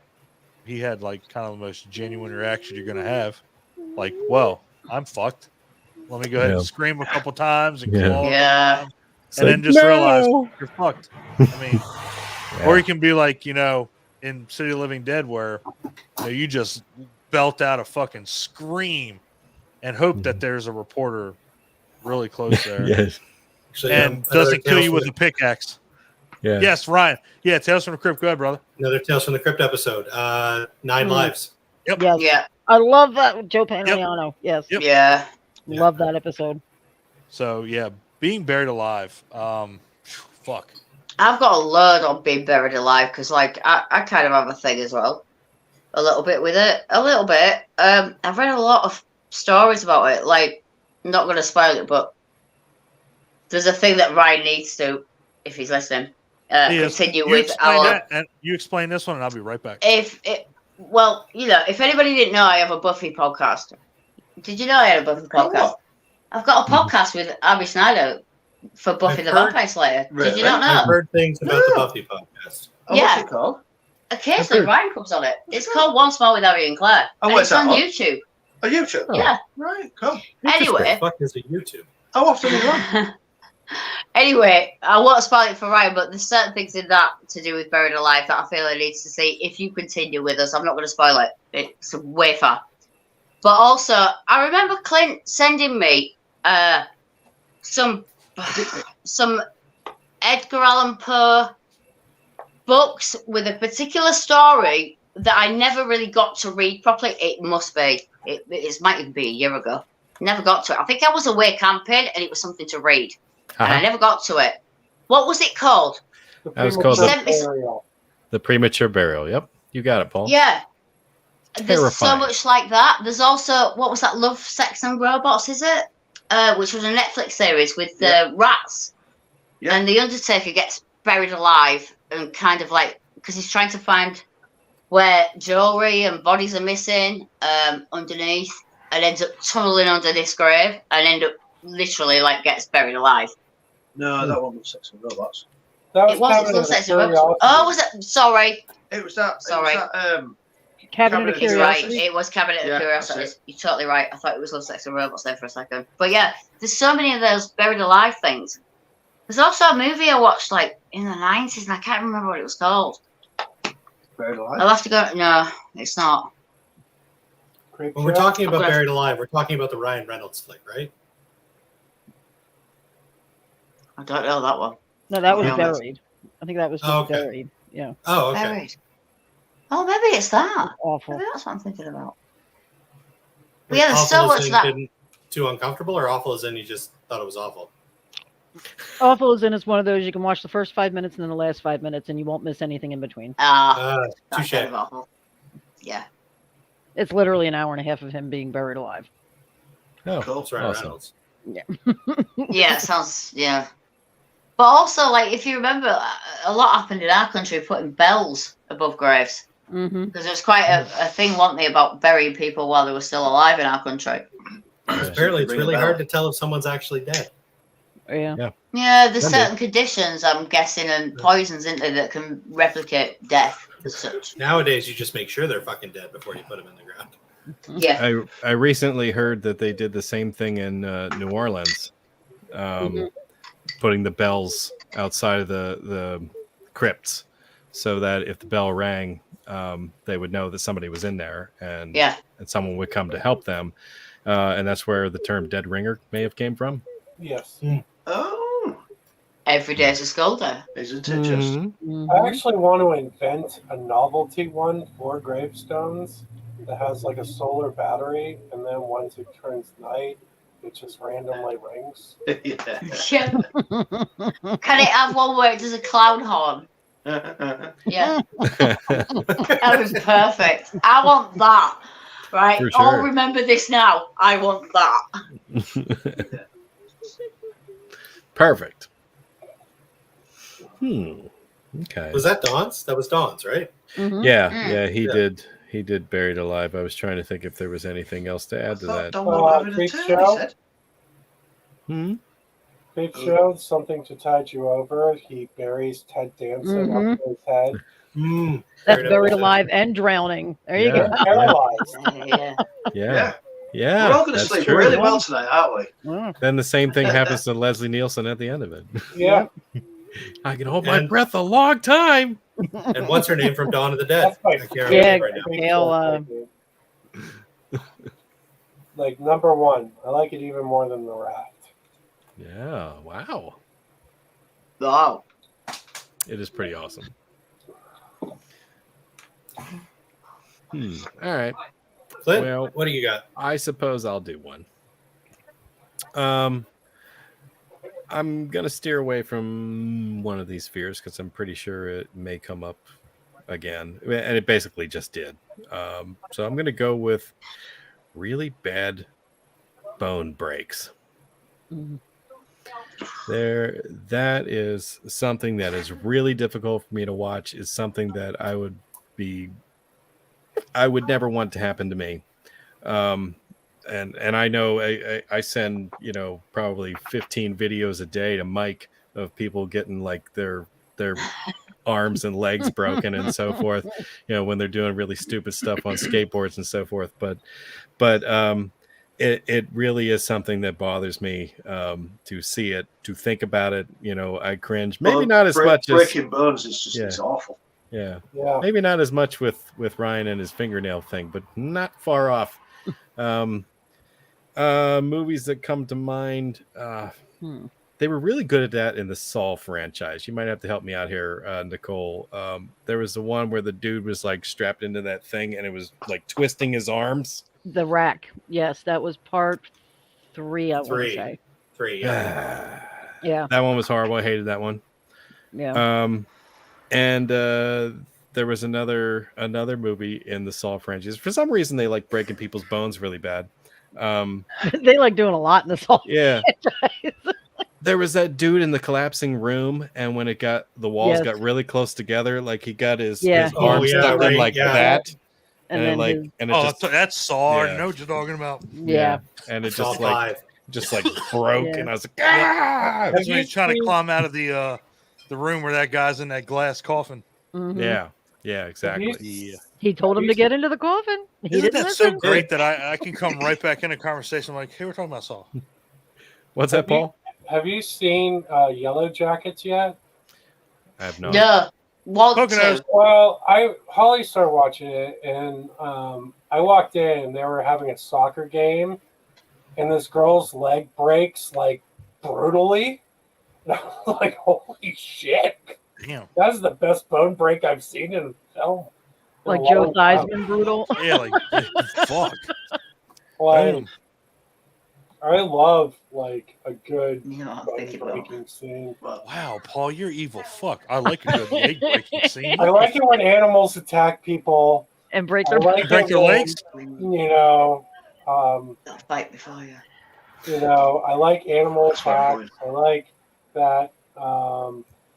he had like kind of the most genuine reaction you're gonna have. Like, well, I'm fucked. Let me go ahead and scream a couple times and Yeah. claw a couple Yeah. times, and then just realize you're fucked. I mean, or you can be like, you know, in City of the Living Dead, where you just belt out a fucking scream and hope that there's a reporter really close there Yes. Actually, and another doesn't kill Tales you from with the- a pickaxe. Yeah. Yes, Ryan. Yeah, Tales from the Crypt. Go ahead, brother. Another Tales from the Crypt episode. 9 Mm. Lives. Yep. Yes. Yeah. I love that Joe Pantoliano. Yes. Yep. Yeah. Love that episode. So yeah, being buried alive. Fuck. I've got a load on being buried alive because, like, I kind of have a thing as well. A little bit with it. A little bit. I've read a lot of stories about it. Like, I'm not going to spoil it, but there's a thing that Ryan needs to, if he's listening, continue You with. explain that, and you explain this one, and I'll be right back. Well, you know, if anybody didn't know, I have a Buffy podcast. Did you know I had a Buffy podcast? I've got a podcast with Abby Snyder for Buffy the Vampire Slayer. Really? Did you not know? I've heard things about the Buffy podcast. Oh, Yeah. what's it called? Occasionally, Ryan comes on it. It's called Once More with Abby and Claire. Oh, And what's it's on that on? YouTube. Oh, YouTube. Yeah. Right, cool. Anyway. What the fuck is a YouTube? How often is that? Anyway, I won't spoil it for Ryan, but there's certain things in that to do with Buried Alive that I feel I need to see. If you continue with us, I'm not going to spoil it. It's way far. But also, I remember Clint sending me some Edgar Allan Poe books with a particular story that I never really got to read properly. It must be. It might even be a year ago. Never got to it. I think I was away camping and it was something to read. And I never got to it. What was it called? That was called Burial. The Premature Burial. Yep. You got it, Paul. Yeah. There's so Terrifying. much like that. There's also, what was that, Love, Sex and Robots, is it? Which was a Netflix series with rats. Yeah. And the Undertaker gets buried alive and kind of like, because he's trying to find where jewelry and bodies are missing underneath, and ends up tunneling under this grave and end up literally like gets buried alive. No, that one was Sex and Robots. That It wasn't Cabin Love, of Sex and Robots. Curiosity. Oh, was it? Sorry. It was that. Sorry. It was that, Cabinet of It's right. Curiosity. It was Cabinet Yeah, of Curiosities. that's You're totally right. I thought it was Love, Sex and Robots there for a second. But yeah, there's so many of those buried alive things. There's also a movie I watched like in the 90s and I can't remember what it was called. Buried Alive. I'll have to go. No, it's not. Creep When we're show. talking about Okay. Buried Alive, we're talking about the Ryan Reynolds flick, right? I don't know that one. No, that was Yeah. buried. I think that was just Oh, okay. buried. Yeah, Oh, okay. Buried. Oh, maybe it's that. awful. Maybe that's what I'm thinking about. But yeah, there's Awful so as much in that. didn't too uncomfortable, or awful as in you just thought it was awful? Awful is in it's one of those you can watch the first 5 minutes and then the last 5 minutes, and you won't miss anything in between. That's Touche. kind of awful. Yeah. It's literally an hour and a half of him being buried alive. Oh, Cool. That's Ryan awesome. Reynolds. Yeah, it sounds, yeah. But also, like, if you remember, a lot happened in our country putting bells above graves. Mm-hmm. Because there's quite a thing, wasn't there, about burying people while they were still alive in our country. Apparently, it's Ring a really bell. hard to tell if someone's actually dead. Yeah. Yeah, there's Can be. certain conditions, I'm guessing, and poisons, isn't there, that can replicate death as such. Nowadays, you just make sure they're fucking dead before you put them in the ground. Yeah. I recently heard that they did the same thing in New Orleans, putting the bells outside of the crypts, so that if the bell rang, they would know that somebody was in there, and someone would come to help them, and that's where the term "dead ringer" may have came from. Yes. Oh, Every day's a skull day. isn't it just? Mm-hmm. I actually want to invent a novelty one for gravestones that has like a solar battery, and then once it turns night, it just randomly rings. Yeah. Yeah. Can it have one where it does a clown horn? Yeah. That was perfect. I want that. Right? For All sure. remember this now. I want that. Perfect. Okay. Was that Dawn's? That was Dawn's, right? Mm-hmm. Yeah, he Yeah. did. He did Buried Alive. I was trying to think if there was anything else to add to that. Don't want to have Creep it show? said. Creep show, something to tide you over. He buries Ted Danson up to his head. That's buried alive and drowning. There you Yeah. go. Paralyzed. Yeah. Yeah. We're all going to that's sleep true. really well tonight, aren't we? Oh. Then the same thing happens to Leslie Nielsen at the end of it. Yeah. I can hold my And- breath a long time. And what's her name from Dawn of the Dead? That's my I can't Yeah, remember right now. Creep Gail, show, like number one. I like it even more than the Raft. Yeah. Wow. Wow. It is pretty awesome. All right. Clint, Well, what do you got? I suppose I'll do one. I'm gonna steer away from one of these fears because I'm pretty sure it may come up again, and it basically just did. So I'm gonna go with really bad bone breaks. That is something that is really difficult for me to watch. Is something that I would never want to happen to me. And I know I send, probably 15 videos a day to Mike of people getting like their arms and legs broken and so forth, when they're doing really stupid stuff on skateboards and so forth. But it really is something that bothers me to see it, to think about it. I cringe. Maybe not as much as breaking bones is just it's awful. Yeah. Yeah. Maybe not as much with Ryan and his fingernail thing, but not far off. Movies that come to mind. They were really good at that in the Saw franchise. You might have to help me out here, Nicole. There was the one where the dude was like strapped into that thing and it was like twisting his arms. The Rack. Yes, that was part 3, I want to say. 3, yeah. Yeah. That one was horrible. I hated that one. Yeah. And there was another movie in the Saw franchise. For some reason, they like breaking people's bones really bad. They like doing a lot in this whole Yeah. franchise. There was that dude in the collapsing room, and when the walls got really close together, like he got his arm stuck in like that. And then like, that's Saw. Yeah. I know what you're talking about. Yeah. And it Saw just like broke, Yeah. and I was like, ah! That's when he's trying to climb out of the room where that guy's in that glass coffin. Mhm. Yeah, exactly. He told him to get into the coffin. He Isn't didn't that so listen. great that I can come right back in a conversation like, hey, we're talking about Saw. What's that, Paul? Have you seen Yellow Jackets yet? I have no. No. Want to. Well, Holly started watching it, and I walked in, and they were having a soccer game, and this girl's leg breaks like brutally. And I was like, holy shit! Damn. That's the best bone break I've seen in film. Like Joe Theismann brutal. Yeah, like fuck. Like, Damn. I love like a good You know, I bone think it will. breaking scene. Wow, Paul, you're evil. Fuck. I like a good leg breaking scene. I like it when animals attack people. And break I their like Break it their when, legs? you know, That'll fight before you. I like animal That's what I'm attacks. I like that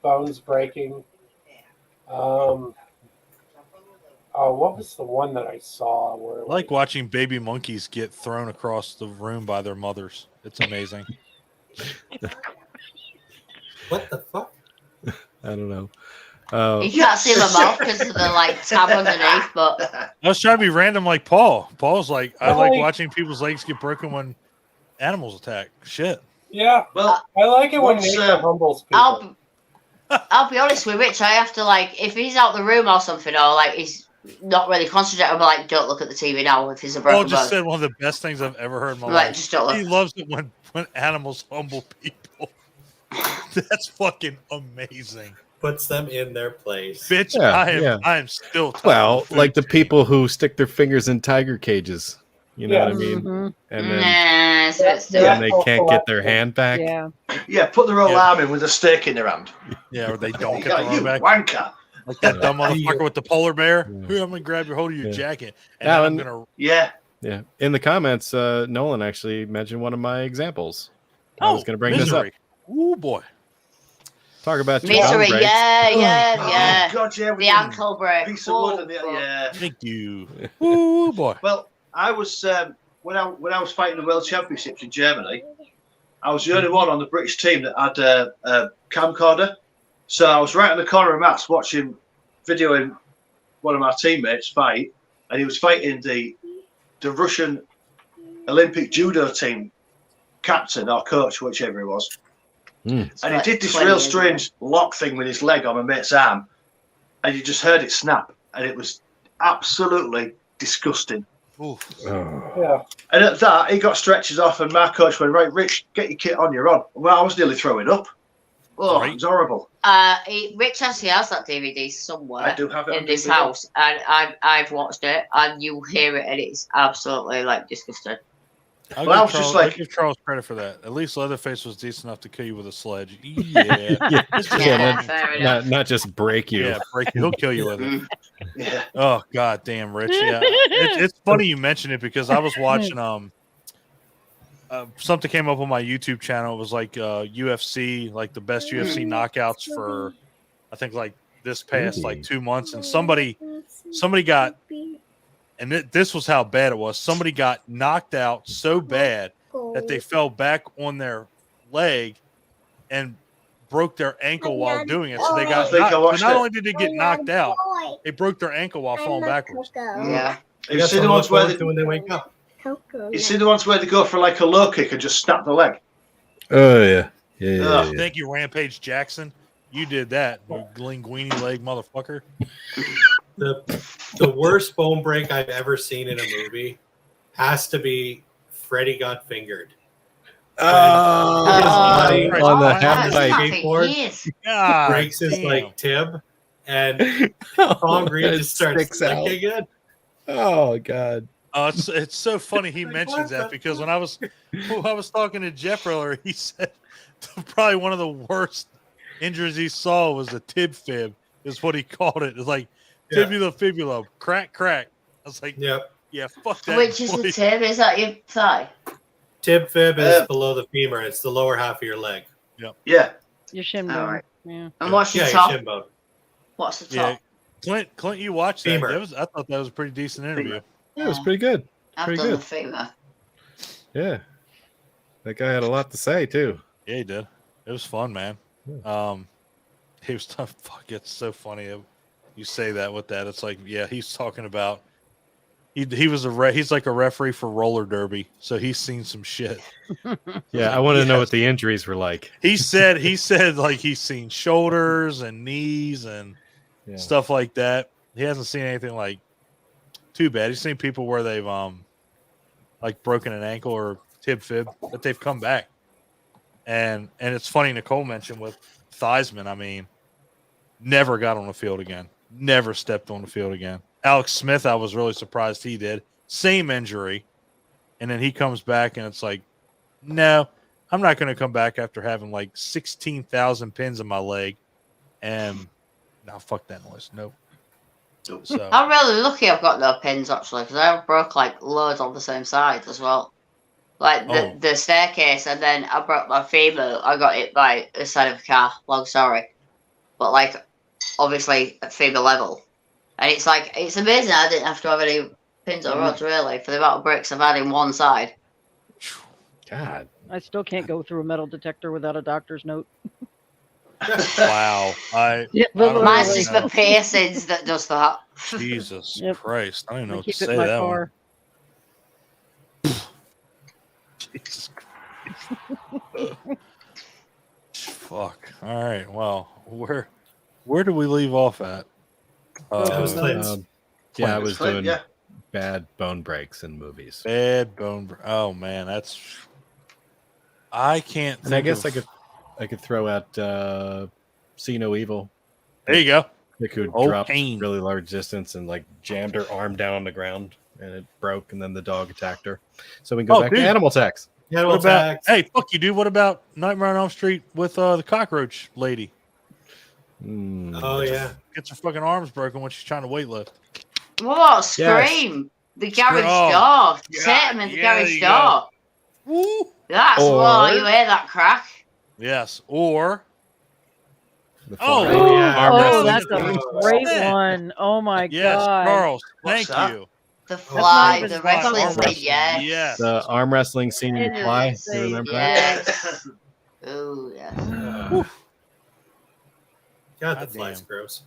bones breaking. Oh, what was the one that I saw where I like watching baby monkeys get thrown across the room by their mothers. It's amazing. What the fuck? I don't know. You can't see my mouth because of the like tab underneath, but I was trying to be random like Paul. Paul's like, I like Like- watching people's legs get broken when animals attack. Shit. Yeah, Well, I like it when What's, nature humbles people. I'll be honest with Rich. I have to like if he's out the room or something, or like he's not really concentrating. I'm like, don't look at the TV now if he's a Paul broken just bone. said one of the best things I've ever heard in my Like, life. just don't He look. loves it when animals humble people. That's fucking amazing. Puts them in their place. Bitch, Yeah, I am still tired Well, of food. like the people who stick their fingers in tiger cages. You know what I mean? Mhm. And then Nah, it's a bit still. when they can't get their hand back. Yeah. yeah, put their whole Yeah. arm in with a steak in their hand. Yeah, or they don't You get their you arm back. wanker. Like that dumb motherfucker with the polar bear. Yeah. Here, I'm gonna grab your hold of your Yeah. jacket, and Alan- then I'm gonna. Yeah. Yeah. In the comments, Nolan actually mentioned one of my examples. I was going to bring misery. Ooh boy. this up. Talk about your Misery, bone breaks. yeah. Oh, God, yeah. The ankle break. Piece of wood and the, Fuck. yeah. Thank you. Ooh boy. Well, I was when I was fighting the World Championships in Germany. I was the only one on the British team that had a camcorder. So I was right in the corner of Matt's watching, videoing one of my teammates fight, and he was fighting the Russian Olympic judo team captain or coach, whichever he was. Mm. And like he did this 20 real years ago. strange lock thing with his leg on my mate's arm, and you just heard it snap, and it was absolutely disgusting. Oof. Oh. Yeah, And at that, he got stretches off, and my coach went, "Right, Rich, get your kit on, you're on." Well, I was nearly throwing up. Oh, Right. it was horrible. Rich actually has that DVD somewhere I do have it in on this DVD. house, and I've watched it, and you hear it, and it's absolutely like disgusting. I'll Well, I give was just Charles, like- I'll give Charles credit for that. At least Leatherface was decent enough to kill you with a sledge. Yeah. Yeah. It's just Yeah, fucking- fair enough. Not just break you. yeah, break you. He'll kill you with it. Mm. Yeah. Oh god damn, Rich. Yeah, it's funny you mention it because I was watching something came up on my YouTube channel. It was like UFC, like the best UFC knockouts for I think like this past like 2 months, and somebody got, and this was how bad it was. Somebody got knocked out so bad that they fell back on their leg and broke their ankle while doing it. So they got I think I knocked, watched so not it. only did they get knocked out, they broke their ankle while falling backwards. Yeah. You see the ones where they, when they wake up. you see the ones where they go for like a low kick and just snap the leg. Oh, yeah. Yeah. Ugh. Thank you, Rampage Jackson. You did that, you linguini leg motherfucker. The worst bone break I've ever seen in a movie has to be Freddy Got Fingered. Oh, His body on the that's half That's pipe. not skateboard. for years. God, Breaks his damn. like tib, and Tom Green It just starts sticks out. licking it. Oh, God. It's so funny he Like, mentions what that the because when I was talking to Jeff earlier, he said probably one of the worst injuries he saw was a tib fib, is what he called it. It's like Yeah. tibula fibula, crack. I was like, Yep. yeah, fuck that. Which is the boy. tib? Is that your thigh? Tib fib is Uh, below the femur. It's the lower half of your leg. Yeah. Your shin bone. Alright. Yeah. And what's the Yeah, your top? shin bone. What's the Yeah, top? Clint, you watched that. Femur. I thought that was a pretty decent interview. Yeah, it was pretty good. I've pretty done good. the femur. Yeah. That guy had a lot to say, too. Yeah, he did. It was fun, man. He was tough. Fuck, it's so funny. You say that with that. It's like, yeah, he's talking about. He was he's like a referee for roller derby, so he's seen some shit. Yeah, I want to know Yes. what the injuries were like. He said like he's seen shoulders and knees and Yeah. stuff like that. He hasn't seen anything like too bad. He's seen people where they've like broken an ankle or tib fib, but they've come back. And it's funny Nicole mentioned with Theismann. I mean, Never got on the field again. Never stepped on the field again. Alex Smith, I was really surprised he did. Same injury. And then he comes back and it's like, no, I'm not going to come back after having like 16,000 pins in my leg. And now fuck that noise. Nope. So I'm really lucky I've got no pins actually, because I broke like loads on the same side as well. Like the staircase, and then I broke my femur. I got hit by the side of a car. Long story, but like obviously at femur level, and it's like it's amazing I didn't have to have any pins or rods really for the amount of breaks I've had in one side. God, I still can't go through a metal detector without a doctor's note. wow. Yeah, I don't Mine's really just know. the piercings that does that. Jesus Yep. Christ. I don't even know I what to keep it say in my that car. one. Jesus Christ. Fuck. All right. Well, where do we leave off at? That was Clint. Yeah, I was Clint, doing bad bone breaks in movies. Bad bone. Oh man, that's. I can't. And I think guess of- I could throw out See No Evil. There you go. Chick who Oh, dropped pain. really large distance and like jammed her arm down on the ground and it broke and then the dog attacked her. So we can go back dude. to animal tax. Yeah, What about? Hey, fuck you, dude. What about Nightmare on Elm Street with the cockroach lady? Oh yeah. Gets her fucking arms broken when she's trying to weightlift. What about Scream? The garage Oh, door. Take him in the yeah, there garage you door. Woo. That's Or- why you hear that crack. Yes. Or The Oh, flying yeah. arm Oh, wrestling that's scene. a great one. Oh my yes, god. Charles. What's Thank that? you. The not fly, even the fly, wrestling arm scene, wrestling. yes. Yes. The arm wrestling scene in It Fly. is. You remember that? Yes. Oh, yes. God, the God fly's damn. gross.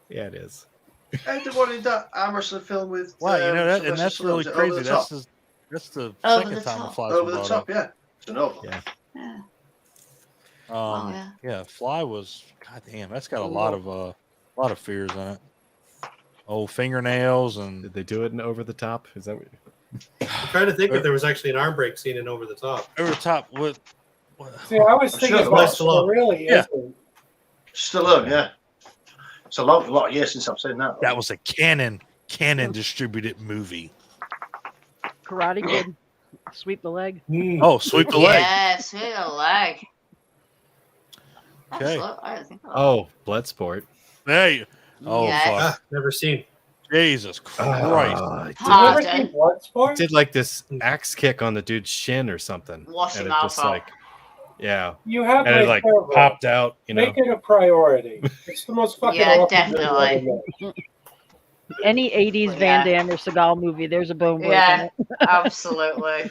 Yeah, it is. Hey, the one in that arm wrestling film with. Wow, you know that, and Sylvester that's Stallone, really is it crazy. Over the That's top? that's the Over second the time the top. flies Over were the brought top, up. yeah. It's a novel. Yeah. Yeah. Yeah. yeah. Fly was goddamn. That's got a lot of fears in it. Oh, fingernails and Did they do it in Over the Top? Is that what? I'm trying to think if there was actually an arm break scene in Over the Top. over the top. What? See, I was I'm thinking sure about Sylvester Stallone. it really Yeah. isn't. Stallone, yeah. It's a lot of years since I've seen that. That was a canon distributed movie. Karate Kid. Sweep the leg. Oh, sweep the leg. Yes, with a leg. Okay. I don't think Oh, Bloodsport. Hey. Oh Yes. fuck. Ah, never seen. Jesus Christ. It Did you ever see Pardon. Bloodsport? did like this axe kick on the dude's shin or something. Wash and your it mouth just out. like, yeah, You have and my it like cover. popped out. You know, Make it a priority. It's the most fucking Yeah, awesome movie definitely. ever made. Any 80s Van Yeah. Damme or Seagal movie, there's a bone break Yeah. in it. Absolutely.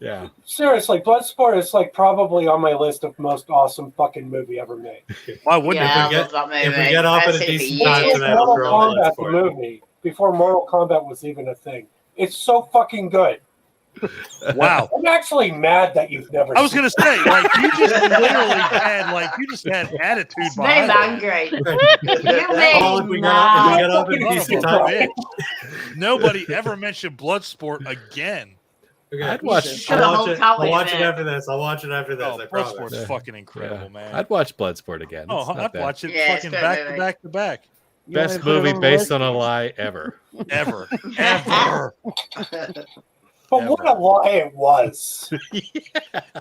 yeah. Seriously, Bloodsport is like probably on my list of most awesome fucking movie ever made. Why wouldn't Yeah, we I get- love that movie. if we get off I've at a seen it for decent It's time years. like tonight, we'll Mortal throw on Kombat, the Bloodsport. movie, before Mortal Kombat was even a thing. It's so fucking good. it? Wow. I'm actually mad that you've never I was seen gonna say, like, you just literally had attitude It's behind made him that. angry. You Oh, if made we me get off mad. at a Son decent of a time. bitch. Nobody ever mentioned Bloodsport again. Okay. I'd watch. Shut I'll up, watch it. can't I'll wait watch a it minute. after this. I'll watch it after this. Oh, I promise. Bloodsport's Yeah. fucking incredible, man. I'd watch Bloodsport again. Oh, It's not I'd bad. watch it Yeah, it's fucking good back movie. to back to back. You want me Best to put it movie on the based list? on a lie ever. Ever. Ever. But what a lie it was.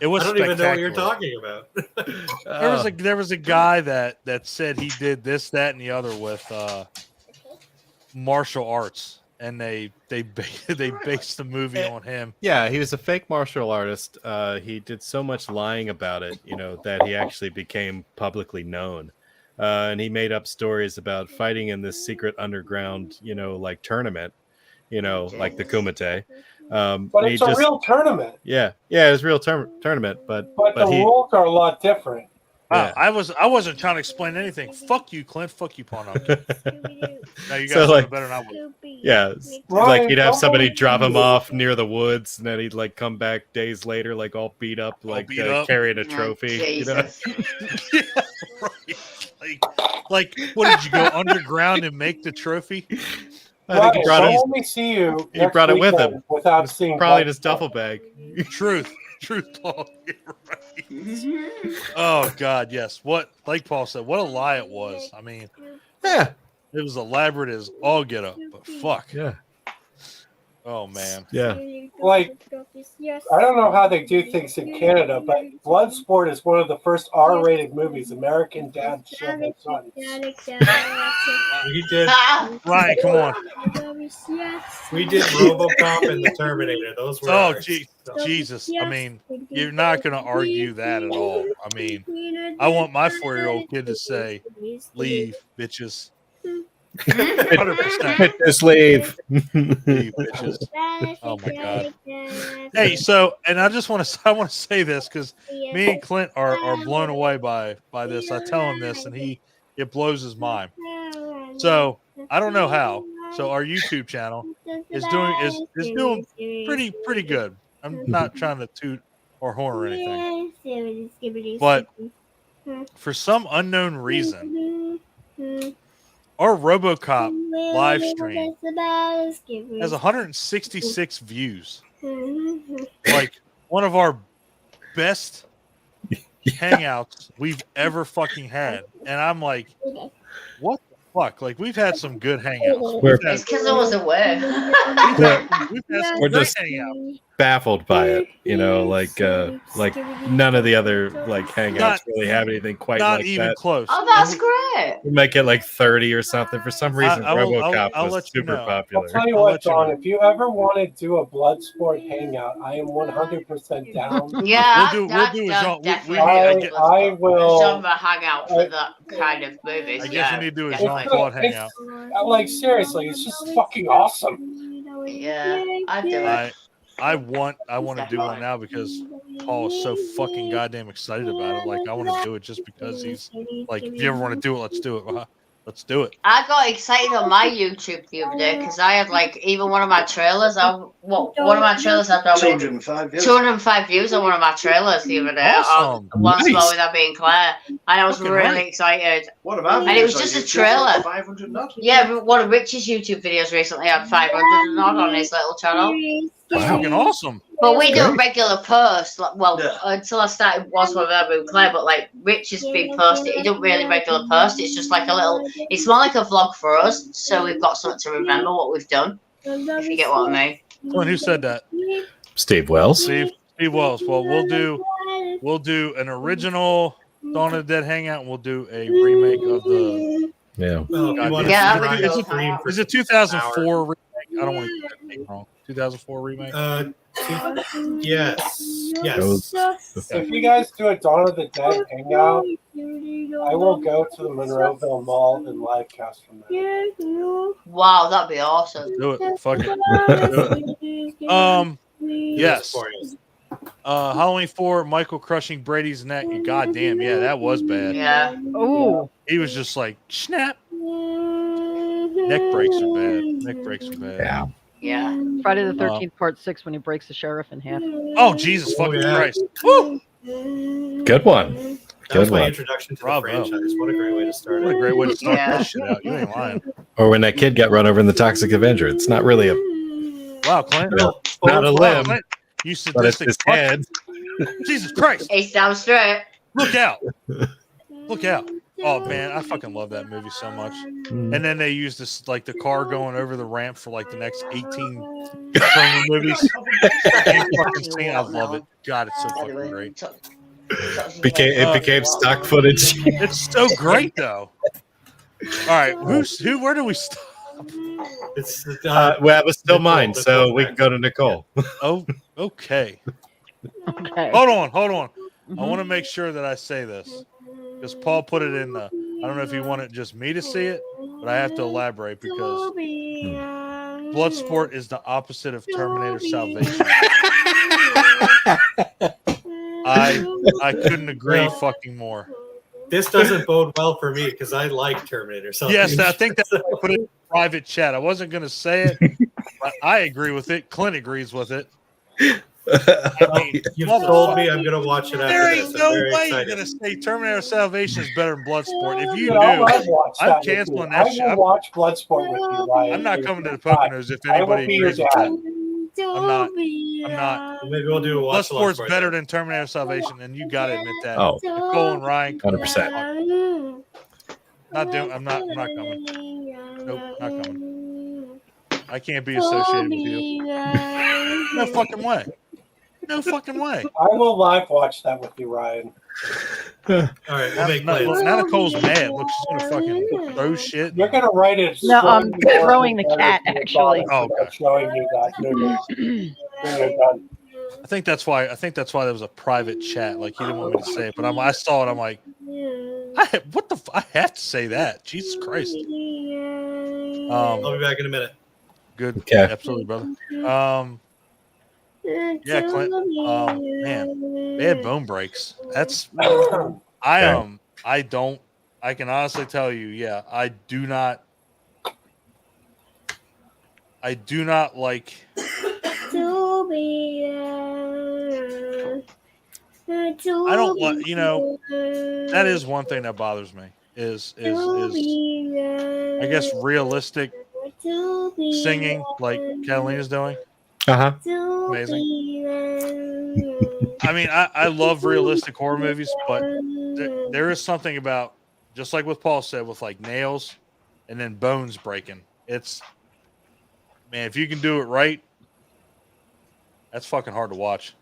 It was I don't even know what you're spectacular. talking about. There was a guy that said he did this, that, and the other with martial arts, and they based the movie on him. Yeah, he was a fake martial artist. He did so much lying about it, that he actually became publicly known. And he made up stories about fighting in this secret underground, like tournament, like the Kumite. But he it's a real tournament. Yeah, it was a real tournament, but But the he, rules are a lot different. Wow, Yeah. I wasn't trying to explain anything. Fuck you, Clint. Fuck you, Pawn. Now you guys So, know like- better than I would. yeah, it's Ryan, like he'd have don't somebody believe drop him you. off near the woods, and then he'd like come back days later, like all beat up, like beat up. carrying a Oh, trophy. Jesus. Yeah, right. Like, what did you go underground and make the trophy? I think he Ryan, brought don't it. let me see you. he next brought it with weekend him. without seeing Probably in his Bloodsport. duffel bag. Truth. Truth Paul. Yeah, right. Oh God, yes. What, like Paul said, what a lie it was. I mean, Yeah. it was elaborate as all get up, but fuck. Yeah. Oh man. Yeah. Like, I don't know how they do things in Canada, but Bloodsport is one of the first R-rated movies American dads show their sons. We did. Ryan, come on. We did RoboCop and the Terminator. Those were. Oh, ours. Jesus. I mean, you're not going to argue that at all. I mean, I want my 4-year-old kid to say, leave, bitches. 100%. Just leave. Leave, bitches. Oh, my God. Hey, so, and I want to say this because me and Clint are blown away by this. I tell him this, and it blows his mind. So, I don't know how. So, our YouTube channel is doing pretty good. I'm not trying to toot or horn or anything. But for some unknown reason, our RoboCop live stream has 166 views. Like one of our best hangouts we've ever fucking had. And I'm like, what the fuck? Like we've had some good hangouts. It's because I was aware. We've had some We're great just hangouts. baffled by it, like none of the other like hangouts really have anything quite Not like even that. close. Oh, that's great. We make it like 30 or something. For some reason, I'll RoboCop let was you super know. popular. I'll tell you I'll what, let you John, know. if you ever want to do a Bloodsport hangout, I am 100% down. Yeah, We'll do I'd a genre. definitely I I will. genre hangout for that kind of movies. I guess we need to do a definitely. Jean-Claude hangout. Like, seriously, it's just fucking awesome. Yeah, I'd do it. I want to do one now because Paul is so fucking goddamn excited about it. Like I want to do it just because he's like, if you ever want to do it, let's do it. Let's do it. I got excited on my YouTube the other day because I had like even one of my trailers. One of my trailers had 205 views. 205 views on one of my trailers the other day. Awesome. Once Nice. more without being Claire, and I was Fucking really right. excited. What about? And it was just a trailer. 500 not. Yeah, one of Rich's YouTube videos recently had 500 and odd on his little channel. That's fucking awesome. But we do a Great. regular post. Well, Yeah. until I started was with Urban Claire, but like Rich has been posting. He don't really regular post. It's just like a little. It's more like a vlog for us, so we've got something to remember what we've done. If you get what I mean. Someone who said that? Steve Wells. Steve Wells. Well, we'll do an original Dawn of the Dead hangout, and we'll do a remake of the. Yeah. Well, if you want to Yeah, try we to can stream go. for Is it 2004 remake? I don't want to get that name wrong. 2004 remake. Yes. If you guys do a Dawn of the Dead hangout, I will go to the Monroeville Mall and live cast from there. Wow, that'd be awesome. Do it. Fuck it. Do it. Yes. Halloween 4, Michael crushing Brady's neck. Goddamn, yeah, that was bad. Yeah. Oh, He was just like, snap. Neck breaks are bad. Neck breaks are bad. Yeah. Yeah. Friday the 13th, part 6, when he breaks the sheriff in half. Oh, Jesus Oh, fucking yeah. Christ. Woo! Good one. That was Good my one. introduction to Bravo. the franchise. What a great way to start What a it. great way to start Yeah. that shit out. You ain't lying. Or when that kid got run over in the Toxic Avenger. It's not really a Wow, Clint. Well, not a Wow, limb, Clint. You but it's sadistic his fuck. head. Jesus Christ. It's down straight. Look out. Look out. Oh, man. I fucking love that movie so much. Mm. And then they use this, like, the car going over the ramp for, like, the next 18 Transformer movies. Same fucking scene. I love it. God, it's so fucking great. It became stock footage. It's so great, though. All right. Where do we stop? It's Well, it was still Nicole, mine, so Nicole we can go to Nicole. Oh, okay. Okay. Hold on. I Mhm. want to make sure that I say this because Paul put it in the. I don't know if you wanted just me to see it, but I have to elaborate because Bloodsport is the opposite of Terminator Salvation. I couldn't agree fucking more. this doesn't bode well for me because I like Terminator. So Yes, I think that I put it in private chat. I wasn't going to say it, but I agree with it. Clint agrees with it. I mean, you've told me I'm gonna watch it after there this. ain't I'm no very way you're excited. going to say Terminator Salvation is better than Bloodsport. If you Dude, I'll do, watch I'm that with you. canceling that shit. I will watch Bloodsport with you, Ryan. I'm not coming to the Fine. Poconos if I will anybody be your agrees with dad. that. not. Maybe we'll do a watch Bloodsport's along better than Terminator Salvation, and you got to admit that. Oh, Nicole and Ryan, 100%. not doing. I'm not coming. Nope, not coming. I can't be associated with you. No fucking way. No fucking way. I will live watch that with you, Ryan. All right, we'll make plans. Now Nicole's mad. Look, she's gonna fucking throw shit. You're gonna write it. No, I'm showing me throwing the more cat, than your actually. daughter Oh, okay. Showing you that movie. When you're done. I think that's why there was a private chat. Like he didn't want me to say it, but I saw it. I'm like, I have to say that. Jesus Christ. I'll be back in a minute. Good. Okay. Absolutely, brother. Yeah, Clint. Man, bad bone breaks. That's I can honestly tell you, yeah, I do not like I don't want, that is one thing that bothers me is I guess realistic singing like Catalina's doing. Uh-huh. Amazing. I mean, I love realistic horror movies, but there is something about, just like what Paul said, with like nails and then bones breaking. It's, man, if you can do it right, that's fucking hard to watch.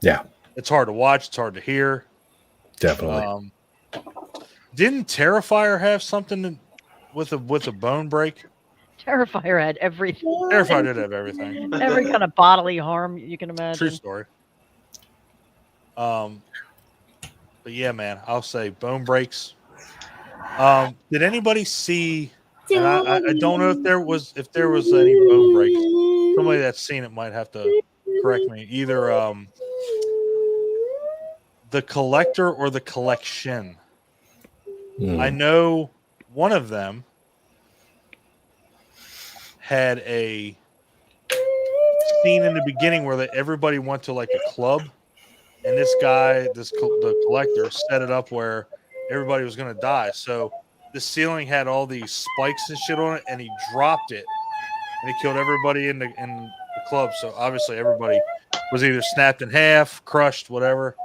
Yeah. It's hard to watch. It's hard to hear. Definitely. Didn't Terrifier have something with a bone break? Terrifier had everything. Terrifier did have everything. Every kind of bodily harm you can imagine. True story. But yeah, man, I'll say bone breaks. Did anybody see? And I don't know if there was any bone breaks. Somebody that's seen it might have to correct me. Either The Collector or The Collection. I know one of them had a scene in the beginning where everybody went to like a club, and this guy, the collector, set it up where everybody was going to die. So the ceiling had all these spikes and shit on it, and he dropped it, and he killed everybody in the club. So obviously everybody was either snapped in half, crushed, whatever.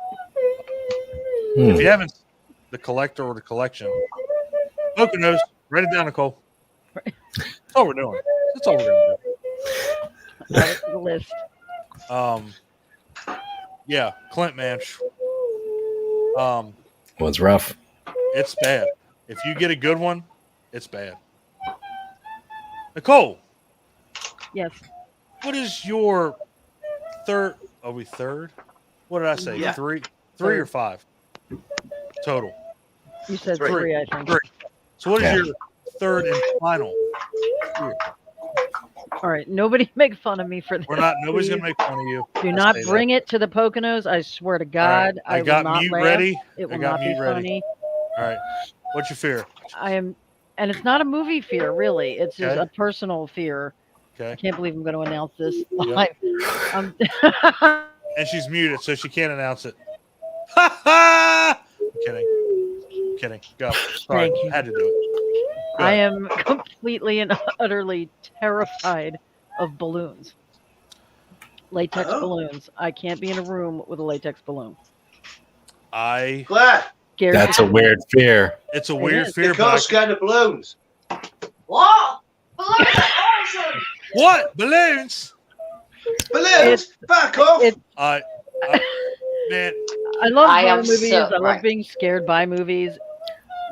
If you haven't, The Collector or The Collection, Poconos, write it down, Nicole. That's all we're doing. That's all we're going to do. Add it to the list. Yeah, Clint, man. One's rough. It's bad. If you get a good one, it's bad. Nicole. Yes. What is your third? Are we third? What did I say? Yeah. Three or five total? You said Three. three, I think. Three. So what is Yeah. your third and final? All right. Nobody make fun of me for this. Nobody's gonna please. make fun of you. Do I not say that. bring it to the Poconos. I swear to All right. God, I will got not mute laugh. ready. It I will got not be mute ready. funny. All right. What's your fear? I am, and it's not a movie fear, really. It's just Okay. a personal fear. I Okay. can't believe I'm going to announce this Yep. live. And she's muted, so she can't announce it. Ha ha! Kidding. Go. Sorry, Thank you. had to do it. Go I ahead. am completely and utterly terrified of balloons. Latex Oh. balloons. I can't be in a room with a latex balloon. Glad. Scares That's a me. weird fear. It's a It weird is. fear, Nicole's but scared of balloons. What? Balloons are awesome. what? Balloons? Balloons? Back off. It's Man, I love I horror am movies. so- I love right. being scared by movies.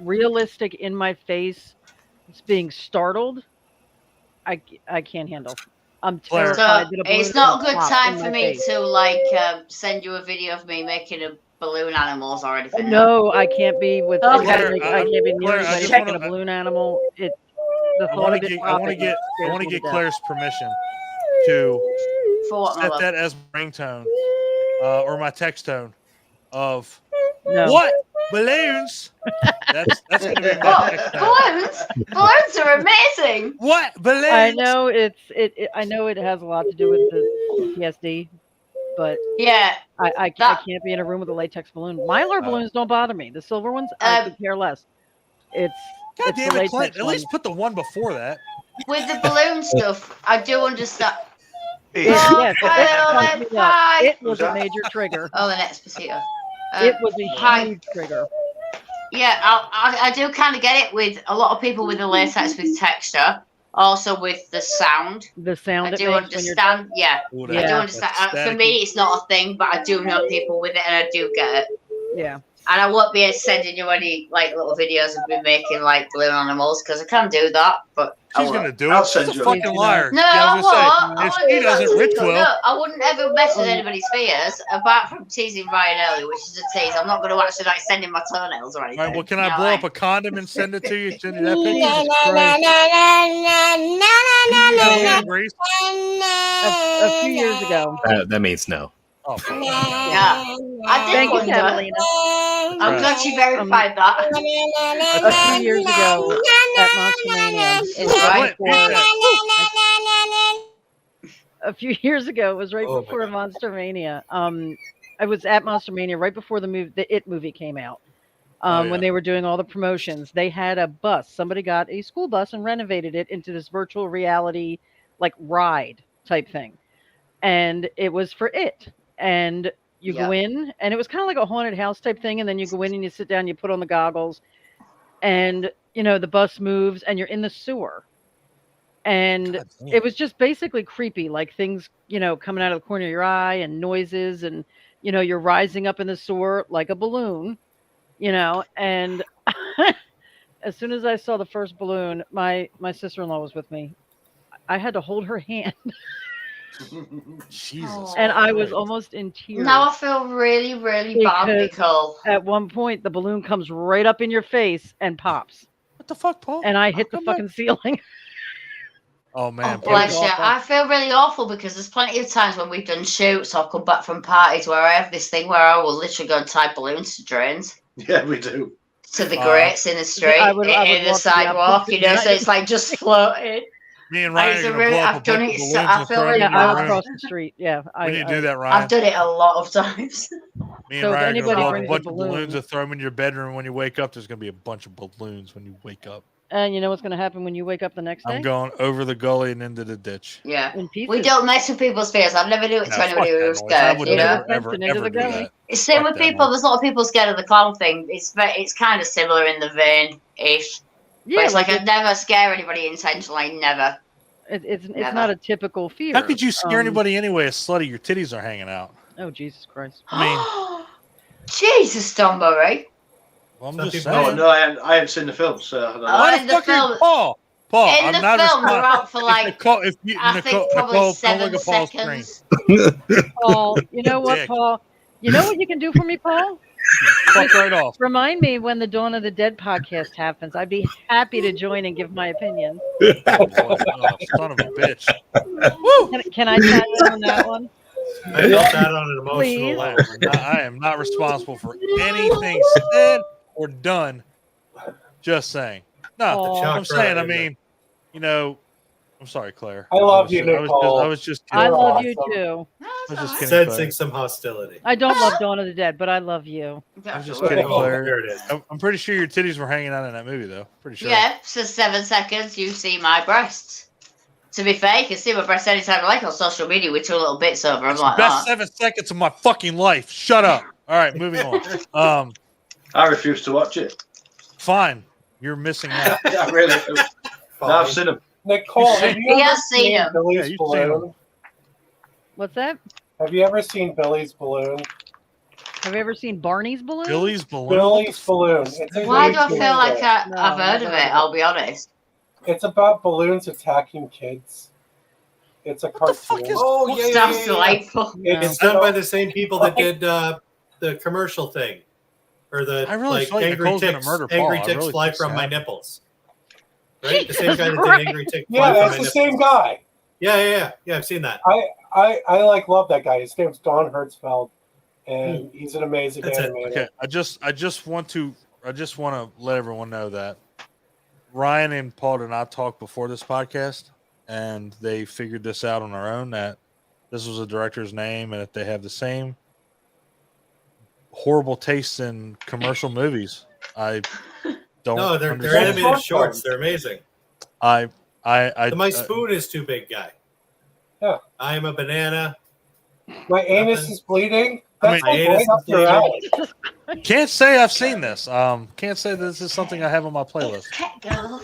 Realistic in my face, it's being startled. I can't handle. I'm Claire. terrified. So that a balloon it's not a is good pop time in for my me face. to like send you a video of me making a balloon animals or anything. No, I can't be with. Okay. Anybody, Claire, I can't be near Claire, I anybody just making wanna- a balloon animal. The I thought want of to it get popping scares me to get death. Claire's permission to For what, my set love? that as my ringtone or my text tone of No. what balloons. That's gonna be my What? text tone. Balloons? Balloons are amazing. What balloons? I know I know it has a lot to do with the PTSD, but Yeah. I That- can't be in a room with a latex balloon. Mylar balloons don't bother me. The silver ones, I could care less. God It's the damn it, latex Clint! At one. least put the one before that. With the balloon stuff, I do understand. Yes, Violet pie. it was Who's a that? major trigger. Oh, the next potato. It was a Hi. huge trigger. Yeah, I do kind of get it with a lot of people with the latex with texture, also with the sound. The sound I it do makes when you're understand. Yeah, Ooh, I do Yeah. understand. that's For me, it's not a thing, but I do know people with it, and I do get it. yeah. And I won't be sending you any like little videos of me making like balloon animals because I can do that, but I She's won't. gonna do I'll it. She's send a you a- fucking liar. No, Yeah, I I was gonna won't. say, I if won't she do that doesn't, to Rich people. will. No, I wouldn't ever mess with anybody's fears, apart from teasing Ryan earlier, which is a tease. I'm not going to actually like send him my toenails or All anything. right, well, can You I know, blow like- up a condom and send it to you? Send you that picture? Jesus Christ. Yeah, So, yeah, Grace. a few years ago. That means no. Oh, fuck. Yeah, I did Thank you, wonder. Catalina. I'm Right. glad you verified that. A few years ago at Monster Mania. It was right Clint, beat before. that. A few years ago, it was right Oh my before God. Monster Mania. I was at Monster Mania right before the It movie came out. Oh, yeah. When they were doing all the promotions, they had a bus. Somebody got a school bus and renovated it into this virtual reality, like ride type thing, and it was for it. And you go in, and it was kind of like a haunted house type thing. And then you go in and you sit down, you put on the goggles, and the bus moves, and you're in the sewer. And God damn. it was just basically creepy, like things, coming out of the corner of your eye and noises, and you're rising up in the sewer like a balloon, and as soon as I saw the first balloon, my sister-in-law was with me. I had to hold her hand, Jesus. and I was Christ. almost in tears. Now I feel really, really bad Because- because At one point, the balloon comes right up in your face and pops, What the fuck, Paul? and I How hit the come that- fucking ceiling. Oh, man. oh, Paul. bless you. awful. I feel really awful because there's plenty of times when we've done shoots or come back from parties where I have this thing where I will literally go and tie balloons to drains, Yeah, we do. to the grates in the street, I would in the walk the sidewalk, opposite so it's like just floating. Me and I Ryan used are to going to really- blow up I've a done bunch it of so- balloons I and feel throw them really in Yeah, your I was room. across the street. Yeah, We need to do I- that, Ryan. I've done it a lot of times. Me So and if Ryan are going to anybody blow up a brings a bunch of balloon- balloons and throw them in your bedroom. When you wake up, there's going to be a bunch of balloons when you wake up. And you know what's going to happen when you wake up the next day? I'm going over the gully and into the ditch. Yeah. In pieces. We don't mess with people's fears. I'd never do it No, to anybody fuck who that was noise. I scared, would you know? never, Fenced ever, and into ever the do gully. that. It's same Fuck with that people. noise. There's a lot of people scared of the clown thing. It's kind of similar in the vein-ish. Yeah, But it's like it's, I'd never scare anybody intentionally. Never. it's Never. not a typical fear. How could you scare Um, anybody anyway? A slutty, your titties are hanging out. Oh, Jesus Christ. I mean, Jesus, Don Murray. well, I'm Some just people- Oh saying. no, I haven't seen the film, so I don't know. Oh, Why in the the fuck are you, film- Paul? Paul, in I'm the not film, they're responsible. out for like, Nicole, if you, I Nicole, think probably Nicole, don't 7 look at Paul's screen. seconds. Paul, you know what, Dick. Paul? You know what you can do for me, Paul? Fuck right off. Remind me when the Dawn of the Dead podcast happens. I'd be happy to join and give my opinion. Oh, boy. Oh, son of a bitch. Woo! Can I chime in on that one? I felt that on an emotional Please. level. I am not responsible for anything said or done. Just saying. No, Aw. I'm saying. I mean, I'm sorry, Claire. I love you, Nicole. I was just I kidding. love you awesome. too. No, I was it's just all kidding. Sensing some hostility. I don't love Dawn of the Dead, but I love you. right. I'm just That's kidding, all right. Claire. There it is. I'm pretty sure your titties were hanging out in that movie, though. Pretty sure. Yeah, for 7 seconds, you see my breasts. To be fair, you can see my breasts anytime I like on social media with 2 little bits over. I'm It's the like best that. 7 seconds of my fucking life. Shut up. All right, moving on. I refuse to watch it. Fine. You're missing out. I really do. No, I've seen them. Nicole, You have see- you He ever has seen seen him. Billy's Yeah, you've seen Balloon? What's that? Have you ever seen Billy's Balloon? Have you ever seen Barney's balloon? Billy's balloon. Billy's Balloon. It's a Why do I YouTube feel like video. I've heard of it? I'll be honest. It's about balloons attacking kids. It's a What the fuck cartoon. is- Oh, yeah, yeah, Sounds yeah, yeah. delightful. It's done by the same people that did the commercial thing. Or the I really feel like angry Nicole's gonna ticks, murder Paul. angry I ticks really fly think from so. my nipples. Right? The same Jesus guy that Christ. did angry tick Yeah, fly from that's my the nipples. same guy. Yeah. I've seen that. I like love that guy. His name's Don Hertzfeld, and he's an amazing That's it. animator. Okay, I just want to let everyone know that Ryan and Paul did not talk before this podcast, and they figured this out on their own that this was a director's name and that they have the same horrible taste in commercial movies. I don't. No, they're understand. animated shorts. They're amazing. I The My Spoon is too big guy. Yeah. I am a banana. My anus Nothing. is bleeding. I That's mean- like My right anus up is your bleeding. alley. Can't say I've seen this. Can't say this is something I have on my playlist. Cat girl.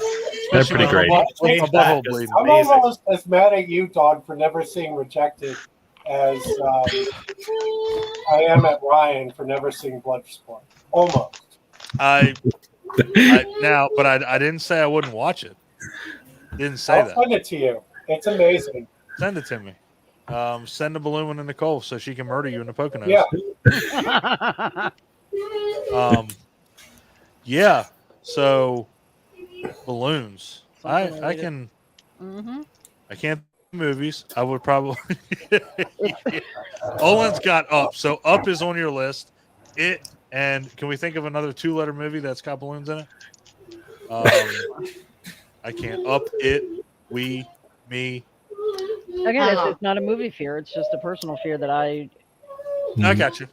They're Especially pretty when great. with my butthole That is bleeding. I'm amazing. almost as mad at you, Dog, for never seeing Rejected as I am at Ryan for never seeing Bloodsport. Almost. I didn't say I wouldn't watch it. Didn't say I'll that. send it to you. It's amazing. Send it to me. Send a balloon to Nicole so she can murder you in the Poconos. Yeah. Yeah. So balloons. Something I related. can. Mhm. I can't do movies. I would probably. Olin's got Up. So Up is on your list. It and can we think of another 2-letter movie that's got balloons in it? I can't. Up, It, We, Me. Again, it's not a movie fear. It's just a personal fear that I got you.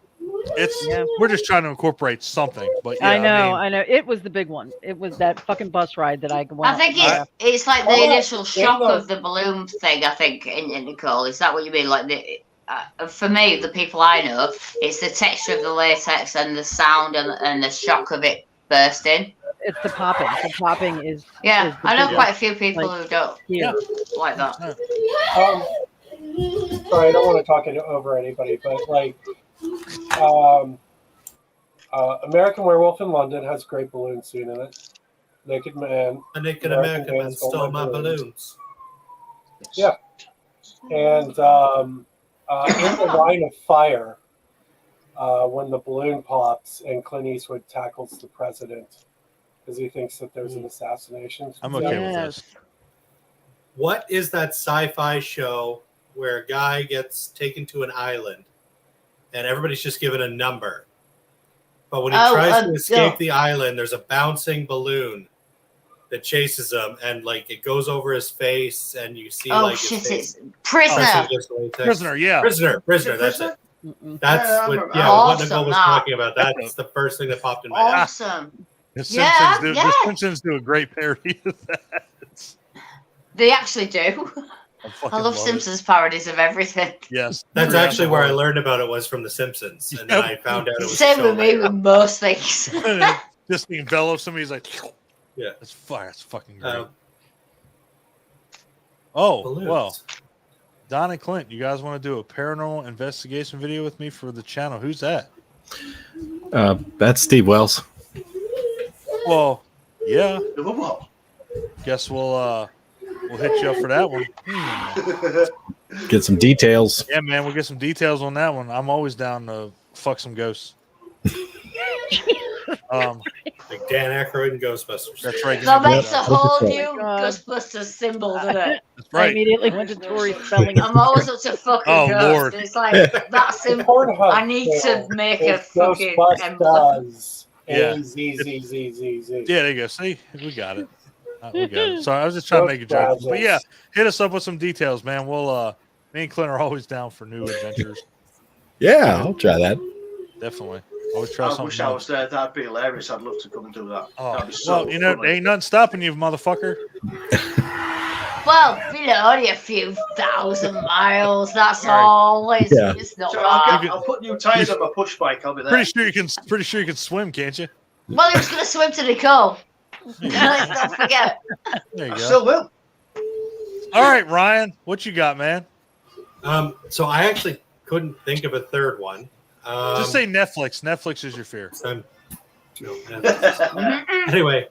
It's Yeah. we're just trying to incorporate something, but yeah, I know, mean, I know. It was the big one. It was that fucking bus ride that I went. I think it's like the Oh, initial shock yeah. of the balloon thing. I think, in Nicole, is that what you mean? Like for me, the people I know, it's the texture of the latex and the sound and the shock of it bursting. It's the popping. The popping is. Yeah, is the I know big quite a few people like, who don't fear. like that. Sorry, I don't want to talk over anybody, but like, American Werewolf in London has a great balloon scene in it. Naked Man. A naked American American man Man stole stole my my balloons. balloons. Yeah. And in the Line of Fire, when the balloon pops and Clint Eastwood tackles the president because he thinks that there's an assassination. I'm okay with Yes. this. What is that sci-fi show where a guy gets taken to an island and everybody's just given a number? But when he tries to escape the island, there's a bouncing balloon that chases him, and like it goes over his face, and you see Oh like his shit! face. It's Prisoner. Prisoner, yeah. Prisoner. That's it. That's Yeah, what. I'm- Yeah, Awesome, what Nicole was that. talking about. That's the first thing that popped in my head. Awesome. The Yeah, Simpsons, yeah. the Simpsons do a great parody of that. They actually do. I fucking I love it. Simpsons parodies of everything. Yes, That's Yeah, actually where I love learned about it was from The Simpsons, and then I found out it was a Same show with me later. with most things. it. Just the envelops him. He's like, Yeah. that's fire. That's fucking great. Balloons. Well, Don and Clint, you guys want to do a paranormal investigation video with me for the channel? Who's that? That's Steve Wells. Well, yeah. What? Guess we'll hit you up for that one. Get some details. Yeah, man, we'll get some details on that one. I'm always down to fuck some ghosts. Like Dan Aykroyd and Ghostbusters. That's right. That makes a whole Oh new God. Ghostbusters symbol, doesn't it? That's I right. immediately went to Tori spelling. I'm always up to fucking Oh, ghost. Lord. It's like that The symbol. Pornhub I need to channel make a is fucking emblem. Ghostbusters. Yeah. AZZZZ. Yeah, there you go. See, we got it. We got it. Sorry, I was just trying to make a joke. But yeah, hit us up with some details, man. We'll me and Clint are always down for new adventures. Yeah, I'll try that. Definitely. Always try I something. wish I new. was there. That'd be hilarious. I'd love to come and do that. Oh, That'd be so well, you know, funny. ain't nothing stopping you, motherfucker. Well, only a few thousand miles. That's Right. all. Yeah. It's not So bad. I'll put new tires on my push bike. I'll be there. Pretty sure you can swim, can't you? Well, he was going to swim to Nicole. There you go. Let's not forget. There you I go. still will. All right, Ryan, what you got, man? So I actually couldn't think of a third one. Just say Netflix. Netflix is your fear. Anyway,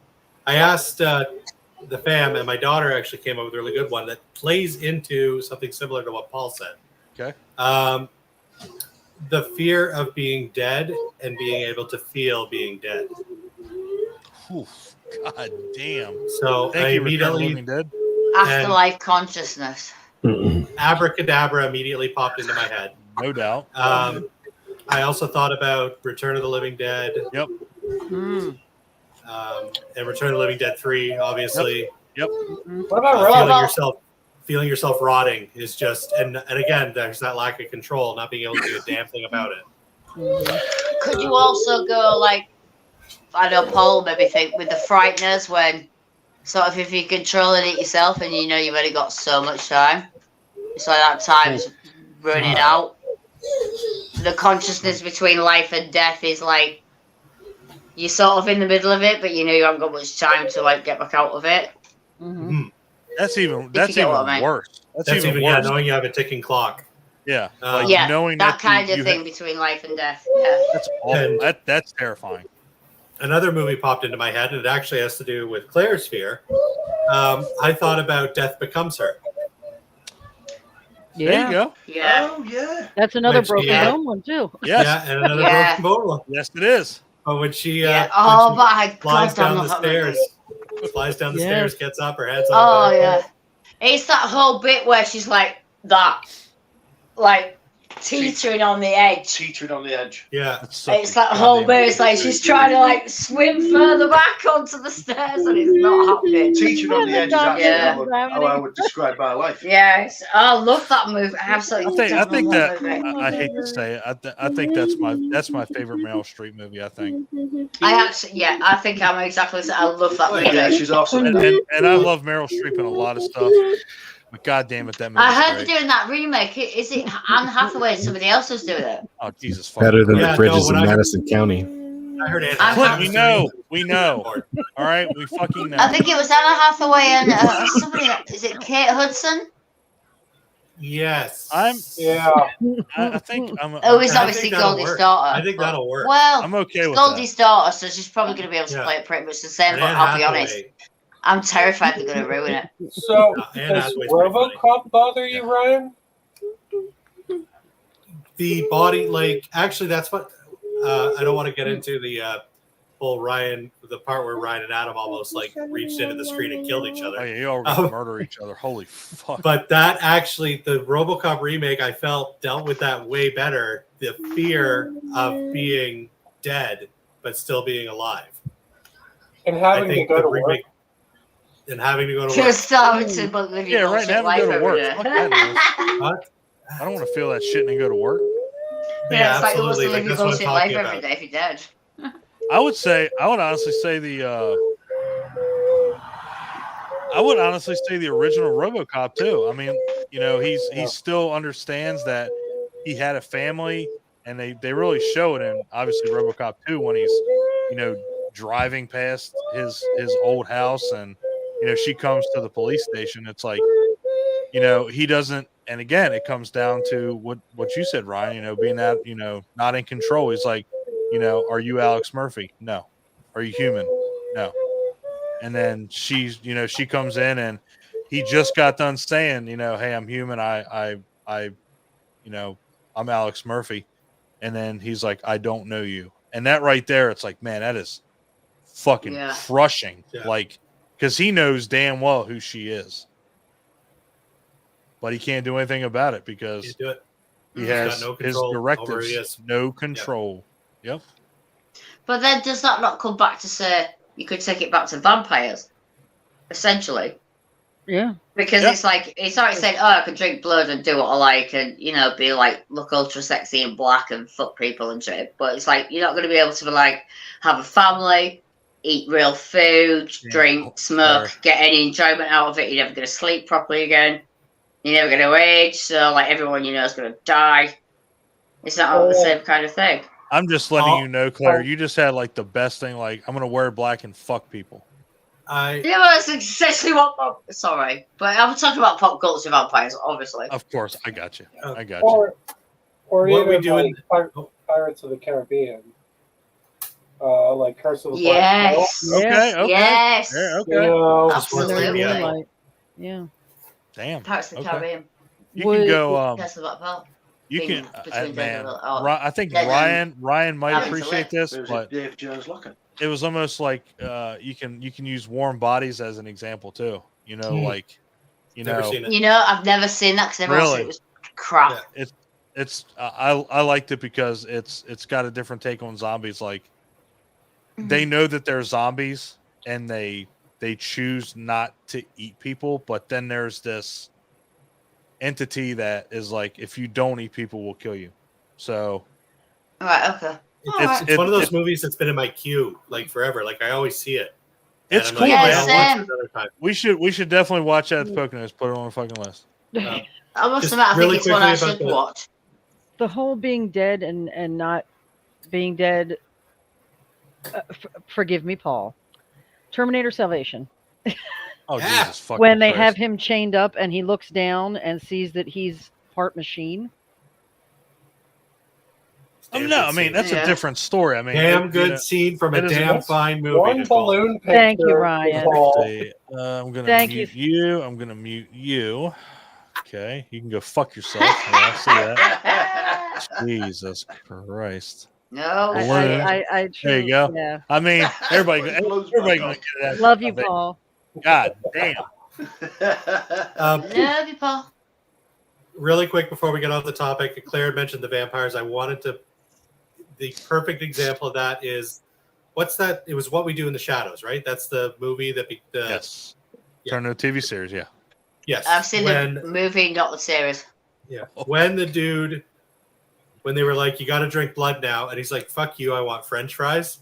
I asked the fam, and my daughter actually came up with a really good one that plays into something similar to what Paul said. Okay. The fear of being dead and being able to feel being dead. Oof, God damn. So Thank I you, Return of the immediately, Living Dead. Afterlife consciousness. abracadabra immediately popped into my head. No doubt. I also thought about Return of the Living Dead. Yep. Mm. And Return of the Living Dead 3, obviously. Yep. What about Rob? Feeling yourself rotting is just, and again, there's that lack of control, not being able to do a damn thing about it. Could you also go like, I know Paul maybe think with the frighteners when sort of if you're controlling it yourself and you know you've only got so much time. It's like that time's running out. The consciousness between life and death is like you're sort of in the middle of it, but you know you haven't got much time to like get back out of it. Mm-hmm. That's even get what I mean. worse. That's even worse. knowing you have a ticking clock. Yeah, like Yeah, knowing that kind you of thing between life and death. Yeah. That's awful. That's terrifying. Another movie popped into my head, and it actually has to do with Claire's fear. I thought about Death Becomes Her. There you go. Yeah. Oh yeah. That's another When she broken had- bone one too. Yes. Yeah, and another Yeah. broken bone one. Yes, it is. But when she, Yeah. Oh, when but I she flies God, down I'm the not having stairs, it. flies down the Yes. stairs, gets up, her head's Oh on yeah. It's that whole bit where she's like that, like teetering on the edge. Teetering on the edge. Yeah. That's such It's a that whole goddamn- bit. It's like she's trying to like swim further back onto the stairs, and it's not happening. Teetering on the edge is actually Yeah. how I would describe my life. Yes, I love that movie. I absolutely. I think love that movie. I hate to say it. I think that's my favorite Meryl Streep movie. I think, I actually, yeah, I think I'm exactly the same. I love that movie. Yeah, she's awesome. and I love Meryl Streep in a lot of stuff. But God damn it, that movie. I heard they're doing that remake. Is it Anne Hathaway and somebody else is doing it? Oh Jesus! fucking Better than Yeah, the bridges no, when in I- Madison County. I heard Anne I'm Clint, Hathaway we was know, doing we know. All right, we fucking know. I think it was Anne Hathaway and somebody. Is it Kate Hudson? Yes. Yeah. I think I'm. Oh, it's I obviously think that'll Goldie's work. daughter. I think that'll work. Well, I'm okay it's with Goldie's daughter, so she's probably going to be able to Yeah. play it pretty much the same. And But Anne I'll be Hathaway- honest, I'm terrified they're going to ruin it. So Anne does Hathaway's pretty funny. RoboCop bother you, Ryan? The body, like, actually, that's what I don't want to get into the whole Ryan, the part where Ryan and Adam almost like reached into the screen and killed each Oh other. yeah, you all gonna murder each other. Holy fuck! But that actually, the RoboCop remake, I felt dealt with that way better. The fear of being dead but still being alive. And I having to think go the to work. remake and having to go to work. Just starting to live your Yeah, right. bullshit Now life go to every work. day. Fuck that, What? I don't want to feel that shit and then go to work. Yeah, it's like you want to absolutely. live Like, your that's what I'm bullshit life talking every about. day if you're dead. I would honestly say the original RoboCop too. I mean, you know, he still understands that he had a family, and they really show it in obviously RoboCop 2 when he's, you know, driving past his old house, and you know she comes to the police station. It's like, you know, he doesn't. And again, it comes down to what you said, Ryan. You know, being that, you know, not in control. He's like, you know, are you Alex Murphy? No. Are you human? No. And then she comes in, and he just got done saying, you know, hey, I'm human. I you know, I'm Alex Murphy. And then he's like, I don't know you. And that right there, it's like, man, that is fucking crushing. Yeah. Like, because he knows damn well who she is. But he can't do anything about it because Can't do it. he He's has got no his control over directives, who he is. no control. Yep. But then does that not come back to say you could take it back to vampires, essentially? Yeah. Because it's like it's already saying, oh, I can drink blood and do what I like, and you know, be like look ultra sexy and black and fuck people and shit. But it's like you're not going to be able to like have a family, eat real food, drink, smoke, get any enjoyment out of it. You're never going to sleep properly again. You're never going to age. So like everyone you know is going to die. It's not all the same kind of thing. I'm just letting you know, Claire, you just had like the best thing. Like, I'm going to wear black and fuck people. Yeah, well, that's essentially what. Sorry, but I'm talking about pop culture vampires, obviously. Of course, I got you. I got Or What even we doing? like Pirates of the Caribbean. Like Curse of the Black Yes. you. Okay, okay. Yes. Yeah, okay. Pearl. You know, Absolutely. Yeah. Moonlight. Yeah. Damn. Pirates of the Okay. Caribbean. You can go. That's the Black Pearl. You Between can. Man, Daredevil- oh, I think Dead Ryan might Absolutely. appreciate this, It was but Dave Jones looking. it was almost like you can use Warm Bodies as an example too. You know, like Never seen it. You know, I've never seen that because everyone said Really? it was crap. Yeah. it's I liked it because it's got a different take on zombies. Like they know that they're zombies and they choose not to eat people, but then there's this entity that is like, if you don't eat people, we'll kill you. So Right. Okay. It's one of those movies that's been in my queue like forever. Like I always see it. It's And cool, I'm like, Yeah, I'll watch same. it another time. we should definitely watch that at the Poconos. Put it on the fucking list. I must Just admit, I think really it's one I quickly about should the- watch. The whole being dead and not being dead. Forgive me, Paul. Terminator Salvation. Oh Yeah. Jesus fucking When they Christ. have him chained up and he looks down and sees that he's part machine. Damn No, good I mean scene. that's Yeah. a different story. I mean, Damn good scene from a it is a damn what? fine movie. One Nicole. balloon picture. Thank you, is Ryan. all. See, I'm gonna Thank mute you. I'm gonna mute you. Okay, you can go fuck yourself. Yeah, I see that. Jesus Christ. No, I Balloon. I There you go. Yeah. I mean, everybody Blows gonna back get that. Love you, Paul. God damn. Um, love you, Paul. really quick before we get off the topic, Claire mentioned the vampires. I wanted to. The perfect example of that is what's that? It was What We Do in the Shadows, right? That's the movie that. Yes. Yeah. Turn to a TV series. Yeah. Yes. I've seen when, the movie, not the series. Yeah. When the dude, when they were like, "You got to drink blood now," and he's like, "Fuck you, I want French fries,"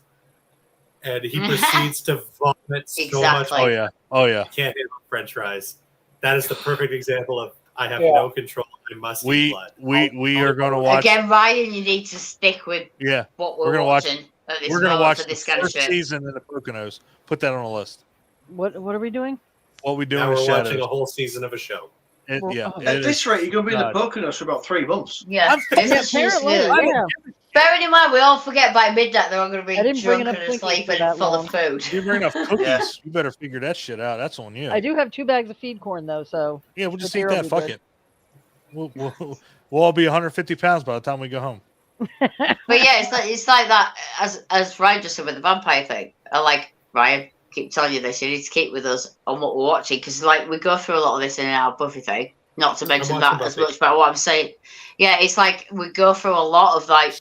and he proceeds to vomit so much. Exactly. Oh yeah. Oh yeah. I can't handle French fries. That is the perfect example of I have Yeah. no control. I must eat blood. We are gonna watch. Again, Ryan, you need to stick with Yeah. what We're we're, gonna watch- watching at this We're gonna moment watch for the this kind of first shit. season of the Poconos. Put that on the list. What are we doing? What we do Now in the we're watching shadows. a whole season of a show. Yeah. Oh. it At is- this rate, you're going to be in the God. Poconos for about 3 months. Yeah, I'm- this is just Apparently, good. yeah. Bearing in mind, we all forget by midnight they're all going to be I didn't bring drunk enough and Twinkies asleep for and that full long. of food. You bring enough cookies. Yeah. You better figure that shit out. That's on you. I do have 2 bags of feed corn though, so Yeah, we'll just The eat beer that. will be Fuck good. it. We'll all be 150 pounds by the time we go home. But yeah, it's like that as Ryan just said with the vampire thing. I like Ryan, keep telling you this. You need to keep with us on what we're watching because like we go through a lot of this in our Buffy thing. Not to mention watching that as Buffy. much, but what I'm saying, yeah, it's like we go through a lot of like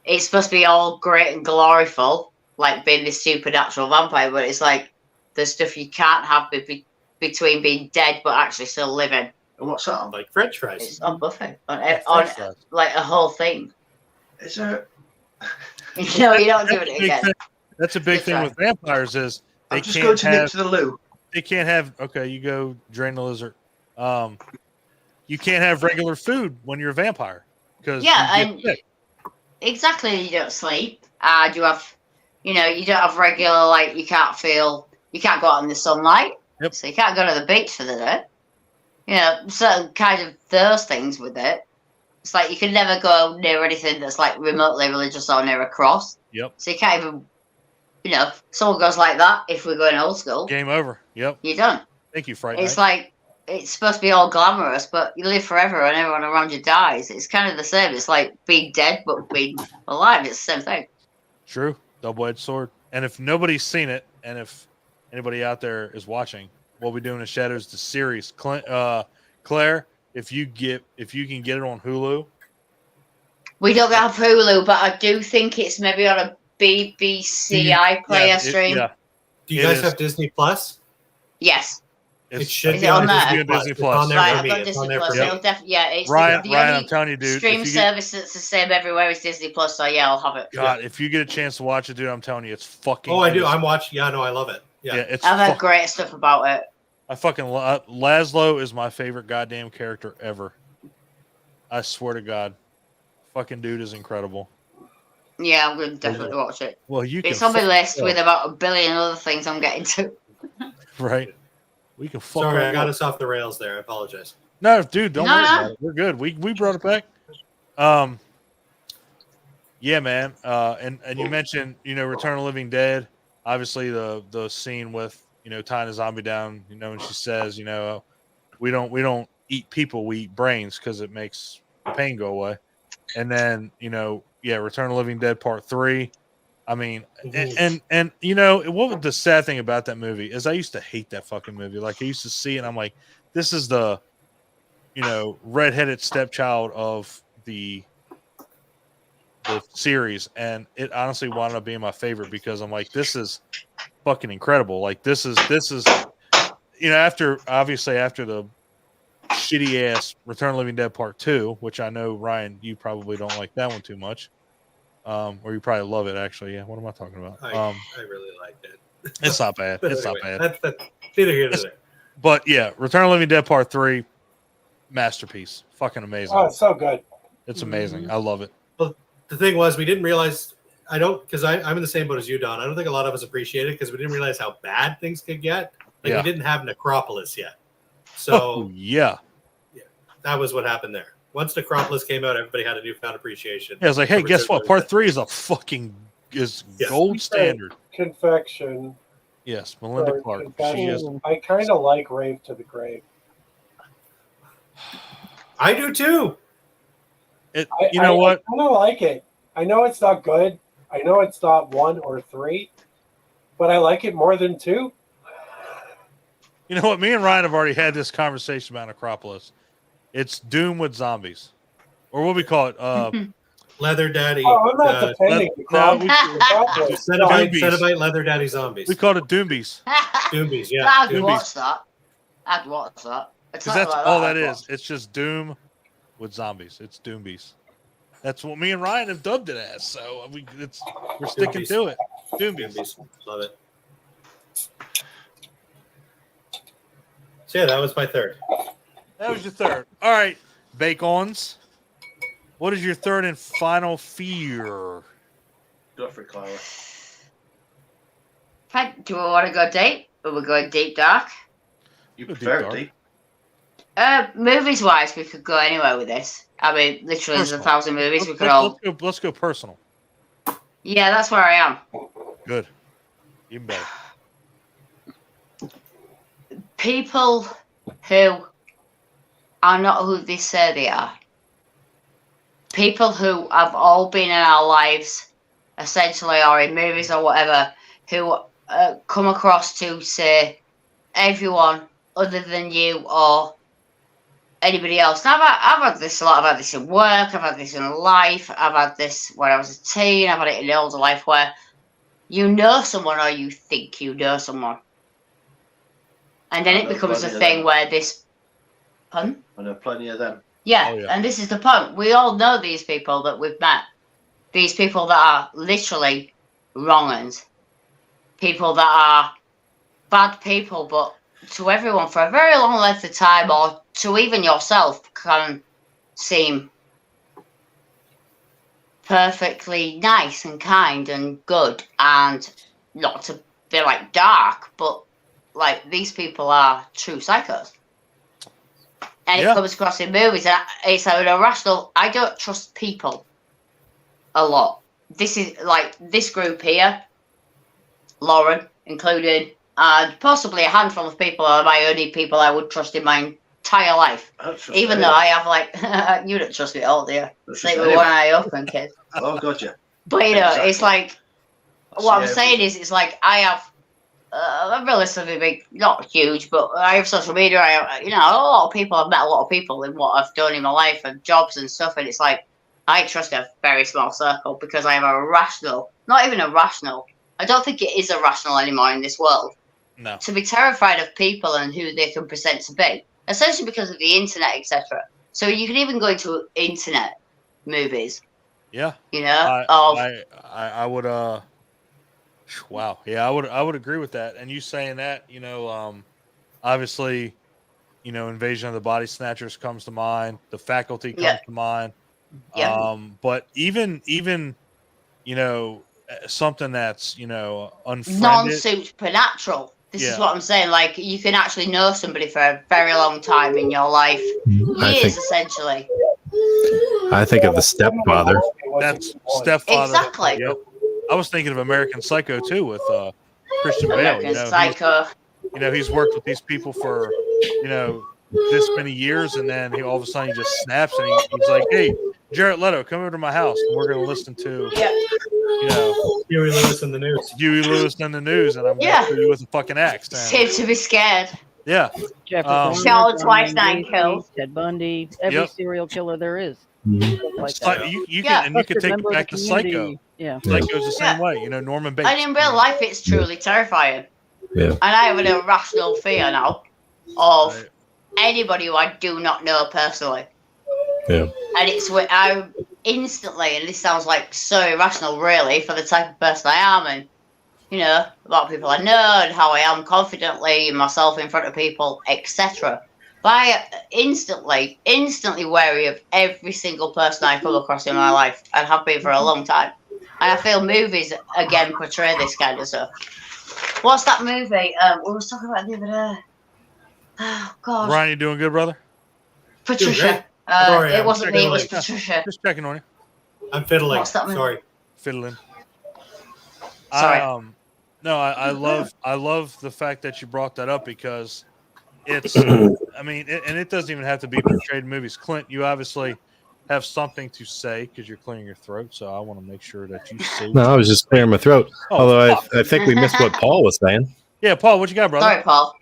it's supposed to be all great and gloriful, like being this supernatural vampire, but it's like there's stuff you can't have between being dead but actually still living. And what's that on? Like French fries. It's on Buffy on French fries. like a whole thing. Is there... No, you're not doing That's a it big again. thing. That's a big That's thing right. with vampires is they I'm just going can't to nip have to the loo. they can't have okay, you go drain the lizard. You can't have regular food when you're a vampire because Yeah, you get and sick. exactly. You don't sleep, and you have, you don't have regular like you can't go out in the sunlight, Yep. so you can't go to the beach for the day. Certain kind of those things with it. It's like you can never go near anything that's like remotely religious or near a cross. Yep. So you can't even, if someone goes like that, if we're going old school, Game over. Yep. you're done. Thank you, Fright It's Night. like it's supposed to be all glamorous, but you live forever and everyone around you dies. It's kind of the same. It's like being dead but being alive. It's the same thing. True. Double-edged sword. And if nobody's seen it, and if anybody out there is watching, What We Do in the Shadows, the series, Claire, if you can get it on Hulu, We don't have Hulu, but I do think it's maybe on a BBC iPlayer stream. Yeah, Do you It guys is. have Disney Plus? Yes. it's, It should Is be it on on there? Disney It's Plus. Disney It's Plus. on there Right, for I've me. got It's Disney on there Plus. for me. It'll it's Ryan, the Ryan, only I'm telling you, dude. stream If you get, service that's the same everywhere is Disney Plus. So yeah, I'll have it. God, if you get a chance to watch it, dude, I'm telling you, it's fucking. Oh, I do. it's- I'm watching. Yeah, no, I love it. Yeah. Yeah, it's. I've heard fuck- great stuff about it. I fucking Laszlo is my favorite goddamn character ever. I swear to God, fucking dude is incredible. Yeah, I'm gonna definitely watch it. Well, you It's can on my fuck list up, with about 1 billion other things I'm getting to. right. We can fuck. Sorry, up. I got us off the rails there. I apologize. No, dude, don't No, worry no. about it. We're good. We brought it back. Yeah, man. And you mentioned, Return of the Living Dead. Obviously, the scene with tying a zombie down. And she says, we don't eat people, we eat brains because it makes the pain go away. And then Return of the Living Dead Part 3. I mean, and what was the sad thing about that movie is I used to hate that fucking movie. Like I used to see it and I'm like, this is the redheaded stepchild of the series, and it honestly wound up being my favorite because I'm like, this is fucking incredible. Like this is after the shitty ass Return of the Living Dead Part 2, which I know, Ryan, you probably don't like that one too much. Or you probably love it actually. Yeah, what am I talking about? I really liked it. It's not bad. But It's anyway, not bad. That's neither here nor there. But yeah, Return of the Living Dead Part 3, masterpiece. Fucking amazing. Oh, it's so good. It's amazing. I love it. The thing was, we didn't realize. I don't, because I'm in the same boat as you, Don. I don't think a lot of us appreciate it because we didn't realize how bad things could get. Like Yeah. we didn't have Necropolis yet, Oh, so yeah. that was what happened there. Once Necropolis came out, everybody had a newfound appreciation. Yeah, it's like, hey, for guess Return what? to Part the- 3 is a fucking Yeah. gold standard. Confection. Yes, Melinda or Clark. She confession. is. I kind of like Rave to the Grave. I do too. You know what? I kind of like it. I know it's not good. I know it's not 1 or 3, but I like it more than 2. You know what? Me and Ryan have already had this conversation about Necropolis. It's Doom with zombies, or what we call it. Leather Daddy. Oh, I'm not defending the crowd. Cenobite Leather Daddy zombies. We call it Doombies Doombies, yeah. I'd Doombies. watch that. I'd watch that. because that's all that is. It's just Doom with zombies. It's Doombies. That's what me and Ryan have dubbed it as. So we're sticking Doombies. to it. Doombies. Doombies. Love it. So yeah, that was my third. That was your third. All right, Bake-Ons. What is your third and final fear? Go for it, Clara. Do we want to go deep? Or we're going deep dark? You Go deep prefer dark. deep. Movies wise, we could go anywhere with this. I mean, literally, there's Personal. 1,000 movies we could all. Let's go personal. Yeah, that's where I am. Good. Even better. People who are not who they say they are. People who have all been in our lives, essentially, or in movies or whatever, who come across to say everyone other than you or anybody else. Now, I've had this a lot. I've had this in work. I've had this in life. I've had this when I was a teen. I've had it in older life where you know someone or you think you know someone. And then it becomes a thing where this... Pardon? I know plenty of them. Yeah, Oh, yeah. and this is the point. We all know these people that we've met. These people that are literally wrong-uns. People that are bad people, but to everyone for a very long length of time, or to even yourself, can seem perfectly nice and kind and good, and not to be like dark, but like these people are true psychos. And Yeah. it comes across in movies, and it's an irrational. I don't trust people a lot. This is like this group here, Lauren included, and possibly a handful of people are my only people I would trust in my entire life. I don't trust Even though anyone. I have like, you don't trust me at all, do you? I don't Sleep trust with anyone. one eye open, kid. Oh, God, yeah. But you know, Exactly. it's like I what I'm see saying is, it's like I have a relatively big, not huge, but I have social media. I have, a lot of people. I've met a lot of people in what I've done in my life and jobs and stuff, and it's like I trust a very small circle because I have a rational, not even a rational. I don't think it is irrational anymore in this world No. to be terrified of people and who they can present to be, essentially because of the internet, etc. So you can even go into internet movies, Yeah. I would wow. Yeah, I would agree with that. And you saying that, obviously, Invasion of the Body Snatchers comes to mind, The Faculty comes Yeah. to mind. Yeah. But even something that's, unfriended. non-supernatural. This is what I'm saying. Like, you can actually know somebody for a very long time in your life, years essentially. I think of The Stepfather. That's Stepfather. Exactly. Yep. I was thinking of American Psycho too with Christian Bale. American Psycho. He's worked with these people for this many years, and then all of a sudden he just snaps and he's like, "Hey, Jared Leto, come over to my house, and we're going to listen to Huey Lewis in the news. Huey Lewis in the news, and I'm going Yeah. to shoot you with a fucking axe." And, Seem to be scared. yeah, Jeffrey Um, Dahmer, Charlotte John Twice, Wayne 9 kills. Ted Bundy, every Yep. serial killer there is. Mhm. Stuff like Psy- that. you Yeah. can and you can Trusted take member it of back the to Psycho. community. Yeah. Psycho's the same Yeah. way, Norman Bates. And in real life, it's truly terrifying. Yeah. And I have an irrational fear now of Right. anybody who I do not know personally. Yeah. And it's where I instantly, and this sounds like so irrational, really, for the type of person I am, and a lot of people I know, and how I am confidently in myself in front of people, etc. But I instantly wary of every single person I come across in my life, and have been for a long time. And I feel movies again portray this kind of stuff. What's that movie? We were talking about the other day. Oh God, Ryan, you doing good, brother? Patricia. Sorry, It I'm wasn't me. It was fiddling. Patricia. Just checking on you. I'm fiddling. What's that mean? Sorry. Fiddling. Sorry. I love the fact that you brought that up because it's, I mean, and it doesn't even have to be portrayed in movies. Clint, you obviously have something to say because you're clearing your throat, so I want to make sure that you say. No, I was just clearing my throat. Oh, Although fuck. I think we missed what Paul was saying. Yeah, Paul, what you got, brother? Sorry, Paul.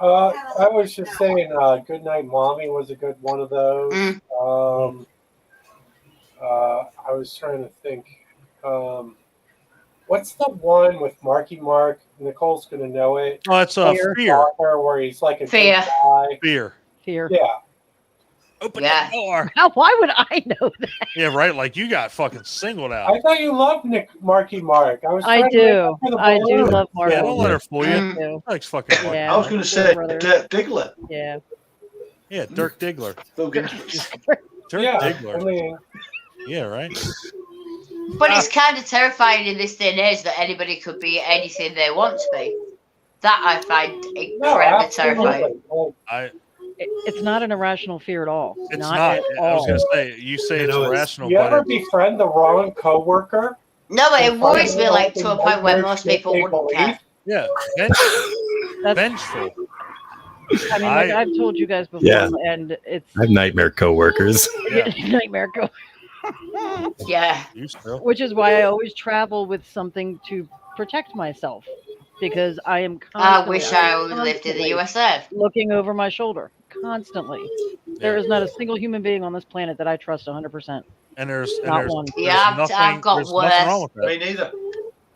I was just saying, Good Night Mommy was a good one of those. I was trying to think. What's the one with Marky Mark? Nicole's going to know it. Oh, it's Fear. Soccer, where he's like a Fear. good guy. Fear. Yeah. Open Yeah. the door. Why would I know that? Yeah, right. Like you got fucking singled out. I thought you loved Marky Mark. I was. I trying to do. remember the I do balloon. love Marky. Yeah, don't let her fool you. I do. Likes fucking Marky. Yeah. I was going to say brother. Dirk Diggler. Yeah. Yeah, Dirk Diggler. Dirk Yeah. Diggler. I mean, Yeah, right. But it's kind of terrifying in this day and age that anybody could be anything they want to be. That I find incredibly terrifying. It's not an irrational fear at all. It's not. not. At I all. was going to say, you say it's irrational, you but ever befriend the wrong coworker? No, but it worries me like to a point where most people wouldn't care. yeah, vengeful. I mean, like I've told you guys before, Yeah. and it's I have nightmare coworkers. nightmare go. Yeah. You still. Which is why I always travel with something to protect myself, because I am I constantly. wish I lived in the USA. Looking over my shoulder constantly. There is not a single human being on this planet that I trust 100%. And there's one. Yeah, I've got there's nothing wrong worse. with that. Me neither.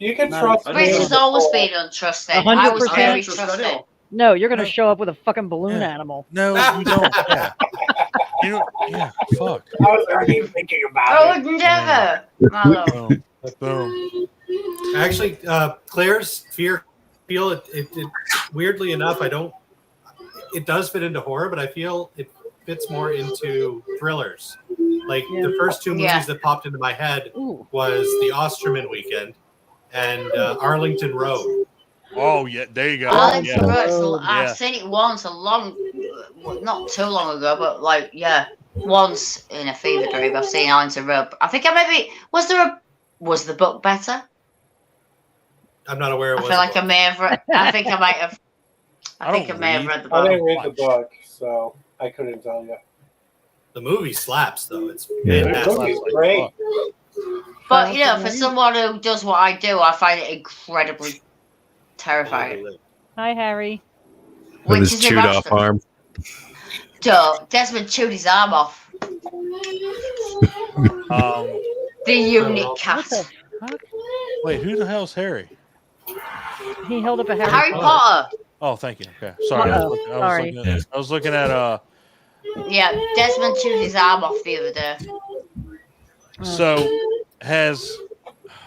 You can Not trust Rich has me. always been untrusting. I was 100%. very Trust trusting. anyone. No, you're going to show up with a fucking balloon animal. No, you don't. Yeah. Yeah, fuck. I was already thinking I about it. would never. My love. Boom. Actually, Claire's fear feel it weirdly enough, I don't. It does fit into horror, but I feel it fits more into thrillers. Like the first two movies that popped into my head was The Osterman Weekend and Arlington Road. Oh yeah, there you go. Arlington Yeah. Road. I've seen it once not too long ago, but once in a fever dream. I've seen Arlington Road. I think was the book better? I'm not aware. I feel like I may have. I think I might have. I think I may have read the book. I didn't read the book, so I couldn't tell you. The movie slaps, though. It's The fantastic. movie's great. But for someone who does what I do, I find it incredibly terrifying. Hi, Harry. With his chewed off arm. Desmond chewed his arm off. The unique cat. What the fuck? Wait, who the hell's Harry? He held up a Harry Potter. Oh, thank you. Okay, sorry. I was looking at Yeah, Desmond chewed his arm off the other day. So has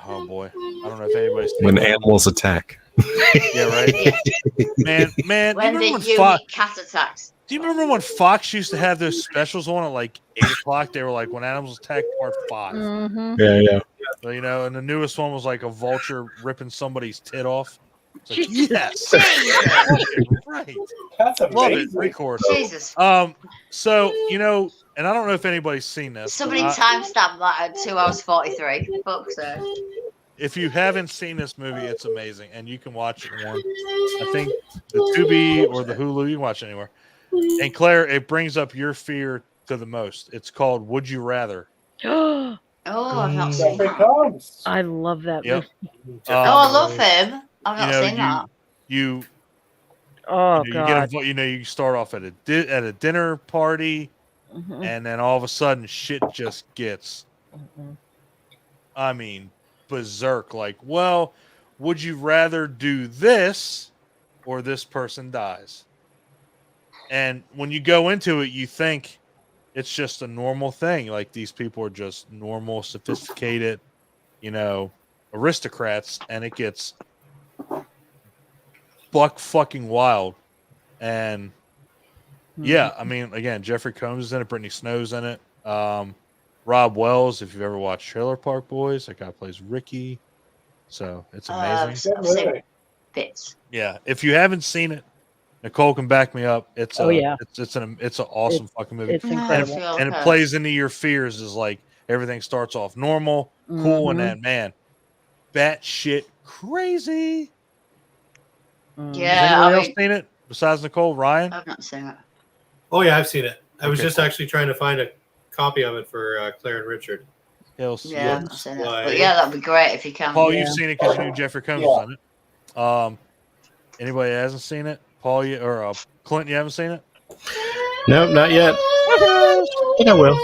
oh boy, I don't know if anybody's When animals attack. Yeah, right. Man. When do the you remember unique cat attacks. Do you remember when Fox used to have those specials on at like 8:00? They were like When Animals Attack Part 5. Mm-hmm. Yeah. So, and the newest one was like a vulture ripping somebody's tit off. It's like, yes, right. That's Love it. amazing. Record. Jesus. So and I don't know if anybody's seen this. Somebody timestamped that at 2 hours 43. Fuck's sake. If you haven't seen this movie, it's amazing, and you can watch it on, I think, the Tubi or the Hulu. You can watch it anywhere. And Claire, it brings up your fear to the most. It's called Would You Rather. Oh, I've not seen Here it that. comes. I love that Yep. movie. I love him. I've not seen that. You Oh, you God. you start off at a dinner party, Mhm. and then all of a sudden shit just gets, I mean, berserk. Like, well, would you rather do this or this person dies? And when you go into it, you think it's just a normal thing. Like, these people are just normal, sophisticated, aristocrats, and it gets buck fucking wild. And Yeah, I mean, again, Jeffrey Combs is in it. Brittany Snow's in it. Rob Wells, if you've ever watched Trailer Park Boys, that guy plays Ricky. So it's amazing. I've seen bits. Yeah, if you haven't seen it, Nicole can back me up. It's it's an awesome fucking movie. It's incredible. And it plays into your fears. Is like everything starts off normal, cool, and then man, batshit crazy. Yeah, Has anyone else seen it besides Nicole? Ryan? I've not seen it. Oh yeah, I've seen it. I was Okay, just cool. actually trying to find a copy of it for Claire and Richard. Yeah, I've seen it. But yeah, that'd be great if you can. Paul, you've seen it because you knew Jeffrey Combs was on it. Anybody that hasn't seen it? Paul, or Clint, you haven't seen it? Nope, not yet. But I will.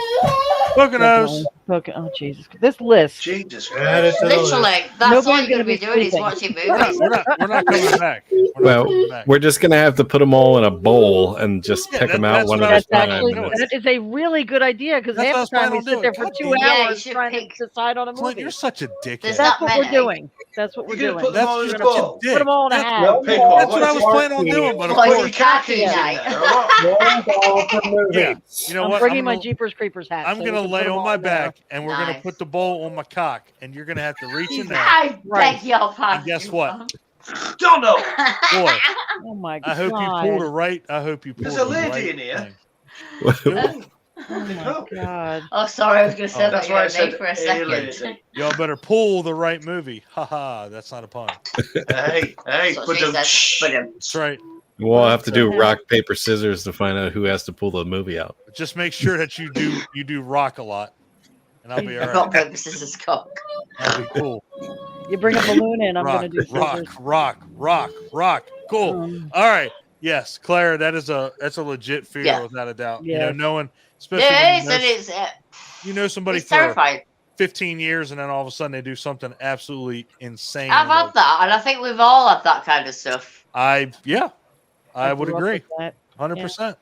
Poconos. Oh Jesus! This list. Jesus Add it Christ. to the Literally, list. that's all Nobody's you're going to be gonna doing be is sleeping. watching movies. We're not coming back. Well, we're just gonna have to put them all in a bowl and just pick them out that's one what at I a was That's time. actually doing. that is a really good idea because That's half the what I time we was sit there planning for on 2 doing. Yeah, you hours should trying pick- to decide on a Clint, movie. you're such a dickhead. There's That's not what we're many. doing. That's what we're You're doing. going to put them all in You're the such a bowl. dick. Put them all in a That's- hat. No, Pick Paul, one. That's what I was planning on doing, but of Well, course, you can't do Khakis in that. there, or what? one ball per movie. yeah. You know I'm what? bringing my Jeepers Creepers hat. I'm so gonna we can lay put 'em on all my in there. back, and we're gonna Nice. put the bowl on my cock, and you're gonna have to reach in there. I Right. beg your pardon. And guess what? Don't know. Boy, Oh my I hope you God. pull the right. I hope you pull There's the a lady right in here. thing. Oh my God. Oh, sorry, I was going to say Oh, that That's why I you said for a alien. second. Y'all better pull the right movie. Haha, that's not a pun. Hey, So put she them. said, but That's right. We'll have to do rock, paper, scissors to find out who has to pull the movie out. Just make sure that you do rock a lot, and I'll be all rock, right. paper, scissors, cock. I'll be cool. You bring a balloon in, I'm rock, going to do rock, scissors. rock. Cool. All right. Yes, Claire, that's a legit fear Yeah. without a doubt. Yeah. You know, knowing, especially Yeah, when it's you know somebody it's for terrifying. 15 years, and then all of a sudden they do something absolutely insane. I've had that, and I think we've all had that kind of stuff. I would grew up agree, with that. 100%.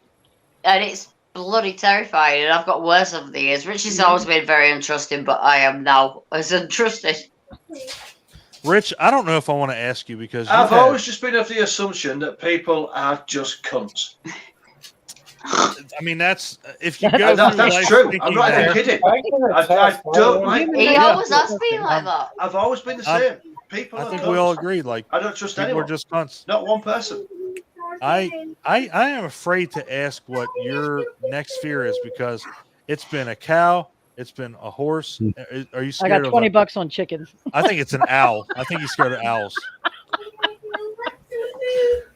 And it's bloody terrifying, and I've got worse over the years. Richie's always been very untrusting, but I am now as untrusted. Rich, I don't know if I want to ask you because I've always just been of the assumption that people are just cunts. I mean, that's if you That's- go through That's life true. I'm thinking not even that- kidding. I can I attest. don't like. He Yeah. always has been like that. I've always been the same. People I are think cunts. we all agree. Like I don't trust people anyone. are just cunts. Not one person. I am afraid to ask what your next fear is because it's been a cow, it's been a horse. Are you I scared got of? 20 bucks on chickens. I think it's an owl. I think he's scared of owls.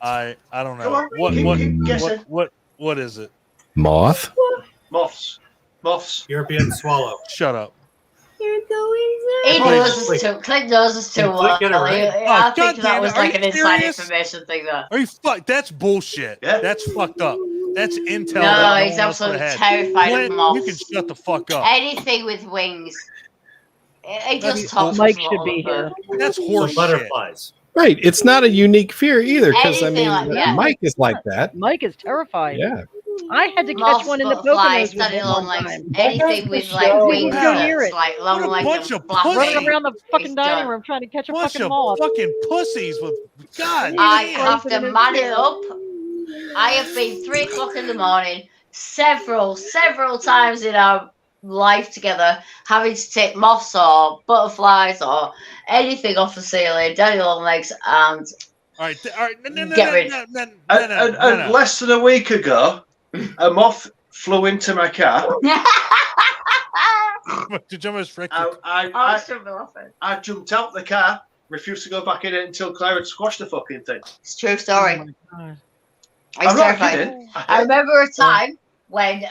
I don't know. Come on, keep guessing. What is it? Moth? Moths. European swallow. Shut up. He Clint- knows us too. Clint knows us too Clint well. get it right. I Oh, think God that damn was it. Are like you an inside serious? information thing there. Are you fuck? That's bullshit. Yeah. That's fucked up. That's intel. No, that he's one else absolutely would've had. terrified Clint, of moths. you can shut the fuck up. Anything with wings. He just talks Mike a should lot be of here. That's So horse shit. butterflies. Right. It's not a unique fear either, because I Anything mean, like that. Mike is like that. Mike is terrified. Yeah. I had to catch Moths, one in the butterflies, Poconos with daddy him long one legs, time. anything with like show. wings You can hear that's it. like long What a legs bunch and of flapping. pussies. Running around the fucking He's dining done. room trying to catch a Bunch fucking of moth. fucking pussies with God. I He was have sleeping to in man his it chair. up. I have been 3 o'clock in the morning, several times in our life together, having to take moths or butterflies or anything off the ceiling, daddy long legs, and All right. No. Get rid. And less than a week ago, a moth flew into my car. Did you almost frick I, it? I, should be laughing. I jumped out the car, refused to go back in it until Claire had squashed the fucking thing. It's a true story. Oh my God. It's I'm not terrifying. kidding. I remember a time when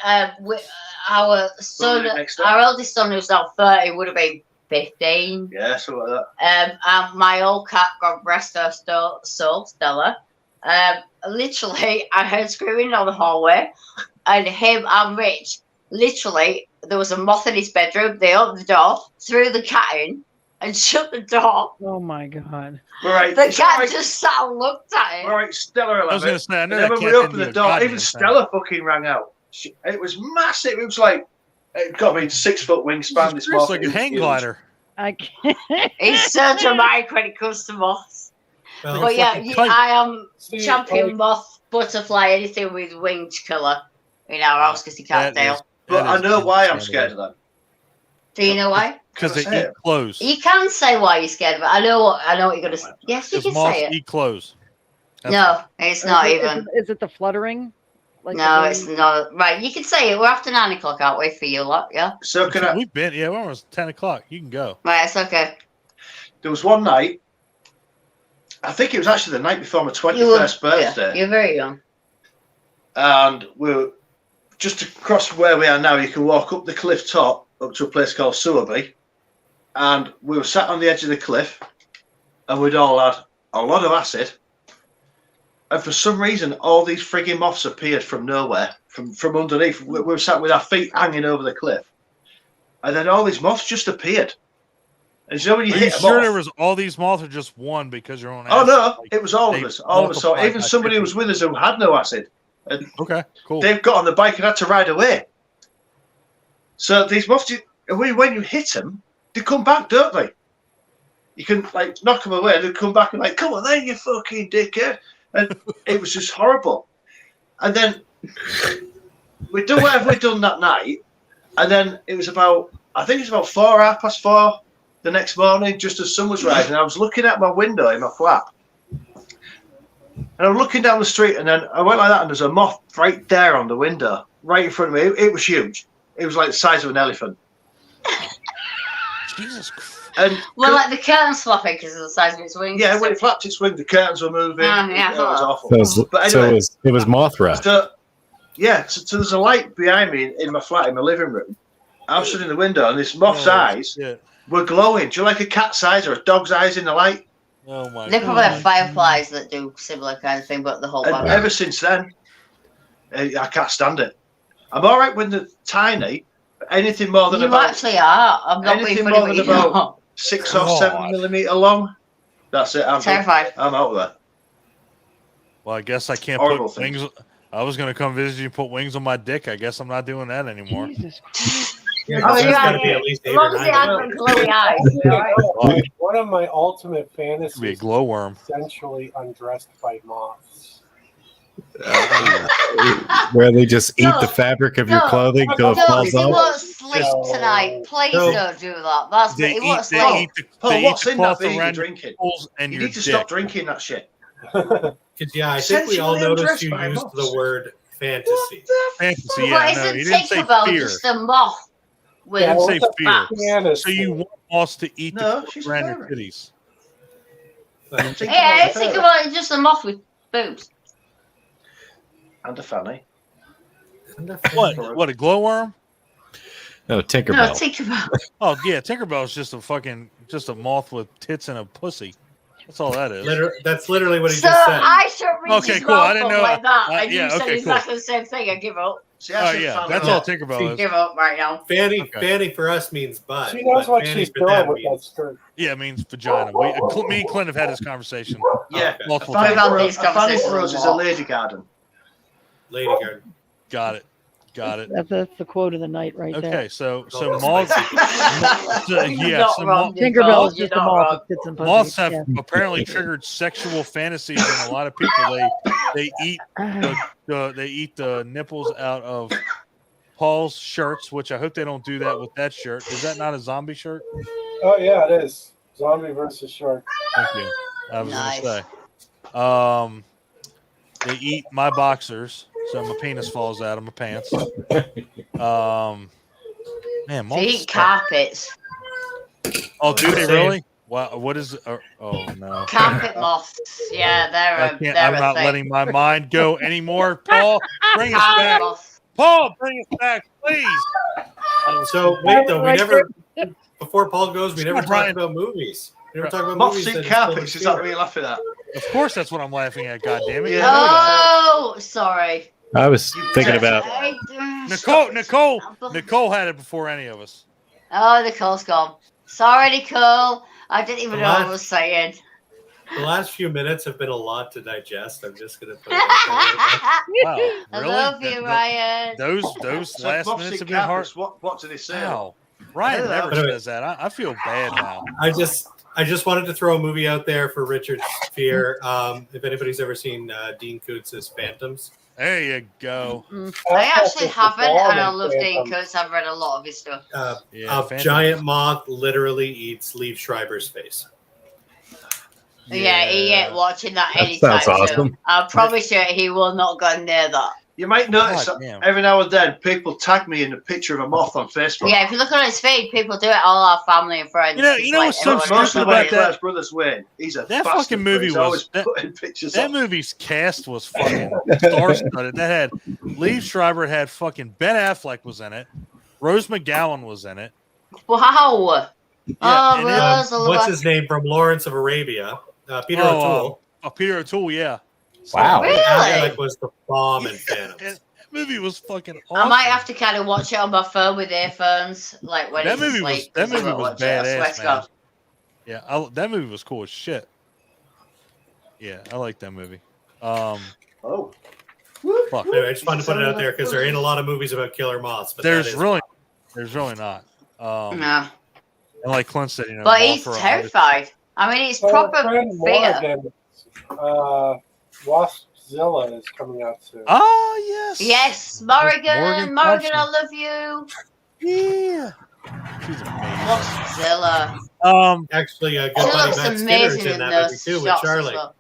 our son, Next up. our eldest son, who's now 30, would have been 15. Yeah, something like that. And my old cat, God rest her soul, Stella. Literally, I heard screaming down the hallway, and him and Rich, literally, there was a moth in his bedroom. They opened the door, threw the cat in, and shut the door. Oh my God. All right, The it's all cat right. just sat and looked at him. All right, Stella. I was going to say, I know And that then when cat we didn't opened the do a door, goddamn even thing. Stella fucking rang out. It was massive. It was like, it got me 6 foot wingspan. This It's moth. like It a was hang huge. glider. I can't. He's so dramatic when it comes to moths. Well, But yeah, fucking kite. I am See, champion like, moth butterfly, anything with winged killer in our house because he can't That is- tail. But I that know is why I'm insanity. scared of them. Do you know why? Because they Can I say eat it? clothes. You can say why you're scared of it. I know what you're gonna say. Yes, you Because can moths say it. eat clothes. That's No, it's not even. Is it the fluttering? Like No, the it's not. Right, you can say it. We're after 9 o'clock, aren't we, for you lot? Yeah. So can I? We've been, we're almost 10 o'clock. You can go. Right, it's okay. There was one night. I think it was actually the night before my You were 21st birthday, You're very young. and we were just across from where we are now. You can walk up the cliff top up to a place called Sowerby, and we were sat on the edge of the cliff, and we'd all had a lot of acid. And for some reason, all these frigging moths appeared from nowhere, from underneath. We were sat with our feet hanging over the cliff, and then all these moths just appeared. And you know when you Are you hit them sure off, there was all these moths or just one because you're on oh acid? no, Like, it was all of they us, all of us. So multiplied even by somebody who 50. was with us who had no acid, Okay, cool. they've got on the bike and had to ride away. So these moths, when you hit them, they come back, don't they? You can like knock them away, and they come back and like, come on then, you fucking dickhead. And it was just horrible. And then we'd done whatever we'd done that night, and then it was about, I think it was about 4:30 the next morning, just as sun was rising. I was looking out my window in my flat, and I'm looking down the street, and then I went like that, and there's a moth right there on the window, right in front of me. It was huge. It was like the size of an elephant. Jesus Christ. And Well, like the curtain's flopping because of the size of its wings. yeah, when it flapped its wings, the curtains were moving. Oh, yeah. It was awful. But So anyway, it was Mothra. so there's a light behind me in my flat, in my living room. I was stood in the window, and this moth's eyes Yeah. were glowing. Do you like a cat's eyes or a dog's eyes in the light? Oh my They probably God. have fireflies that do similar kind of thing, but the whole And body. ever since then, I can't stand it. I'm all right when they're tiny, but anything more than You about actually are. I'm not being anything funny more with than you. about 6 or God. 7 millimeter long, that's it. I'm Terrified. I'm out there. Well, I guess I can't Horrible put things. wings. I was going to come visit you and put wings on my dick. I guess I'm not doing that anymore. Jesus Christ. Yeah, Oh, 'cause you there's had got to be it. at least As 8 long or as 9 they of have them. the glowy eyes, you'll be all right. One of my ultimate It could be a fantasies glowworm. essentially undressed by moths. Where they just eat No, the fabric of your no, clothing till it Don't, falls he off. won't sleep No. tonight. Please No. don't do that. That's They he won't eat, sleep. they eat the, Paul, they eat what's the in that cloth beer you're around your drinking? nipples and You your need to dick. stop drinking that shit. Because, yeah, I think we all Essentially noticed undressed you by used moths. the word fantasy. Fantasy, But yeah, no, he isn't didn't say Tinkerbell fear. just a moth with He didn't Yeah, say it's a fear. fantasy. So you want moths to eat No, the cloth she's around your fairy. titties. Yeah, Tinkerbell is just a moth with boobs. And a fanny. What? What, a glowworm? No, No, Tinkerbell. Tinkerbell. Oh, yeah, Tinkerbell's just a moth with tits and a pussy. That's all that is. That's literally what he So just said. I should read Okay, his cool. I mouth didn't up know- like that, and yeah, you say okay, cool. exactly the same thing. I give up. See, Oh, said yeah, fanny. that's Yeah. all Tinkerbell is. Give up right now. Fanny, Okay. Fanny for us means butt. She knows but what Fanny she's for them doing with that means- skirt. Yeah, it means vagina. Me and Clint have had this conversation Yeah, Okay. multiple a fanny, times. We've for, had a these fanny conversations for us a is a lot. lady garden. Lady Garden. Got it. That's the quote of the night right there. Okay, so Oh, moths. You're yeah, not so wrong, Nicole, Tinkerbell is you're just a not moth wrong. with tits and pussy. moths have Yeah. apparently triggered sexual fantasies in a lot of people. They eat they eat the nipples out of Paul's shirts, which I hope they don't do that with that shirt. Is that not a zombie shirt? Oh yeah, it is. Zombie versus shark. Thank you. I was Nice. gonna say. They eat my boxers, so my penis falls out of my pants. Man, They moths eat suck. carpets. Oh, do they Same. really? Wow, what is? Oh no. Carpet moths. Yeah, I they're can't, they're I'm a not thing. letting my mind go anymore. Paul, bring us Carpet back. moths. Paul, bring us back, please. So wait, though, we Right never. Before Paul goes, we Come never on, Brian. talked about movies. We never talked about Moths movies. in that instill carpets, is fear. that what you're laughing at? Of course, that's what I'm laughing at. God damn it! Yeah. Oh, sorry. I was thinking about Nicole had it before any of us. Oh, Nicole's gone. Sorry, Nicole. I didn't even know what I was saying. The last few minutes have been a lot to digest. I'm just gonna put it out Wow, I really? love you, Ryan. Those So last moths minutes in have been hard. carpets, what do they say? Wow, Ryan Yeah, never but anyway. says that. I feel bad now. there. I just I just wanted to throw a movie out there for Richard's fear. If anybody's ever seen Dean Kootz's Phantoms. There you go. I actually haven't, and I love Dean Koontz. I've read a lot of his stuff. Yeah, A Phantom. giant moth literally eats Liev Schreiber's face. Yeah, he ain't watching that That anytime sounds soon. awesome. I'm probably sure he will not go near that. You might notice God that damn. every now and then people tag me in a picture of a moth on Facebook. Yeah, if you look on his feed, people do it. All our family and friends. You know what's so everyone stupid knows about Mostly it. when that- Claire's brother's Wayne. He's a That bastard, fucking but movie he's was- always that- putting pictures That up. movie's cast was fucking star-studded. That had Liev Schreiber, had fucking Ben Affleck was in it. Rose McGowan was in it. Wow. Yeah, Oh, and it- Rose, I love What's her. his name from Lawrence of Arabia? Peter O'Toole. Peter O'Toole, yeah. Wow. Really? Affleck was the bomb in Phantoms. And that movie was fucking awesome. I might have to kind of watch it on my phone with earphones, like when That it's movie asleep. was that 'cause I movie won't was watch it, I swear badass, to man. God. Yeah, that movie was cool as shit. Yeah, I like that movie. Oh. Fuck. Anyway, I just wanted to put it out there because there ain't a lot of movies about killer moths. But There's that is really not. No. And like Clint said, you know, But he's Mothra, terrified. I mean, it's So proper friend fear. Morgan, Waspzilla is coming out soon. Oh yes. Yes, Morgan, Morgan Morgan, I Thompson. love you. Yeah. She's amazing. Godzilla. actually good She buddy looks Matt Skinner's amazing in in that those movie too with shots as Charlie. well.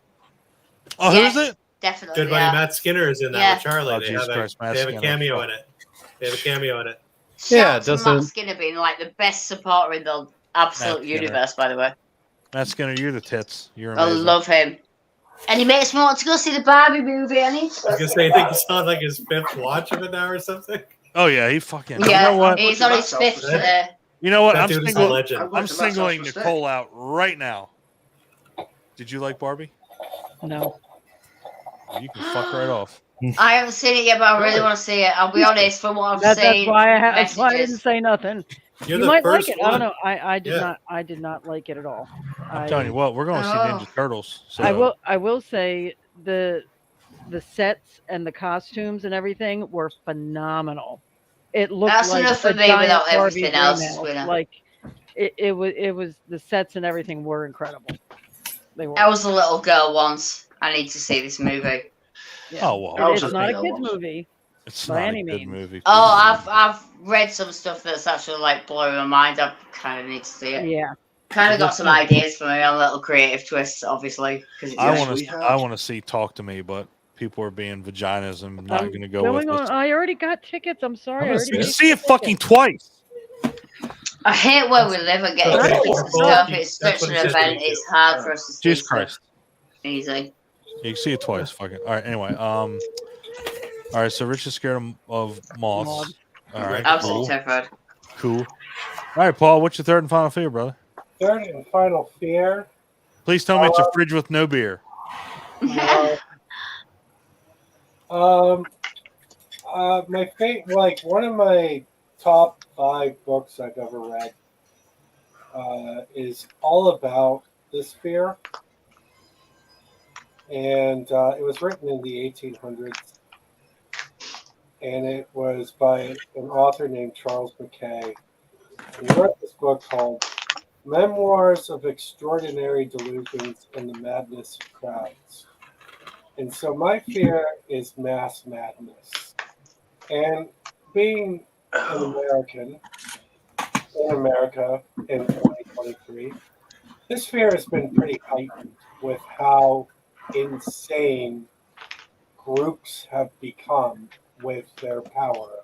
Oh, Yes. who is it? Definitely. Good buddy yeah. Matt Skinner is in that Yeah. with Charlie. Oh, They Jesus have Christ, Matt they have a Skinner. cameo Fuck. in it. They have a cameo in it. Yeah, Shout out to doesn't- Matt Skinner being like the best supporter in the absolute Matt Skinner. universe, by the way. Matt Skinner, you're the tits. You're I amazing. love him. And he makes me want to go see the Barbie movie, and I was gonna say, I think he's on like his 5th watch of it now or something. Oh yeah, he fucking. Yeah, You know what? he's on his 5th today. You know what? That I'm dude is a singling. legend. I'm going I'm to Matt's singling house for Nicole out right now. Did you like Barbie? No. You can fuck right off. I haven't seen it yet, but I really want to see it. I'll be honest, from what I've That's seen, that's why I didn't messages. say nothing. You're You the might like first it. one. I don't know. I did Yeah. not. I did not like it at all. I'm telling you what, we're going to see Oh. Ninja Turtles. So. I will say the sets and the costumes and everything were phenomenal. It looked That's like enough for a me giant without Barbie everything else, greenhouse. you know. Like it was the sets and everything were incredible. They were. I was a little girl once. I need to see this movie. Yeah. Oh well, I was It's a not big a kids old one. movie. it's by not any a good means. movie. Oh, I've read some stuff that's actually like blowing my mind. I kind of need to see it. Yeah. Kind of got some ideas for me on little creative twists, obviously. Because I Yes, want we to. have. I want to see Talk to Me, but people are being vaginas and not I'm going to go with going on. us. I already got tickets. I'm sorry. I gonna already You paid see it for fucking tickets. twice. I hate where we live and getting Okay, tickets well, and stuff. he- It's that's such what an he said to event. me, It's too. hard for us to see Jesus stuff Christ. easy. You can see it twice. Fucking. All right. Anyway. All right. So Rich is scared of moths. Moths. All right. Absolutely Cool. terrified. Cool. All right, Paul. What's your third and final fear, brother? Third and final fear. Please tell me it's a fridge with no beer. My like one of my top 5 books I've ever read is all about this fear, and it was written in the 1800s, and it was by an author named Charles Mackay. He wrote this book called Memoirs of Extraordinary Delusions and the Madness of Crowds. And so my fear is mass madness. And being an American in America in 2023, this fear has been pretty heightened with how insane groups have become with their power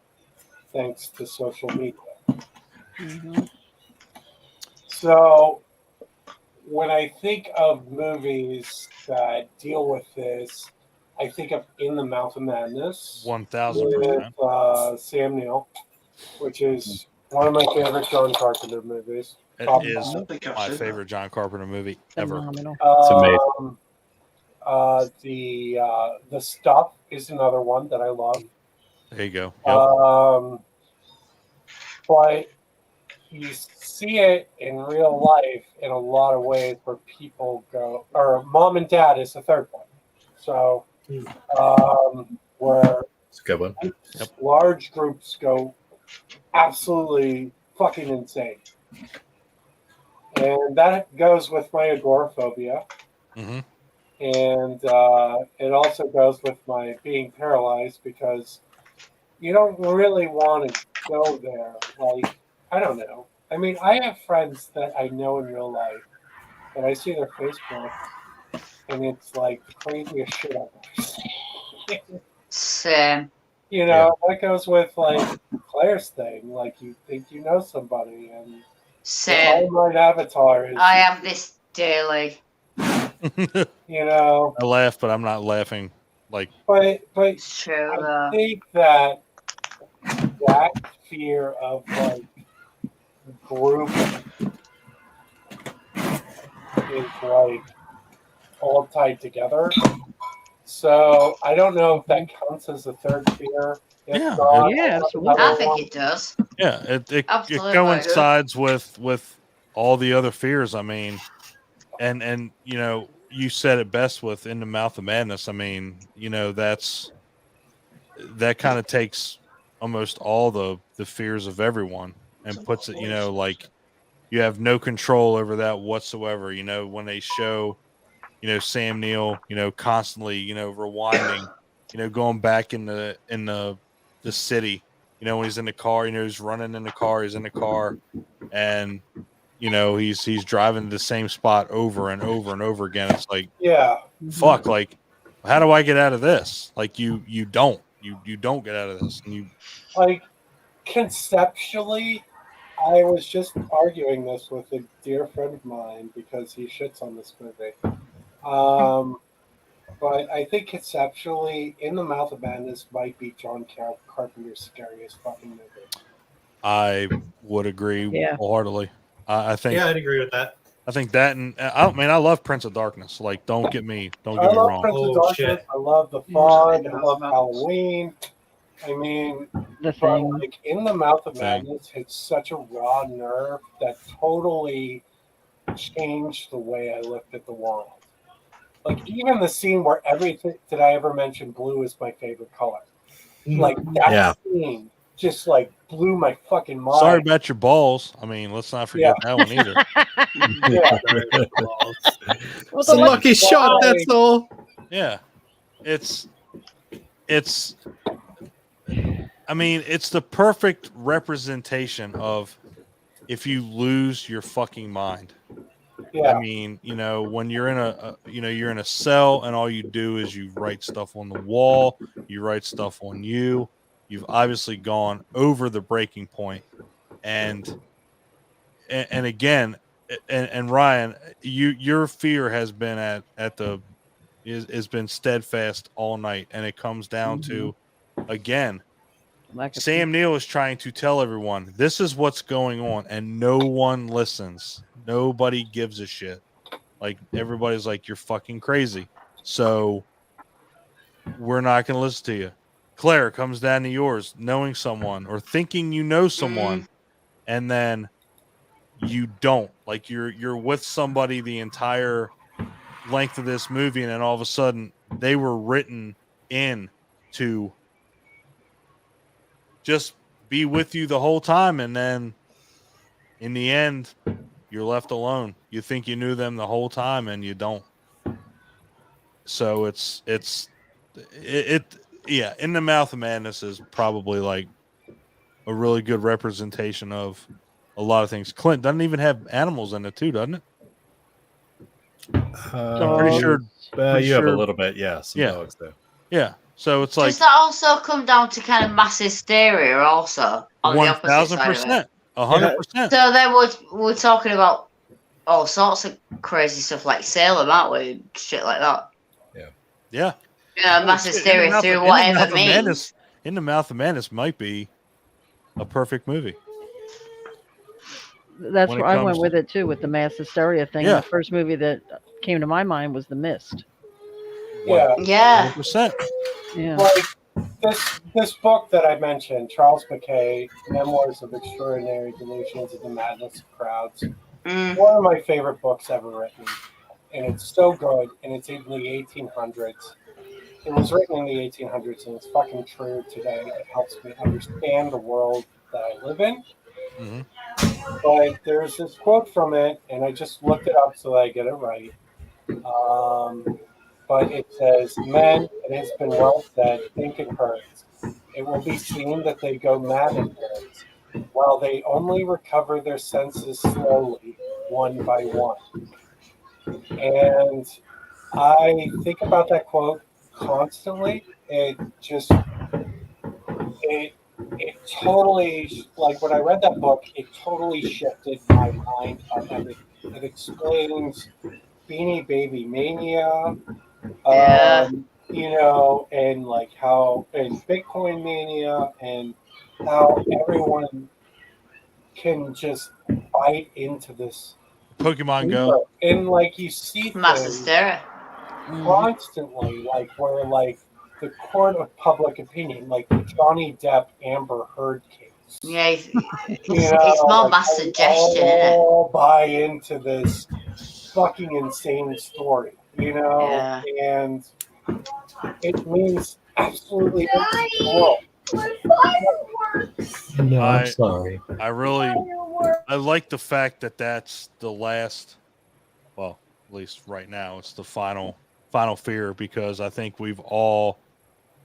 thanks to social media. Mhm. So when I think of movies that deal with this, I think of In the Mouth of Madness 1000%. with Sam Neill, which is one of my favorite John Carpenter movies. It Probably. is I think I've my seen favorite John Carpenter movie ever. Phenomenal. amazing. The Stuff is another one that I love. There you go. Yep. But you see it in real life in a lot of ways where people go, or mom and dad is the third one. So, where It's a good one. large groups go absolutely fucking insane. And that goes with my agoraphobia. Mhm. And it also goes with my being paralyzed because you don't really want to go there. Like, I don't know. I mean, I have friends that I know in real life, and I see their Facebook, and it's like the craziest shit I've ever seen. Same. You know, that goes with like Claire's thing. Like, you think you know somebody, and the Same. online avatar is, I have this daily. you know. I laugh, but I'm not laughing like. But It's true. I think that fear of like group is like all tied together. So I don't know if that counts as a third fear. If Yeah, not, Yeah, absolutely. I think it does. Yeah, it Absolutely. coincides with all the other fears. I mean, and you know, you said it best with In the Mouth of Madness. I mean, you know, that kind of takes almost all the fears of everyone and puts it, you know, like you have no control over that whatsoever. You know, when they show, you know, Sam Neill, you know, constantly, you know, rewinding, you know, going back in the city, you know, when he's in the car, you know, he's running in the car, he's in the car, and you know, he's driving to the same spot over and over and over again. It's like, yeah, fuck, like, how do I get out of this? Like, you don't get out of this, and you like conceptually, I was just arguing this with a dear friend of mine because he shits on this movie. But I think conceptually, In the Mouth of Madness might be John Carpenter's scariest fucking movie. I would agree Yeah. wholeheartedly. I think Yeah, I'd agree with that. I think that, and I mean, I love Prince of Darkness. Like, don't get me I wrong. love Prince of Darkness. Shit. I love The Fog. I love Halloween. I mean, The but Thing. like In the Mouth of Thing. Madness hits such a raw nerve that totally changed the way I looked at the world. Like even the scene where everything did I ever mention blue is my favorite color. Like that Yeah. scene just like blew my fucking mind. Sorry about your balls. I mean, let's not forget that one either. Yeah. Well, It's a lucky shot, that's all. Yeah, it's. I mean, it's the perfect representation of if you lose your fucking mind. Yeah. I mean, you know, when you're in you're in a cell and all you do is you write stuff on the wall, you write stuff on you. You've obviously gone over the breaking point, and again, and Ryan, your fear has been has been steadfast all night, and it comes down to, again, Sam Neill is trying to tell everyone this is what's going on, and no one listens. Nobody gives a shit. Like, everybody's like, you're fucking crazy. So we're not going to listen to you. Claire comes down to yours, knowing someone or thinking you know someone, and then you don't. Like, you're with somebody the entire length of this movie, and then all of a sudden they were written in to just be with you the whole time, and then in the end you're left alone. You think you knew them the whole time, and you don't. So yeah, In the Mouth of Madness is probably like a really good representation of a lot of things. Clint doesn't even have animals in it too, doesn't it? I'm pretty sure. You have a little bit, yeah. Some dogs though. Yeah. So it's like, does that also come down to kind of mass hysteria also on the opposite side of it? 100%. So then we're talking about all sorts of crazy stuff like Salem, aren't we? Shit like that. Yeah. Yeah, mass hysteria through whatever means. In the Mouth of Madness might be a perfect movie. That's where I went with it too, with the mass hysteria thing. Yeah. The first movie that came to my mind was The Mist. Yeah. 100%. Yeah. Like this book that I mentioned, Charles Mackay, Memoirs of Extraordinary Delusions and the Madness of Crowds, one of my favorite books ever written. And it's so good, and it's in the 1800s. It was written in the 1800s, and it's fucking true today. It helps me understand the world that I live in. Mhm. But there's this quote from it, and I just looked it up so that I get it right. But it says, "Men, it has been well said, think it hurts. It will be seen that they go mad at hurts, while they only recover their senses slowly, one by one." And I think about that quote constantly. It it totally, like when I read that book, it totally shifted my mind on everything. It explains Beanie Baby Mania, Yeah. and like how and Bitcoin Mania and how everyone can just bite into this Pokemon fever. Go. And like you see Mass things hysteria. constantly, like where like the court of public opinion, like the Johnny Depp Amber Heard case. Yeah, You it's more like mass they suggestion, isn't it? all buy into this fucking insane story, Yeah. and it means absolutely nothing in the world. No, I'm I sorry. I really I like the fact that that's the last. Well, at least right now, it's the final fear because I think we've all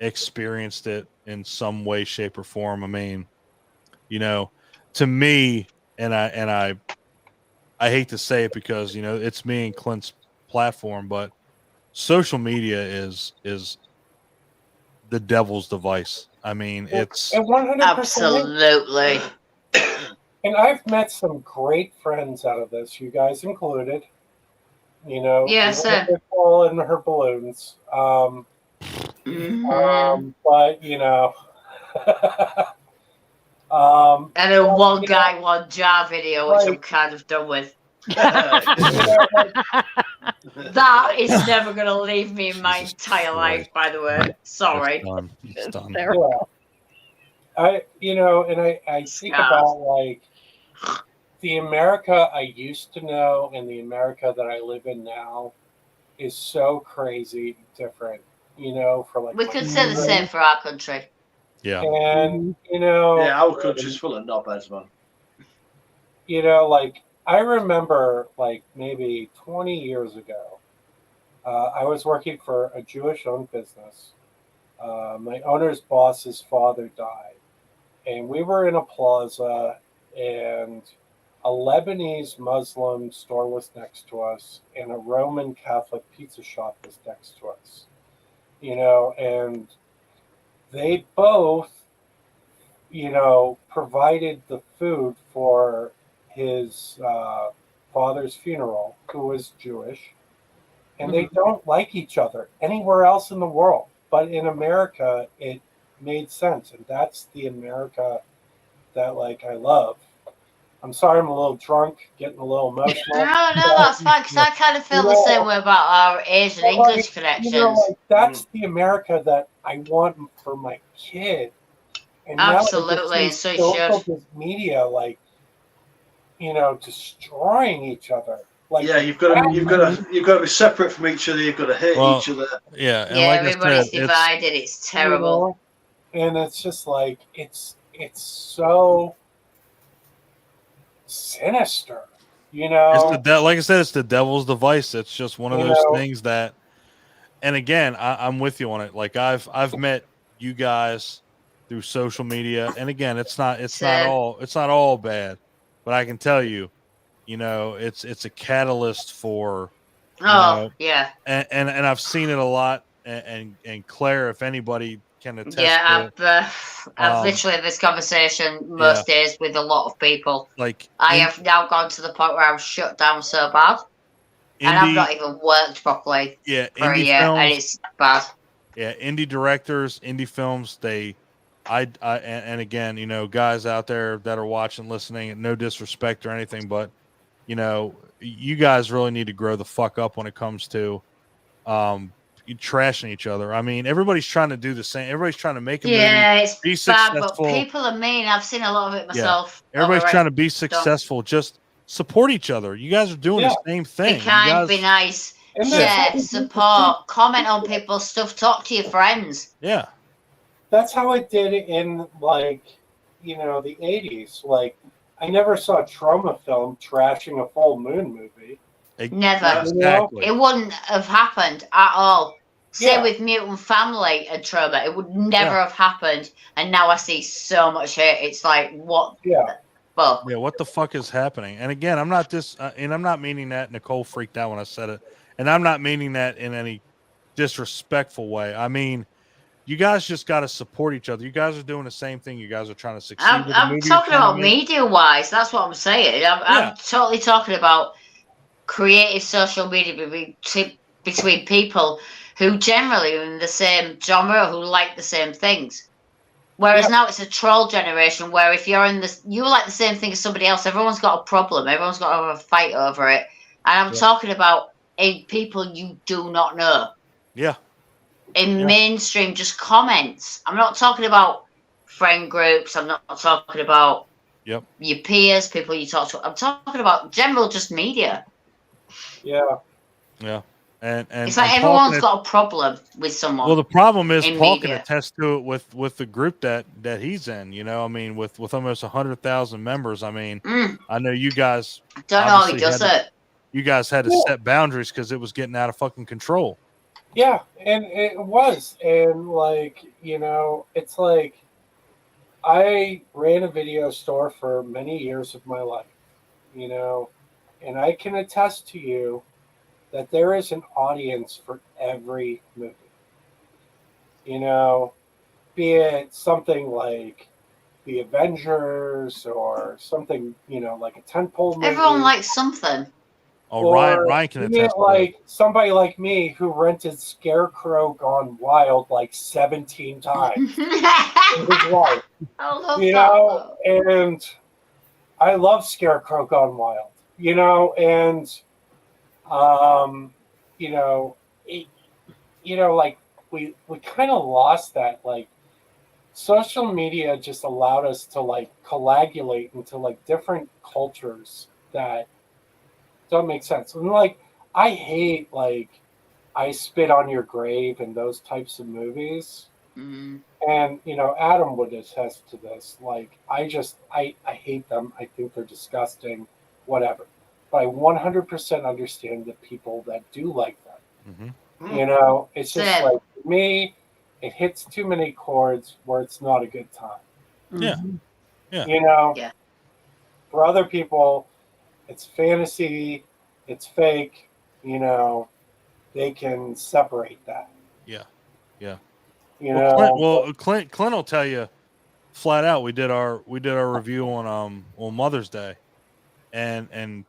experienced it in some way, shape, or form. I mean, to me, I hate to say it because it's me and Clint's platform, but social media is the devil's device. I mean, it's And 100%. Absolutely. And I've met some great friends out of this, you guys included. Yeah, even same. Nicole and her balloons. Mhm. But And then but, one guy, one jar video, which I'm like- kind of done with. like, That is never going to leave me in my Jesus entire life, Christ. by the way. Sorry. It's done. It's done. Hysterical. I think about like the America I used to know and the America that I live in now is so crazy different, for like We my could say the children. same for our country. Yeah. And Yeah, our country's full of knobheads, man. like I remember like maybe 20 years ago, I was working for a Jewish-owned business. My owner's boss's father died, and we were in a plaza, and a Lebanese Muslim store was next to us, and a Roman Catholic pizza shop was next to us. And they both, provided the food for his father's funeral, who was Jewish, and they don't like each other anywhere else in the world. But in America, it made sense, and that's the America that like I love. I'm sorry, I'm a little drunk, getting a little emotional. No, that's fine, because I kind of feel the same way about our Asian But, like, English connections. That's the America that I want for my kid. And now Absolutely, I and so just you see social media, like, destroying each other. Like, Yeah, you've got to be separate from each other. You've got to hate Well, each other. Yeah, and Yeah, like I everybody's said, divided. It's terrible. And it's just like it's so sinister, like I said, it's the devil's device. It's just one of those things that, and again, I'm with you on it. Like I've met you guys through social media, and again, it's not all bad, but I can tell you, it's a catalyst for, Yeah. and I've seen it a lot, and Claire, if anybody can attest. Yeah, to I've literally had this conversation most days with a lot of people. Like I have now gone to the point where I'm shut down so bad, and I've not even worked properly for a year, and it's bad. Yeah, indie directors, indie films, and again, guys out there that are watching, listening, no disrespect or anything, but you guys really need to grow the fuck up when it comes to trashing each other. I mean, everybody's trying to do the same. Everybody's trying to make a movie, it's be bad, successful. But people are mean. I've seen a lot of it myself. Yeah. Everybody's trying to be successful. Just support each other. You guys are doing the same thing. Be kind, be nice, share, support, comment on people's stuff, talk to your friends. Yeah. That's how I did it in like, the 80s. Like I never saw a trauma film trashing a full moon movie. Never. Exactly. It wouldn't have happened at all. Same Yeah. with Mutant Family and Trauma. It would never Yeah. have happened. And now I see so much hate. It's like, what? Yeah. Well, Yeah, what the fuck is happening? And again, I'm not and I'm not meaning that. Nicole freaked out when I said it, and I'm not meaning that in any disrespectful way. I mean, you guys just got to support each other. You guys are doing the same thing. You guys are trying to succeed. I'm talking about media-wise. That's what I'm saying. I'm totally talking about creative social media between people who generally are in the same genre, who like the same things. Whereas now it's a troll generation where if you're in this, you like the same thing as somebody else. Everyone's got a problem. Everyone's got to have a fight over it. And I'm talking about people you do not know. Yeah. In mainstream, just comments. I'm not talking about friend groups. I'm not talking about your peers, people you talk to. I'm talking about general just media. Yeah. Yeah. And it's like everyone's got a problem with someone. Well, the problem is Paul can media. attest to it with the group that he's in. You know, I mean, with almost 100,000 members. I mean, I know you guys. Don't know how he does it. You guys had to set boundaries because it was getting out of fucking control. Yeah, and it was, and like, you know, it's like I ran a video store for many years of my life, you know, and I can attest to you that there is an audience for every movie. You know, be it something like The Avengers or something, you know, like a tentpole movie. Everyone likes something. Oh, Ryan can attest to like somebody like me who rented Scarecrow Gone Wild like 17 times in his life. I love you know, and I love Scarecrow Gone Wild, you know, and you know, like we kind of lost that. Like social media just allowed us to like coagulate into like different cultures that don't make sense. And like I hate like I Spit on Your Grave and those types of movies. Mm-hmm. And you know, Adam would attest to this. Like I hate them. I think they're disgusting, whatever. But I 100% understand the people that do like them. Mm-hmm. You know, it's just like for me, it hits too many chords where it's not a good time. Yeah. Yeah. You know, yeah. For other people, it's fantasy, it's fake, you know, they can separate that. Yeah. Yeah. You know, Clint will tell you flat out. We did our review on Mother's Day, and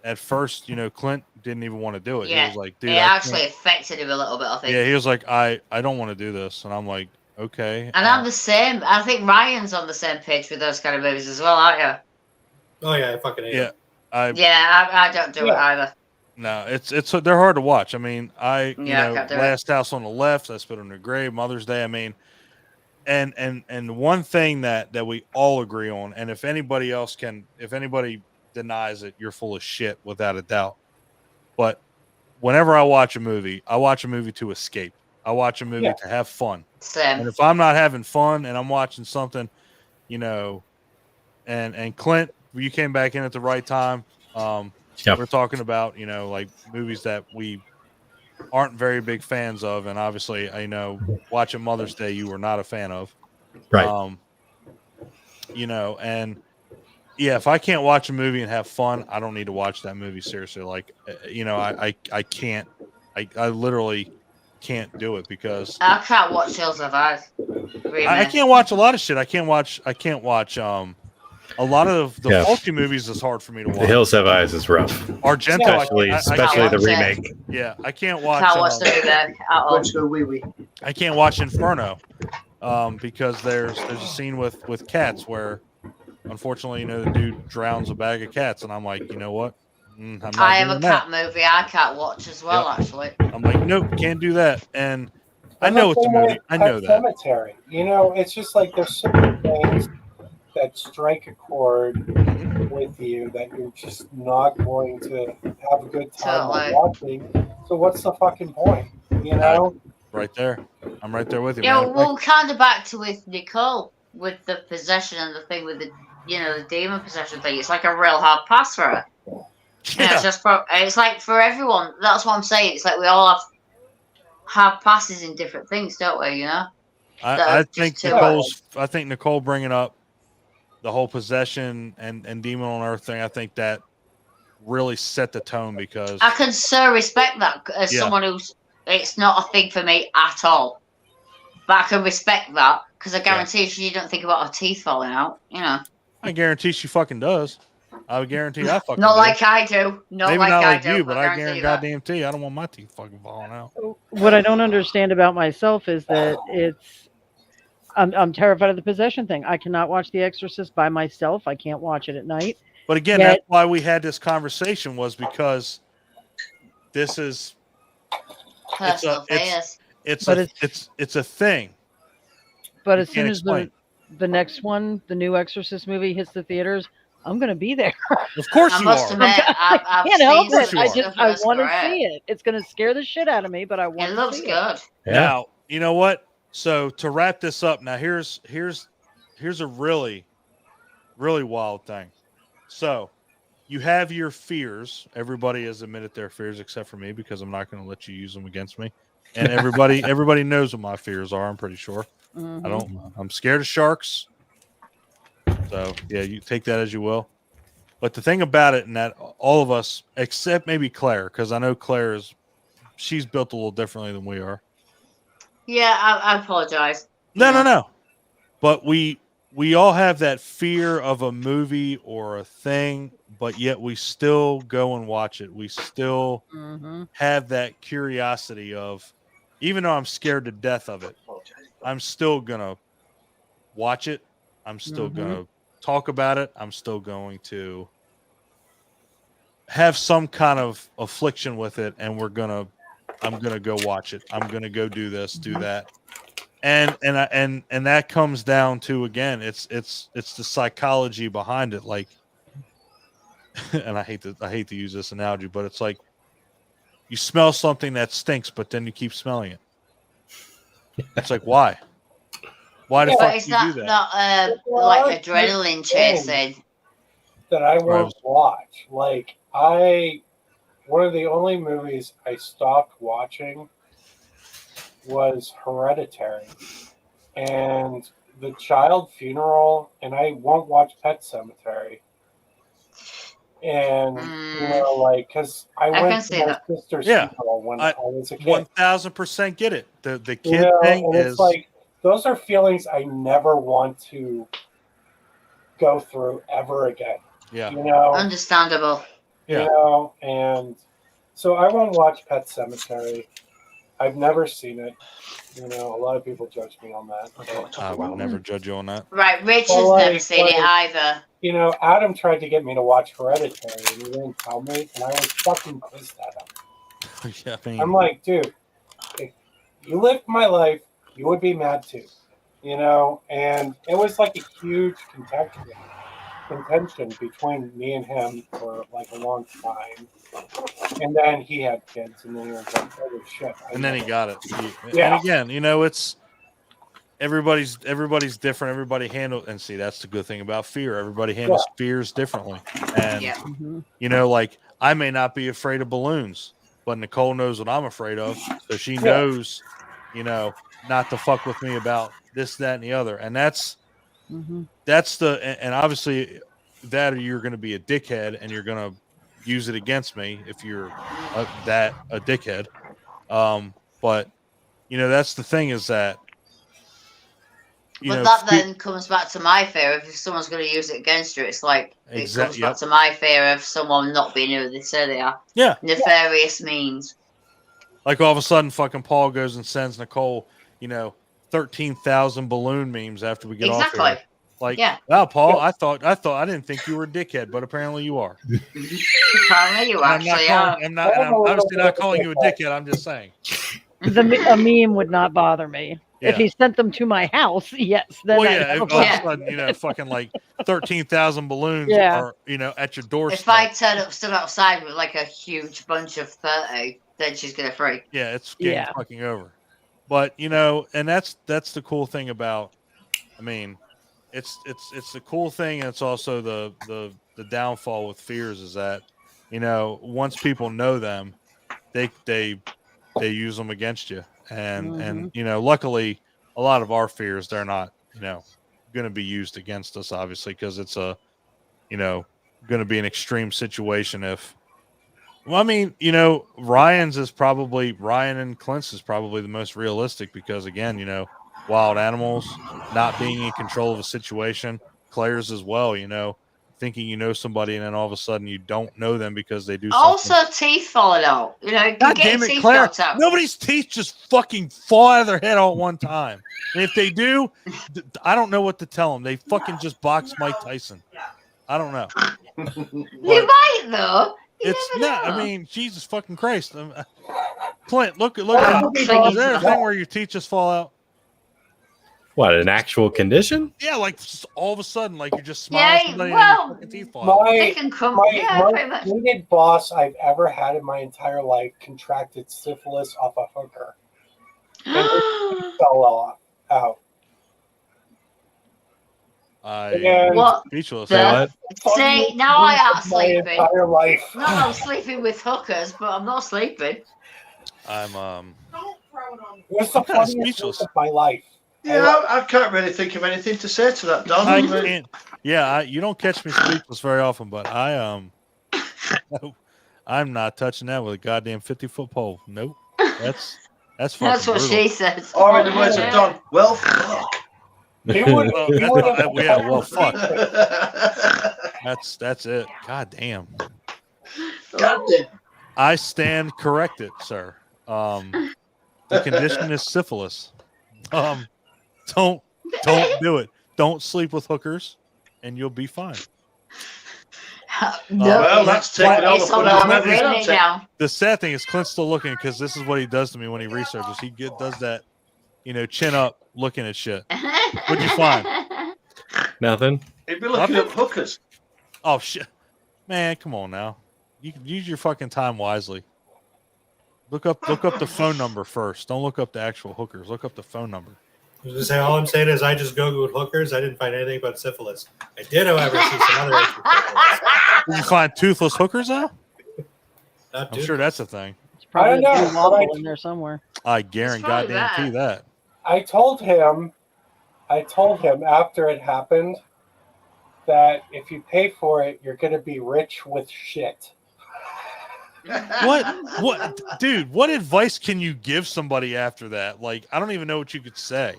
at first, you know, Clint didn't even want to do it. Yeah. He was like, dude, it actually affected him a little bit, I think. Yeah, he was like, I don't want to do this, and I'm like, okay. And I'm the same. I think Ryan's on the same page with those kind of movies as well, aren't you? Oh yeah, I fucking hate it. I don't do it either. No, it's they're hard to watch. I mean, I can't do Last House on the Left, I Spit on Your Grave, Mother's Day. I mean, and one thing that we all agree on, and if anybody denies it, you're full of shit without a doubt. But whenever I watch a movie to escape. I watch a movie to have fun. Same. And if I'm not having fun and I'm watching something, you know, and Clint, you came back in at the right time. We're talking about, you know, like movies that we aren't very big fans of, and obviously, I know watching Mother's Day you were not a fan of, right? You know, and yeah, if I can't watch a movie and have fun, I don't need to watch that movie seriously. Like, you know, I can't, I literally can't do it because I can't watch Hills of Eyes. I can't watch a lot of shit. I can't watch a lot of the faulty movies is hard for me to watch. The Hills Have Eyes is rough. Argento, especially the remake. Yeah, I can't watch. Can't watch the remake at all. I can't watch Inferno because there's a scene with cats where, unfortunately, you know, the dude drowns a bag of cats, and I'm like, you know what? I have a cat movie I can't watch as well. Actually, I'm like, nope, can't do that. And I know it's a movie. I know that. Cemetery. You know, it's just like there's certain things that strike a chord with you that you're just not going to have a good time watching. So what's the fucking point? You know? Right there. I'm right there with you. Yeah, man. we'll kind of back to with Nicole with the possession and the thing with the the demon possession thing, it's like a real hard pass for her. Yeah. It's like for everyone. That's what I'm saying. It's like we all have hard passes in different things, don't we? I think Nicole bringing up the whole possession and demon on earth thing, I think that really set the tone because I can so respect that as someone who's it's not a thing for me at all. But I can respect that because I guarantee she don't think about her teeth falling out. I guarantee she fucking does. I would guarantee I fucking Not do. like I do. Maybe like not I like do, you, but I guarantee guarantee I don't want my teeth fucking falling out. What I don't understand about myself is that I'm terrified of the possession thing. I cannot watch The Exorcist by myself. I can't watch it at night. But again, that's why we had this conversation was because this is it's a thing. But as soon as the next one, the new Exorcist movie hits the theaters, I'm going to be there. Of course you are. I can't help it. I want to see it. It's going to scare the shit out of me, but I want to see it. It looks good. Yeah. Now, you know what? So to wrap this up, now here's a really, really wild thing. So you have your fears. Everybody has admitted their fears except for me because I'm not going to let you use them against me. And everybody knows what my fears are, I'm pretty sure. Mm-hmm. I'm scared of sharks. So yeah, you take that as you will. But the thing about it, and that all of us, except maybe Claire, because I know Claire she's built a little differently than we are. Yeah, I apologize. No. But we all have that fear of a movie or a thing, but yet we still go and watch it. We still have that curiosity of, even though I'm scared to death of it, I'm still gonna watch it. I'm still gonna talk about it. I'm still going to have some kind of affliction with it, and I'm gonna go watch it. I'm gonna go do this, do that, and that comes down to, again, it's the psychology behind it. Like, and I hate to use this analogy, but it's like you smell something that stinks, but then you keep smelling it. It's like, why? Why the fuck do you do that? Not like adrenaline chasing that I won't watch. Like, one of the only movies I stopped watching was Hereditary and The Child Funeral, and I won't watch Pet Sematary. And because I went to my sister's funeral when I was a kid. 1000% get it. The kid thing and it's like, those are feelings I never want to go through ever again. Yeah. Understandable. Yeah. And so I won't watch Pet Sematary. I've never seen it. A lot of people judge me on that. I would never judge you on that. Right, Rich has never seen it either. Adam tried to get me to watch Hereditary, and he didn't tell me, and I was fucking pissed at him. Yeah, I'm like, dude, if you lived my life, you would be mad too. And it was like a huge contention between me and him for like a long time. And then he had kids, and then he was like, holy shit. And then he got it. Yeah. And again, it's everybody's different. Everybody handles, and see, that's the good thing about fear. Everybody handles fears differently. And like, I may not be afraid of balloons, but Nicole knows what I'm afraid of, so she knows, not to fuck with me about this, that, and the other. And that's and obviously that, or you're going to be a dickhead and you're going to use it against me if you're a dickhead. But that's the thing, is that then comes back to my fear. If someone's going to use it against you, it's like it comes back to my fear of someone not being who they say they are. Yeah. Nefarious means. Like, all of a sudden, fucking Paul goes and sends Nicole, 13,000 balloon memes after we get off here. Like, wow, Paul, I I didn't think you were a dickhead, but apparently you are. Apparently you actually are. I'm obviously not calling you a dickhead. I'm just saying. A meme would not bother me. Yeah. If he sent them to my house, yes. Then all of a sudden, fucking like 13,000 balloons are, at your doorstep. If I stood outside with like a huge bunch of 30, then she's gonna freak. Yeah, it's getting fucking over. But and that's the cool thing about, it's the cool thing, and it's also the downfall with fears is that, you know, once people know them, they use them against you, and you know, luckily a lot of our fears, they're not, you know, going to be used against us, obviously, because it's a, you know, going to be an extreme situation if. Well, I mean, you know, Ryan and Clint's is probably the most realistic because, again, you know, wild animals, not being in control of a situation, Claire's as well, you know, thinking you know somebody and then all of a sudden you don't know them because they do something. Also, teeth falling out. You know, you God get damn your it, teeth Claire. knocked out. Nobody's teeth just fucking fall out of their head all at one time. And if they do, I don't know what to tell them. They fucking just box Mike Tyson. I don't know. You might, though. You It's never not. know. I mean, Jesus fucking Christ. Clint, look at. Please. Is there a thing where your teeth just fall out? What, an actual condition? Yeah, like just all of a sudden, like you're just smiling at somebody and well, your fucking teeth fall out. They My can come. my Yeah, pretty most much. hated boss I've ever had in my entire life contracted syphilis off a hooker and his teeth fell out. And What Speechless. the? What? See, now I am my sleeping. entire life. No, I'm sleeping with hookers, but I'm not sleeping. I'm It was the I'm kinda funniest speechless. thing of my life. Yeah, I can't really think of anything to say to that, Don. I can't. Yeah, you don't catch me speechless very often, but I'm not touching that with a goddamn 50-foot pole. Nope. That's fucking That's what brutal. she says. Or in the words of Don, well, fuck. He would, Well, he that's would not- have yeah, well, fuck. That's it. God damn. Goddamn. I stand corrected, sir. The condition is syphilis. Don't do it. Don't sleep with hookers, and you'll be fine. No, well, that's taking all the it's fun on out of that. everything. Written it down. The sad thing is Clint's still looking because this is what he does to me when he researches. He does that, you know, chin up, looking at shit. What'd you find? Nothing. He'd be looking up hookers. Oh shit, man, come on now. You can use your fucking time wisely. Look up the phone number first. Don't look up the actual hookers. Look up the phone number. I was gonna say, all I'm saying is I just Googled hookers. I didn't find anything about syphilis. I did, however, see some other issues with syphilis. Did you find toothless hookers though? Not I'm too. sure that's a thing. It's probably I a don't blue know, but wobble in there somewhere. I guarantee probably goddamn that. I told him after it happened that if you pay for it, you're going to be rich with shit. What, dude? What advice can you give somebody after that? Like, I don't even know what you could say.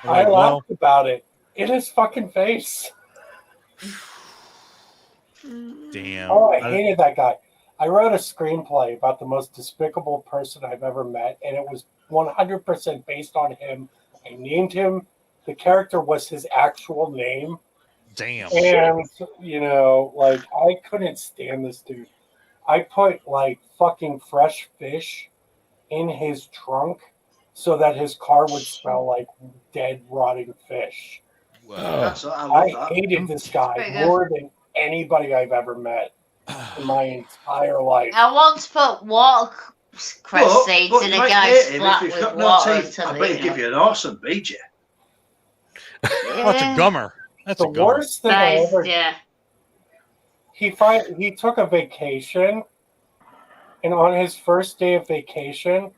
I Like, laughed about it in his fucking face. damn. Oh, I hated that guy. I wrote a screenplay about the most despicable person I've ever met, and it was 100% based on him. I named him. The character was his actual name. Damn. And, you know, like, I couldn't stand this dude. I put, like, fucking fresh fish in his trunk so that his car would smell like dead, rotting fish. That's, I I love that. hated this Pretty guy good. more than anybody I've ever met in my entire life. I once put watercress seeds in you a might guy's hate him flat if he's with got no water teeth. until I bet he'd give you an awesome BJ. Oh, it's a gummer. That's The a gummer. worst thing I ever Yeah. he took a vacation, and on his first day of vacation,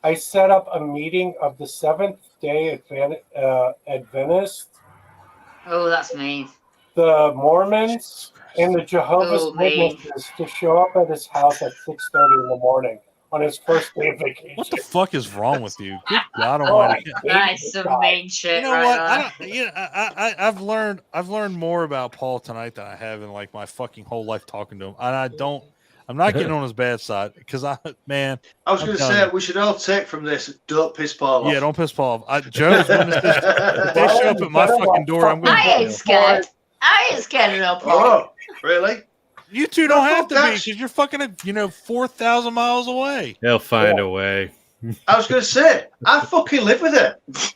I set up a meeting of the Seventh-day Adventists, Oh, that's mean. the Mormons, and the Jehovah's Oh, man. Witnesses to show up at his house at 6:30 in the morning on his first day of vacation. What the fuck is wrong with you? Good God Oh, I Almighty! hate That's this some guy. mean shit You know right what? there. I don't. You know, I've learned more about Paul tonight than I have in like my fucking whole life talking to him, and I don't. I'm not getting on his bad side because I was I I'm was going to telling say, you. we should all take from this, don't piss Paul off. Yeah, don't piss Paul off. Joe's witnessed this. If they show up at my fucking door, I'm going I to ain't kill. scared. I ain't scared of no Paul. Oh, really? You two don't have to be that's- because you're fucking 4,000 miles away. He'll find a way. I was going to say, I fucking live with it.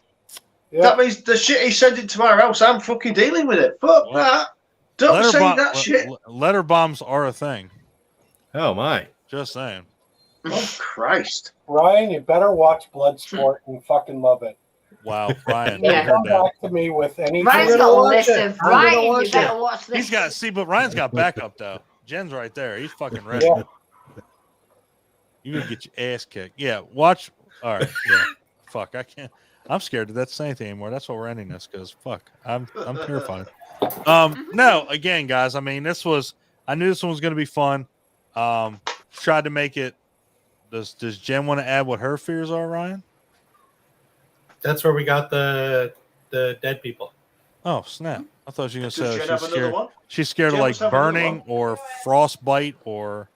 Yeah. That means the shit he's sending to our house, I'm fucking dealing with it. Fuck that. Don't say that shit. Letter bombs are a thing. Oh my! Just saying. Oh, Christ. Ryan, you better watch Bloodsport and fucking love it. Wow, Ryan. Yeah. You heard Come that. back to me with any. Ryan's gonna got a watch list it. of I'm gonna Ryan. You watch better it. watch this. He's got but Ryan's got backup though. Jen's right there. He's fucking ready. Yeah. You gonna get your ass kicked. Yeah, watch. All right. Yeah. Fuck. I can't. I'm scared to death to say anything anymore. That's why we're ending this because fuck. I'm terrified. No, again, guys. I mean, I knew this one was gonna be fun. Tried to make it. Does Jen want to add what her fears are, Ryan? That's where we got the dead people. Oh snap! I thought you were gonna Does say Jen she's have another scared. one? She's scared of Jen like must have another burning one. or frostbite or.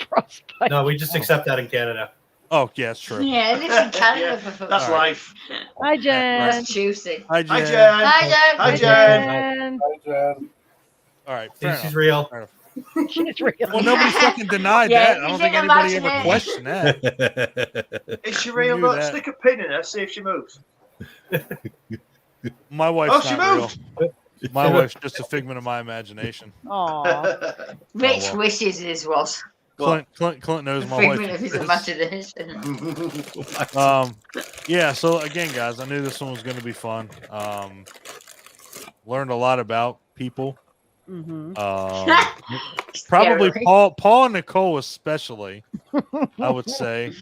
Frostbite. No, we just accept that in Canada. Oh yeah, it's true. Yeah, it lives in Canada Yeah, for that's All right. life. Hi, Jen. That's juicy. Hi, Hi, Jen. Jen. Hi, Jen. Hi, Hi, Jen. Jen. Hi, Jen. All right, fair She's enough. real. Fair enough. She's real. Well, nobody fucking denied Yeah, that. I you don't think didn't anybody imagine ever it. questioned that. Is she You real? knew Look, that. stick a pin in her, see if she moves. My wife's she not moved. real. My wife's just a figment of my imagination. Aw. Rich well. wishes his was. Clint knows A my wife. figment of his is. imagination. Yeah. So again, guys, I knew this one was going to be fun. Learned a lot about people. Mm-hmm. Probably Scary. Paul and Nicole especially. I would say.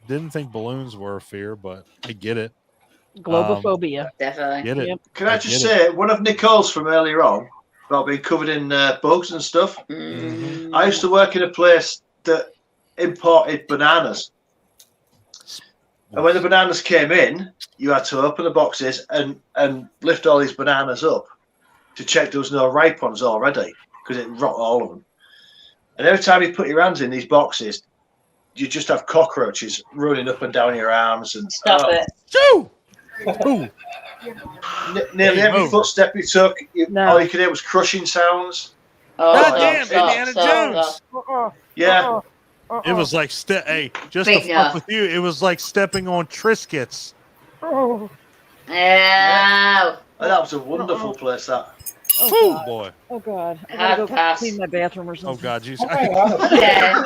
Didn't think balloons were a fear, but I get it. Globophobia. Definitely. Get it. Yep. Can I just say, one of Nicole's from earlier on about being covered in bugs and stuff. Mm. I used to work in a place that imported bananas. And when the bananas came in, you had to open the boxes and lift all these bananas up to check there was no ripe ones already, because it rot all of them. And every time you put your hands in these boxes, you just have cockroaches running up and down your arms. And Stop it. Shoo! Ooh. Nearly Hey, every move. footstep you took, No. all you could hear was crushing sounds. Oh, God stop, damn, stop, Indiana stop, Jones. stop. Yeah. It was like hey, just Big to no. fuck with you, it was like stepping on Triscuits. Oh, Ow. And that was a wonderful place, that. Whew, God. boy. Oh, God. I Hard gotta go pass. clean my bathroom or something. Oh God, Jesus. Oh my God. Yeah.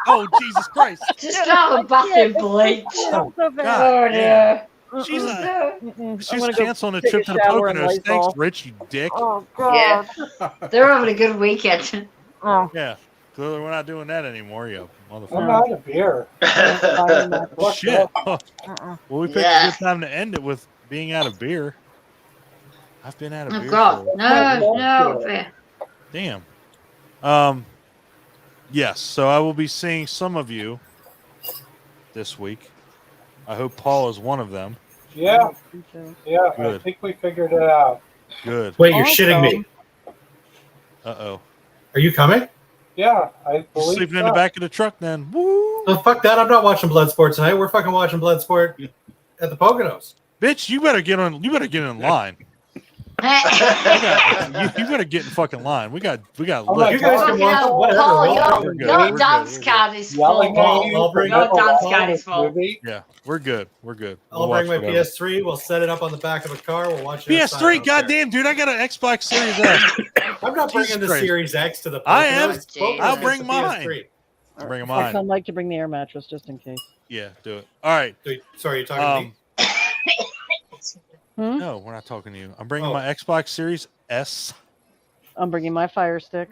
Oh Jesus Christ. Just have a bathroom bleach. Oh, so bad. God. Oh dear. She's Mm-mm. like, No. Mm-mm. I'm she's gonna go canceling a take trip to the shower and Poconos. Thanks, Lysol. Rich, you dick. Oh, God. Yeah. They're having a good weekend. Oh, Yeah. Clearly we're not doing that anymore, you I'm motherfucker. out of beer. fire my- Fuck Shit. up. uh-uh. Well, we picked Yeah. a good time to end it with being out of beer. I've been out of Oh beer. God. for- No. Damn. Yes. So I will be seeing some of you this week. I hope Paul is one of them. Yeah, Me too. yeah. I Good. think we figured it out. Good. Wait, you're Awesome. shitting me. Uh-oh. Are you coming? Yeah, I believe Sleeping in the so. back of the truck then. Woo! Oh, fuck that. I'm not watching Bloodsport tonight. We're fucking watching Bloodsport at the Poconos. Bitch, you better get in line. You better get in fucking line. We got Oh my lit. You guys God. can watch whatever. Paul, whatever. We're good. your We're dance good. card is Yelling full. at Paul, you I'll bring for Your dance watching card is this full. movie. Yeah, we're good. We're good. I'll We'll bring watch my whatever. PS3. We'll set it up on the back of a car. We'll watch it. outside. I PS3, don't care. goddamn, dude, I got an Xbox Series X. I'm not Jesus bringing the Christ. Series X to the Poconos. I am. Poconos I'll gets bring the mine. PS3. I'm bringing I mine. tell Mike to bring the air mattress just in case. Yeah, do it. All right. Sorry, you're talking to me? Hmm? No, we're not talking to you. I'm bringing Oh. my Xbox Series S. I'm bringing my Fire Stick.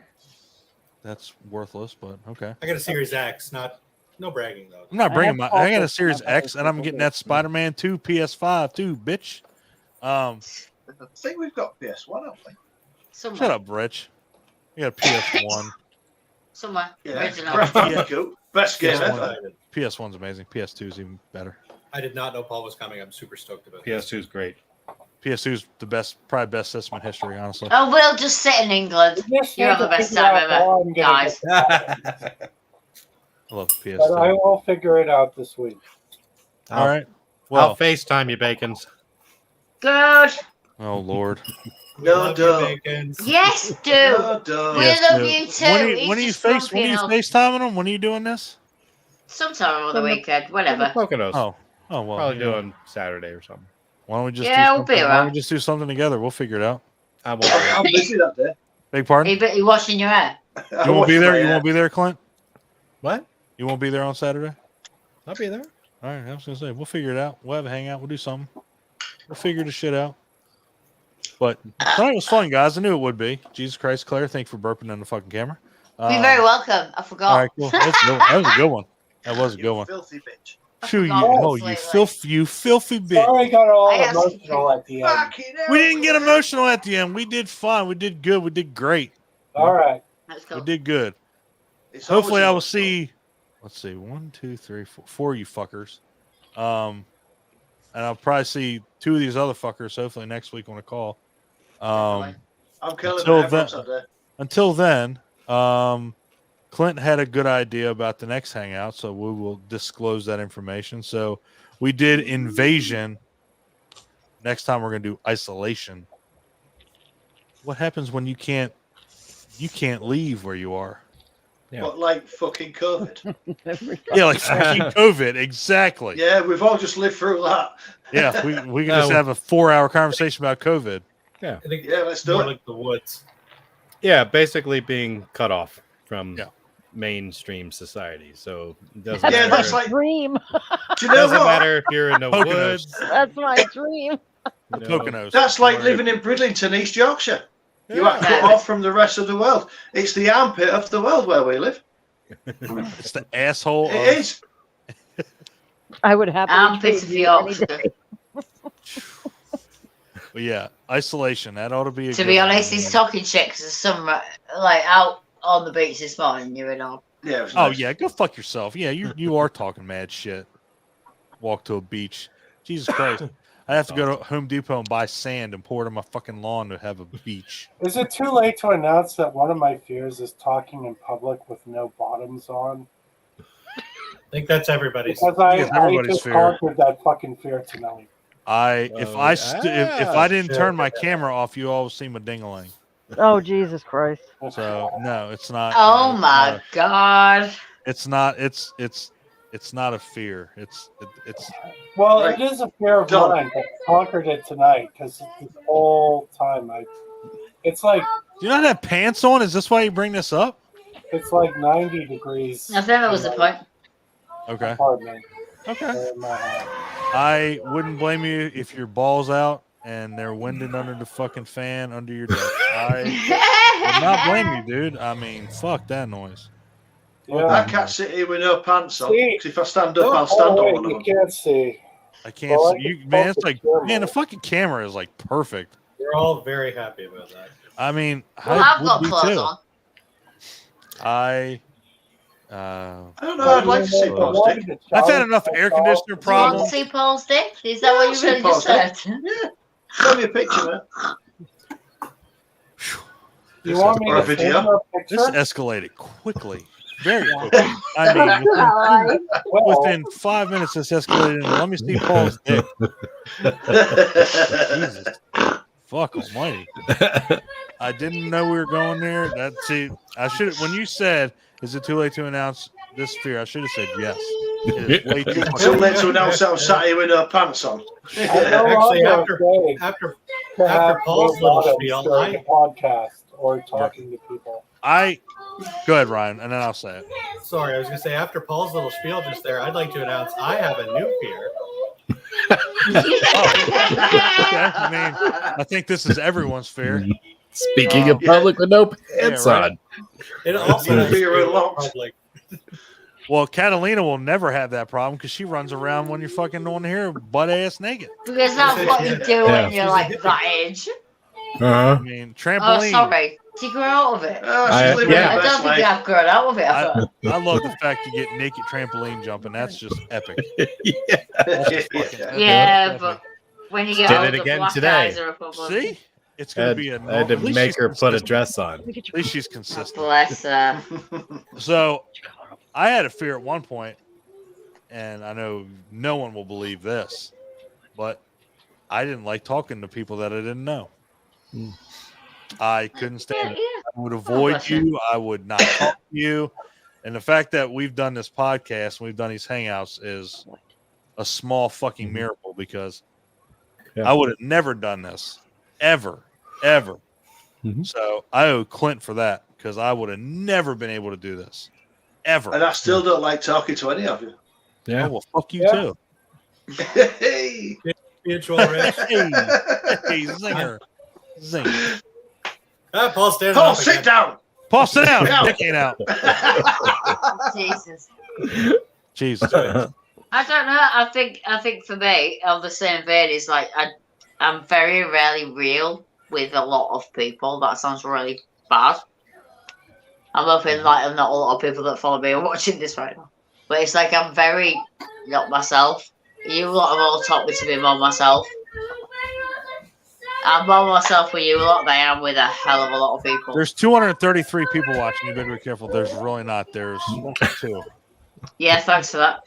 That's worthless, but okay. I got a Series X. No bragging though. I'm not I bringing have I got a also Series my X, and I'm Fire getting Stick. that Spider-Man 2 PS5 too, bitch. I think we've got PS1, haven't we? Somewhere. Shut up, Rich. You got a PS1. Somewhere. Yeah. Original. Crash Bandicoot. Best game PS1. ever. PS1's amazing. PS2 is even better. I did not know Paul was coming. I'm super stoked about it. PS2 is great. PS2 is the best, probably best system in history, honestly. Oh, we'll just sit in England. Just You're need the to best figure time out ever, how I'm gonna guys. get I love the But I PS2. will figure it out this week. All right. I'll Well, FaceTime you, Bacons. Good. oh Lord. No, Love you, duh. Bacons. Yes, do. No, duh. We Yes, love dude. you too. When are you He's just when are you grumpy FaceTiming them? When are you doing this? Sometime on the From the- weekend, The whatever. Poconos. Oh well. Probably you know, doing Saturday or something. Why don't we just Yeah, do we'll be something, why don't around. we just do something together? We'll figure it out. I won't. I'm busy that day. Big pardon. He washing your hair. You won't be there. You won't be there, Clint. What? You won't be there on Saturday. I'll be there. All right. I was gonna say we'll figure it out. We'll have a hangout. We'll do something. We'll figure the shit out. But tonight was fun, guys. I knew it would be. Jesus Christ, Claire, thank you for burping on the fucking camera. You're very welcome. I forgot. All right, cool. That was a good one. That was a good one. Filthy bitch. Shoo, you, forgot oh, completely. you filthy bitch. Sorry, I got all I asked emotional at the end. Fucking hell, We didn't get Claire. emotional at the end. We did fine. We did good. We did great. All right. Let's We go. did good. It's Hopefully, I will always see. Let's see, 1, 2, 3, 4 of you fuckers. And I'll probably see 2 of these other fuckers. Hopefully next week on a call. Definitely. I'm killing Until it. Everyone's up there. Until then, Clint had a good idea about the next hangout, so we will disclose that information. So we did invasion. Next time we're gonna do isolation. What happens when you can't leave where you are? Yeah. But like fucking COVID. Yeah, like fucking COVID, exactly. Yeah, we've all just lived through that. Yeah, we can just have a 4-hour conversation about COVID. I think Yeah, let's do more it. like the woods. Yeah, basically being cut off from Yeah. mainstream society. So it doesn't That's Yeah, matter. my that's like- dream. Do you know Doesn't what? matter if you're in the Poconos. woods. That's my dream. you know. Poconos. That's like Or- living in Bridlington, East Yorkshire. You Yeah. are cut off from the rest of the world. It's the armpit of the world where we live. It's the asshole. It Of, is. I would happily Armpits of trade you any Yorkshire. day. But yeah, isolation. That ought to be. A To good be one. honest, he's talking shit because there's some like out on the beach this morning. You're in all. Yeah. It was Oh nice. yeah, go fuck yourself. Yeah, you are talking mad shit. Walk to a beach. Jesus Christ. I have to go to Home Depot and buy sand and pour it on my fucking lawn to have a beach. Is it too late to announce that one of my fears is talking in public with no bottoms on? I think that's everybody's. Because It's I everybody's just fear. conquered that fucking fear tonight. If I didn't turn my camera off, you all would see my ding-a-ling. Oh, Jesus Christ. So no, it's not. Oh no, my god! It's not. It's not a fear. It's Well, Right. it is a fear of Don't. mine, but I conquered it tonight because the whole time it's like Do you not have pants on? Is this why you bring this up? it's like 90 degrees. I think that was the point. Okay. Apartment Okay. in my house. I wouldn't blame you if your ball's out and they're winded under the fucking fan under your desk. I would not blame you, dude. I mean, fuck that noise. Yeah. I can't sit here with no pants on. See? 'Cause if I stand up, I'll stand Oh, on one wait, of you them. can't see. I can't Well, see I you, can man. It's focus like, camera. man, the fucking camera is like perfect. We're all very happy about that. I mean, Well, I I've got would be clothes too. on. I don't know. I'd like to see Paul's dick. I've had enough air conditioner Do you want to problems. see Paul's dick? Is that Yeah, what I'll you see really just Paul's said? Yeah. Show me a picture, man. You want me Or a to send video. you a picture? This escalated quickly, very quickly. I mean, Well, within 5 minutes, this escalated. And let me see Paul's dick. Jesus, fuck almighty! I didn't know we were going there. I should. When you said, "Is it too late to announce this fear?" I should have said yes. It is way too Too much. late to announce that I'm sat here with no pants on. I'm no Actually, longer afraid After to have Paul's no little bottoms spiel, during the podcast or talking to people. Go ahead, Ryan, and then I'll say it. sorry, I was gonna say after Paul's little spiel just there, I'd like to announce I have a new fear. Okay, I mean, I think this is everyone's fear. Speaking of public with no pants right. on. It also has Fear to do with unlocked. public. Well, Catalina will never have that problem because she runs around when you're fucking on here butt ass naked. Because that's what you do when you're like that age. Uh-huh. I mean, Oh, trampoline. sorry. Did you grow out of it? Oh, she's I- living yeah. I her don't best think you life. have grown out of it. I thought. I love the fact you get naked trampoline jumping. That's just epic. Yeah. Yeah, but when you get Did it older, again black today. eyes are a problem. See, it's I gonna had, be a. I had to at least make she's her put a consistent. dress on. At least she's consistent. Bless her. So, I had a fear at one point, and I know no one will believe this, but I didn't like talking to people that I didn't know. I couldn't stand it. I would avoid bless you. you. I would not talk to you. And the fact that we've done this podcast, we've done these hangouts, is a small fucking miracle because Yeah. I would have never done this ever. Mhm. So I owe Clint for that because I would have never been able to do this ever. And I still don't like talking to any of you. Oh, well, fuck you Yeah. too. Hey. Mutual Rich. Hey, zinger. Zing. Paul standing Paul, up sit again. down. Paul, sit down. Sit down. Dick ain't out. Jesus. Jesus. I don't know. I think for me, on the same vein, is like I'm very rarely real with a lot of people. That sounds really bad. I'm hoping like not a lot of people that follow me are watching this right now. But it's like I'm very not myself. You lot have all taught me to be more myself. I'm more myself with you lot than I am with a hell of a lot of people. There's 233 people watching. You better be careful. There's really not. There's 2. Yeah, thanks for that.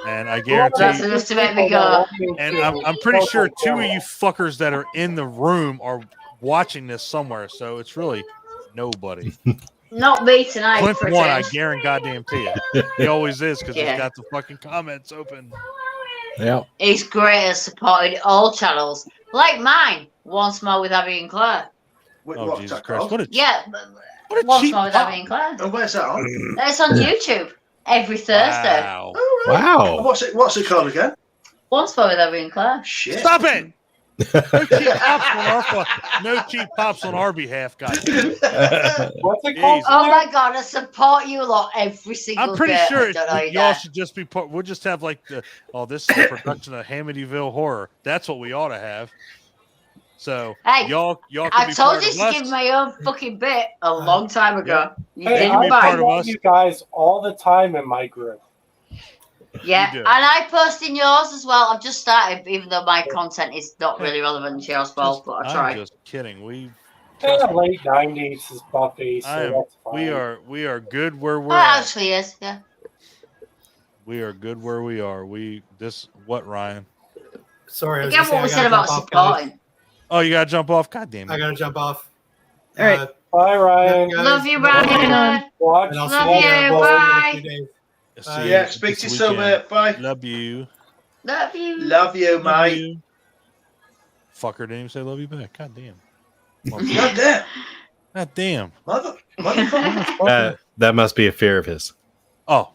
And I That's guarantee, enough to make me go. and I'm pretty sure 2 of you fuckers that are in the room are watching this somewhere. So it's really nobody. Not me tonight. Clint for one, I change. guarantee it. He always is because Yeah. he's got the fucking comments open. Yeah. He's great at supporting all channels, like mine. Once more with Abby and Claire. Oh, What's Jesus that Christ. called? What a Yeah, What a once cheap more with pop. Abby and Claire. And where's that on? It's on YouTube every Thursday. Wow. Oh, right. Wow. And what's it called again? Once more with Abby and Claire. Shit. Stop it! No cheap pops on our behalf, guys. What's it called? Jesus. Oh my god, I support you lot every single I'm pretty day. sure I don't know you y'all guys. should just be put. We'll just have like the. Oh, this is a production of Hamityville Horror. That's what we ought to have. So Hey, y'all can I be told part you of to us. give my own fucking bit a long time ago. You Hey, can didn't be I part bite. of follow us. you guys all the time in my group. Yeah, You and do. I post in yours as well. I've just started, even though my content is not really relevant to yours, Paul, but I I'm try. just kidding. We Yeah, late 90s is Buffy, so I am. that's fine. We are good where Oh, we're it at. actually is, yeah. We are good where we are. What Ryan? Sorry, I was Again, gonna say what we I said gotta about jump off, guys. supporting. Oh, you gotta jump off. God damn it! I gotta jump off. All right. Bye, Ryan. guys. Love you, Bye. Ryan. Watch And I'll Love see you you, both bye. in a few days. See Yeah, you speak to you this soon, weekend. mate. Bye. Love you. Love you. Love you, Love mate. you. Fucker didn't even say love you back. God damn. God damn. God damn. Motherfucker. That must be a fear of his. Oh,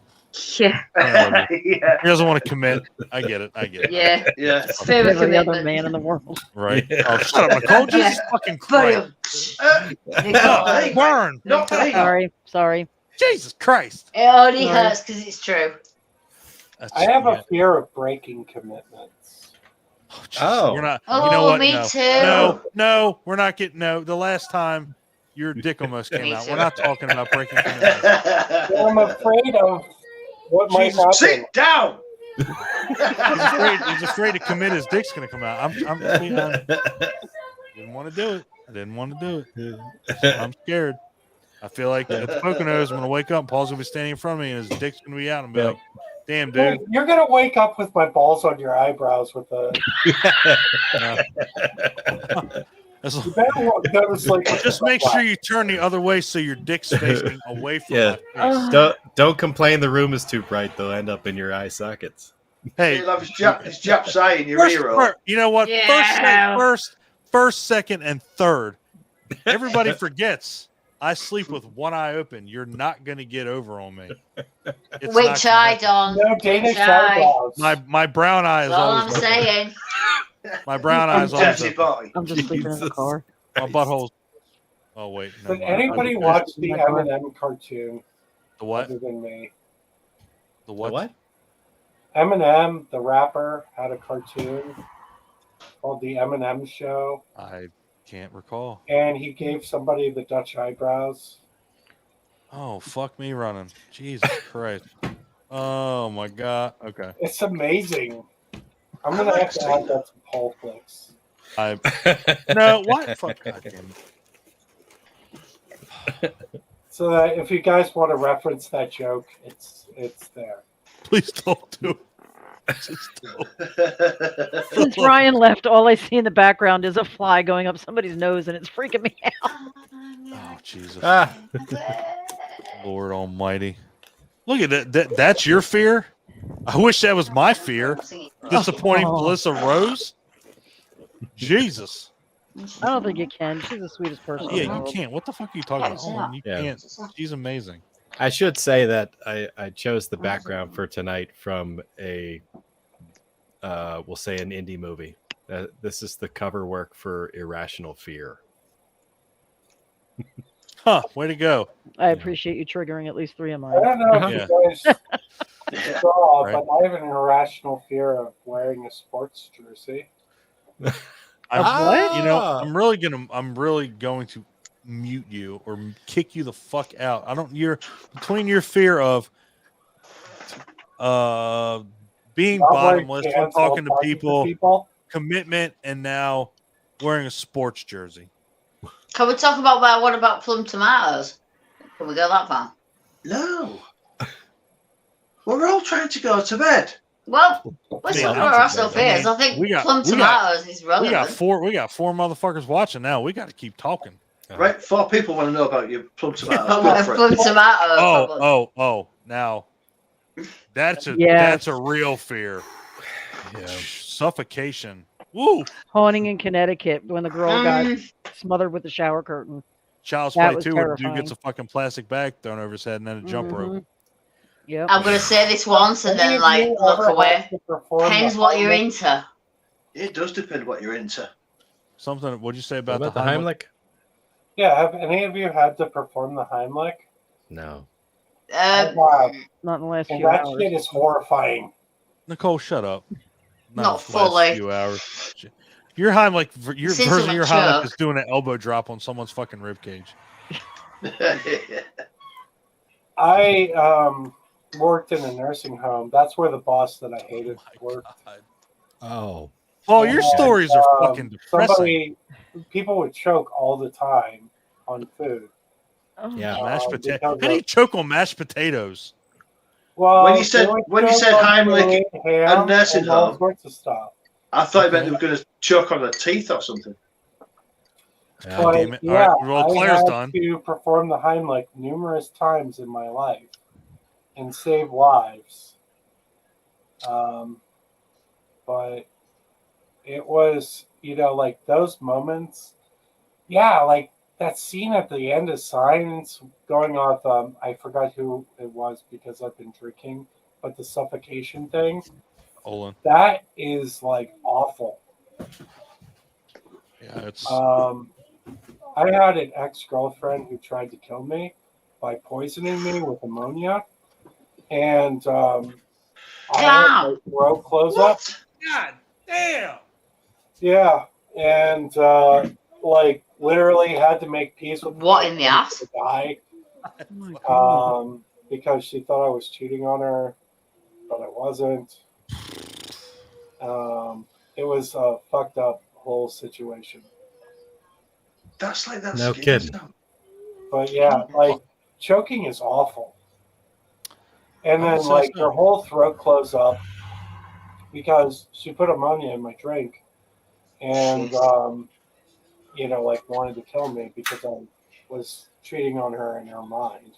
Yeah. Yeah. he doesn't want to commit. I get it. Yeah. Yeah. Spirit Every other commitment. man in the world. Right. Oh, shut up, Nicole. Jesus fucking Christ. Nicole. Burn. Not me. Sorry. Jesus Christ. It only Sorry. hurts because it's true. That's- I have yeah. a fear of breaking commitments. Jesus, Oh. We're not. Oh, you know what? me No. too. No, we're not getting. No, the last time your dick almost came Me out. too. We're not talking about breaking commitments. I'm afraid of what might happen. Sit down. He's afraid to commit. His dick's gonna come out. I'm didn't want to do it. I didn't want to do it. I'm scared. I feel like at the Poconos, I'm gonna wake up. And Paul's gonna be standing in front of me, and his dick's gonna be out, and be like, "Damn, Hey, dude." you're gonna wake up with my balls on your eyebrows with a. That's- You better go to sleep. with Just the make butt. sure you turn the other way so your dick's facing away from Yeah. my face. Don't complain the room is too bright. They'll end up in your eye sockets. Hey, He loves Jap Sai in your ear. you know what? Yeah. First, second, and third. Everybody forgets. I sleep with one eye open. You're not going to get over on me. It's not Which gonna eye, happen. Don? No Danish Which eye? eyebrows. My brown eye is That's all I'm always open. saying. My brown eye is always Dirty open. boy. I'm just sleeping in the Jesus. car. My butthole's. Oh wait, no. Did anybody watch the M&M cartoon The what? other than me? The what? What? Eminem, the rapper, had a cartoon called The M&M Show, I can't recall. and he gave somebody the Dutch eyebrows. Oh fuck me running. Jesus Christ. Oh my God. Okay. It's amazing. I'm going to have to add that to Paul Clicks. No. What? Fuck. God damn it. So that if you guys want to reference that joke, it's there. Please don't do it. Just don't. Since Ryan left, all I see in the background is a fly going up somebody's nose, and it's freaking me out. Oh Jesus. Ah, Lord Almighty. Look at that. That's your fear? I wish that was my fear. Disappointing Oh. Melissa Rose? Jesus. I don't think you can. She's the sweetest person. in Yeah, the you world. can't. What the fuck are you talking about? Oh, you Yeah. can't. She's amazing. I should say that I chose the background for tonight from a we'll say an indie movie. This is the cover work for Irrational Fear. Huh? Way to go! I appreciate you triggering at least 3 of I mine. don't know Yeah. if you guys saw, Right. but I have an irrational fear of wearing a sports jersey. What? You know, I'm really going to mute you or kick you the fuck out. I don't. You're between your fear of being Not wearing bottomless, pants talking to while people, commitment, and now wearing a sports jersey. Can we talk about that? What about plum tomatoes? Can we go that far? No. We're all trying to go to bed. Well, let's Yeah, talk I'm about irrational prepared. I fears. mean, I think we got- plum we got- tomatoes is relevant. We got four motherfuckers watching now. We got to keep talking. Right? 4 people want to know about your plum tomatoes. Plum Go for it. tomatoes. Oh. Now, that's Yes. a real fear. Yeah. Suffocation. Woo! Haunting in Connecticut when the girl got Mm, smothered with the shower curtain. Child's That Play was 2 where the dude terrifying. gets a fucking plastic bag thrown over his head and then a jump rope. Mhm. Yep. I'm gonna say this once and Any then of like you look ever away. had to perform Depends the what you're Heimlich? into. It does depend what you're into. Something. What'd you say What about about the Heimlich? Yeah, have any of you had to perform the Heimlich? No. Wow. Not in the last And few that hours. shit is horrifying. Nicole, shut up. Not the last fully. Few hours. Your Heimlich, your Since version of I'm your mature. Heimlich is doing an elbow drop on someone's fucking ribcage. I worked in a nursing home. That's where the boss that I hated worked. Oh. Oh, your And, stories are fucking depressing. People would choke all the time on food. Oh. Yeah. Mashed because potato. of- How do you choke on mashed potatoes? Well, When you said- they would when you choke said on Heimlich food, ham, and nursing and all home. sorts of stuff. I thought you meant Okay. they were going to choke on their teeth or something. Yeah. But damn it. All yeah, right, well, I Claire's had done. to perform the Heimlich numerous times in my life and save lives. But it was, like those moments. Yeah, like that scene at the end of Signs going off. I forgot who it was because I've been drinking, but the suffocation thing. Olin. That is like awful. Yeah, it's I had an ex-girlfriend who tried to kill me by poisoning me with ammonia, and I had my throat close up. God damn. Yeah, and literally had to make peace with What in the ass? the guy Oh my God. because she thought I was cheating on her, but I wasn't. It was a fucked up whole situation. That's like that. No skin kidding. stuff. But yeah, like choking is awful. And I then would say like so. her whole throat closed up because she put ammonia in my drink and wanted to kill me because I was cheating on her in her mind.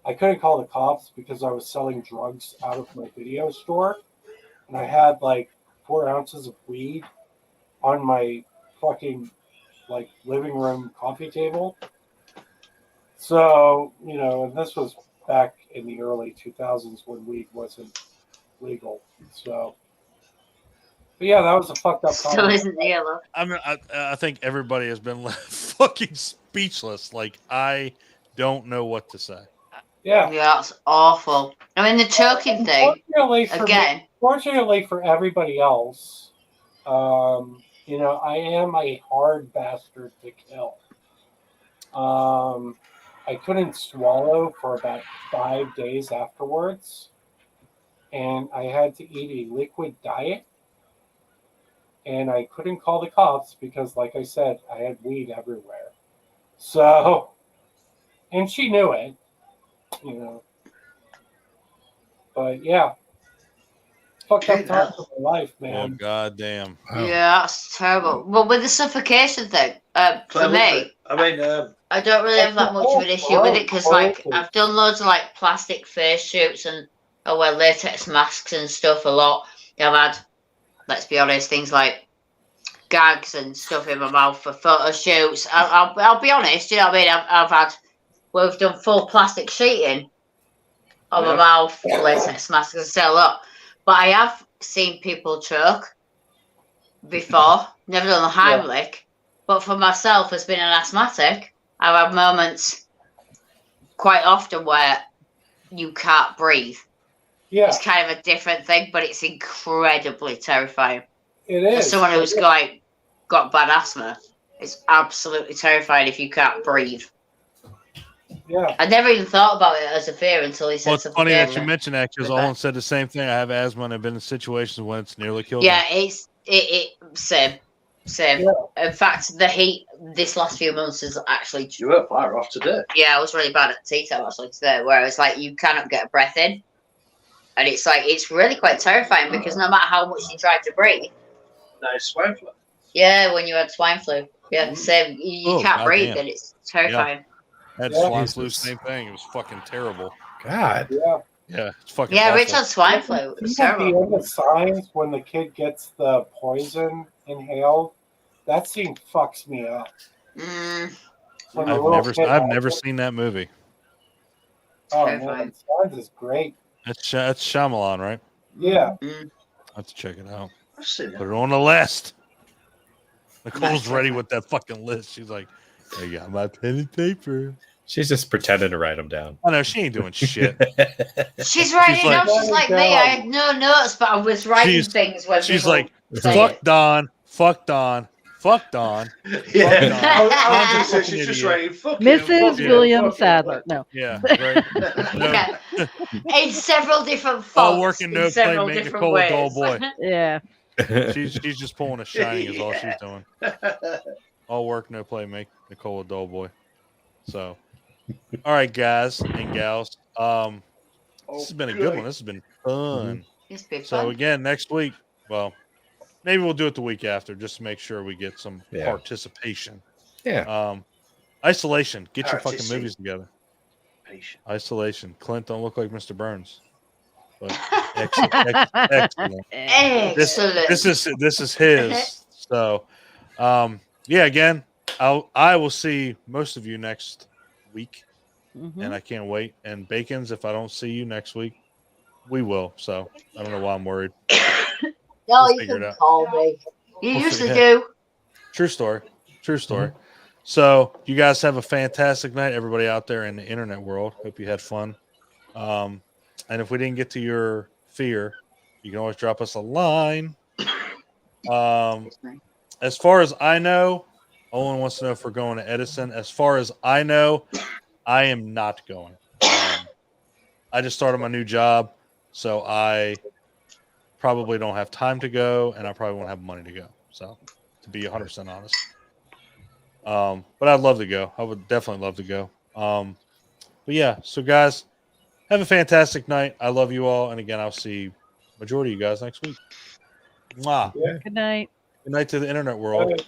I couldn't call the cops because I was selling drugs out of my video store and I had like 4 ounces of weed on my fucking living room coffee table. So, and this was back in the early 2000s when weed wasn't legal. So, but yeah, that was a fucked up Still comment. isn't here, though. I think everybody has been left fucking speechless. Like, I don't know what to say. Yeah. Yeah, that's awful. I mean, the choking thing, Fortunately for everybody else, I am a hard bastard to kill. I couldn't swallow for about 5 days afterwards, and I had to eat a liquid diet. And I couldn't call the cops because, like I said, I had weed everywhere. So, and she knew it, But yeah, fucked up time of my life, Oh, man. goddamn. yeah, that's terrible. But with the suffocation thing, for me, I don't really have that much of an issue with it because, I've done loads of plastic face shoots and I wear latex masks and stuff a lot. I've had, let's be honest, things like gags and stuff in my mouth for photo shoots. I'll be honest, you know what I mean? I've had, we've done full plastic sheeting on my mouth, latex masks and still a lot. But I have seen people choke before. Never done the Heimlich. But for myself, as being an asthmatic, I've had moments quite often where you can't breathe. Yeah, It's kind of a different thing, but it's incredibly terrifying. it As is. someone who's got bad asthma, it's absolutely terrifying if you can't breathe. Yeah, I never even thought about it as a fear until he said Well, it's something. funny that about you it. mentioned that because Like that. Owen said the same thing. I have asthma and I've been in situations when it's nearly killed Yeah, me. it same. Yeah. In fact, the heat this last few months is actually You were far off today. I was really bad at tea time actually today, where it's like you cannot get a breath in, and it's like it's really quite terrifying because no matter how much you try to breathe, Nice swine flu. yeah, when you had swine flu, yeah, same, you Oh, can't breathe, goddamn. and it's terrifying. I had Yeah. swine flu, Jesus. same thing. It was fucking terrible. God. yeah. Yeah, it's fucking Yeah, awful. Rich had swine flu. It was At the terrible. end of Signs, when the kid gets the poison inhaled, that scene fucks me up. Mm, When the I've little never kid I've has never it. seen that movie. Oh terrifying. man, Signs is great. That's Shyamalan, right? Yeah. Mm. I have to check it out. I've seen Put it. it on the list. Nicole's Nice. ready with that fucking list. She's like, I got my pen and paper. She's just pretending to write them down. Oh no, she ain't doing shit. She's writing She's it like- down. She's like me. I had no notes, but I was writing She's- things when She's people like, say fuck it. Don, fuck Don, fuck Don. Yeah. I was I just was fucking she's just idiot. writing fuck you, Mrs. fuck you, William fuck you. Sadler. No. Yeah, right. Yeah. In several different fonts. All work and in no play several make different Nicole a dull ways. boy. Yeah. She's just pulling a shining is all she's doing. All work, no play make Nicole a dull boy. So, all right, guys and gals. This has been a good one. This has been fun. It's been So fun. again, next week, well, maybe we'll do it the week after, just to make sure we get some Yeah. participation. Yeah. Isolation. Get your fucking Participate. movies together. Patient. Isolation. Clint don't look like Mr. Burns. But excellent. Excellent. Excellent. This is his. So, yeah. Again, I will see most of you next week, Mhm. and I can't wait. And Bacon's, if I don't see you next week, we will. So I don't know why I'm worried. No, We'll you figure it can out. call me. You We'll usually figure do. True story. True story. So you guys have a fantastic night, everybody out there in the internet world. Hope you had fun. And if we didn't get to your fear, you can always drop us a line. As far as I know, Owen wants to know if we're going to Edison. As far as I know, I am not going. I just started my new job, so I probably don't have time to go, and I probably won't have money to go. So, to be 100% honest. But I'd love to go. I would definitely love to go. But yeah, so guys, have a fantastic night. I love you all. And again, I'll see majority of you guys next week. Mwah. Good night. Good night to the internet world.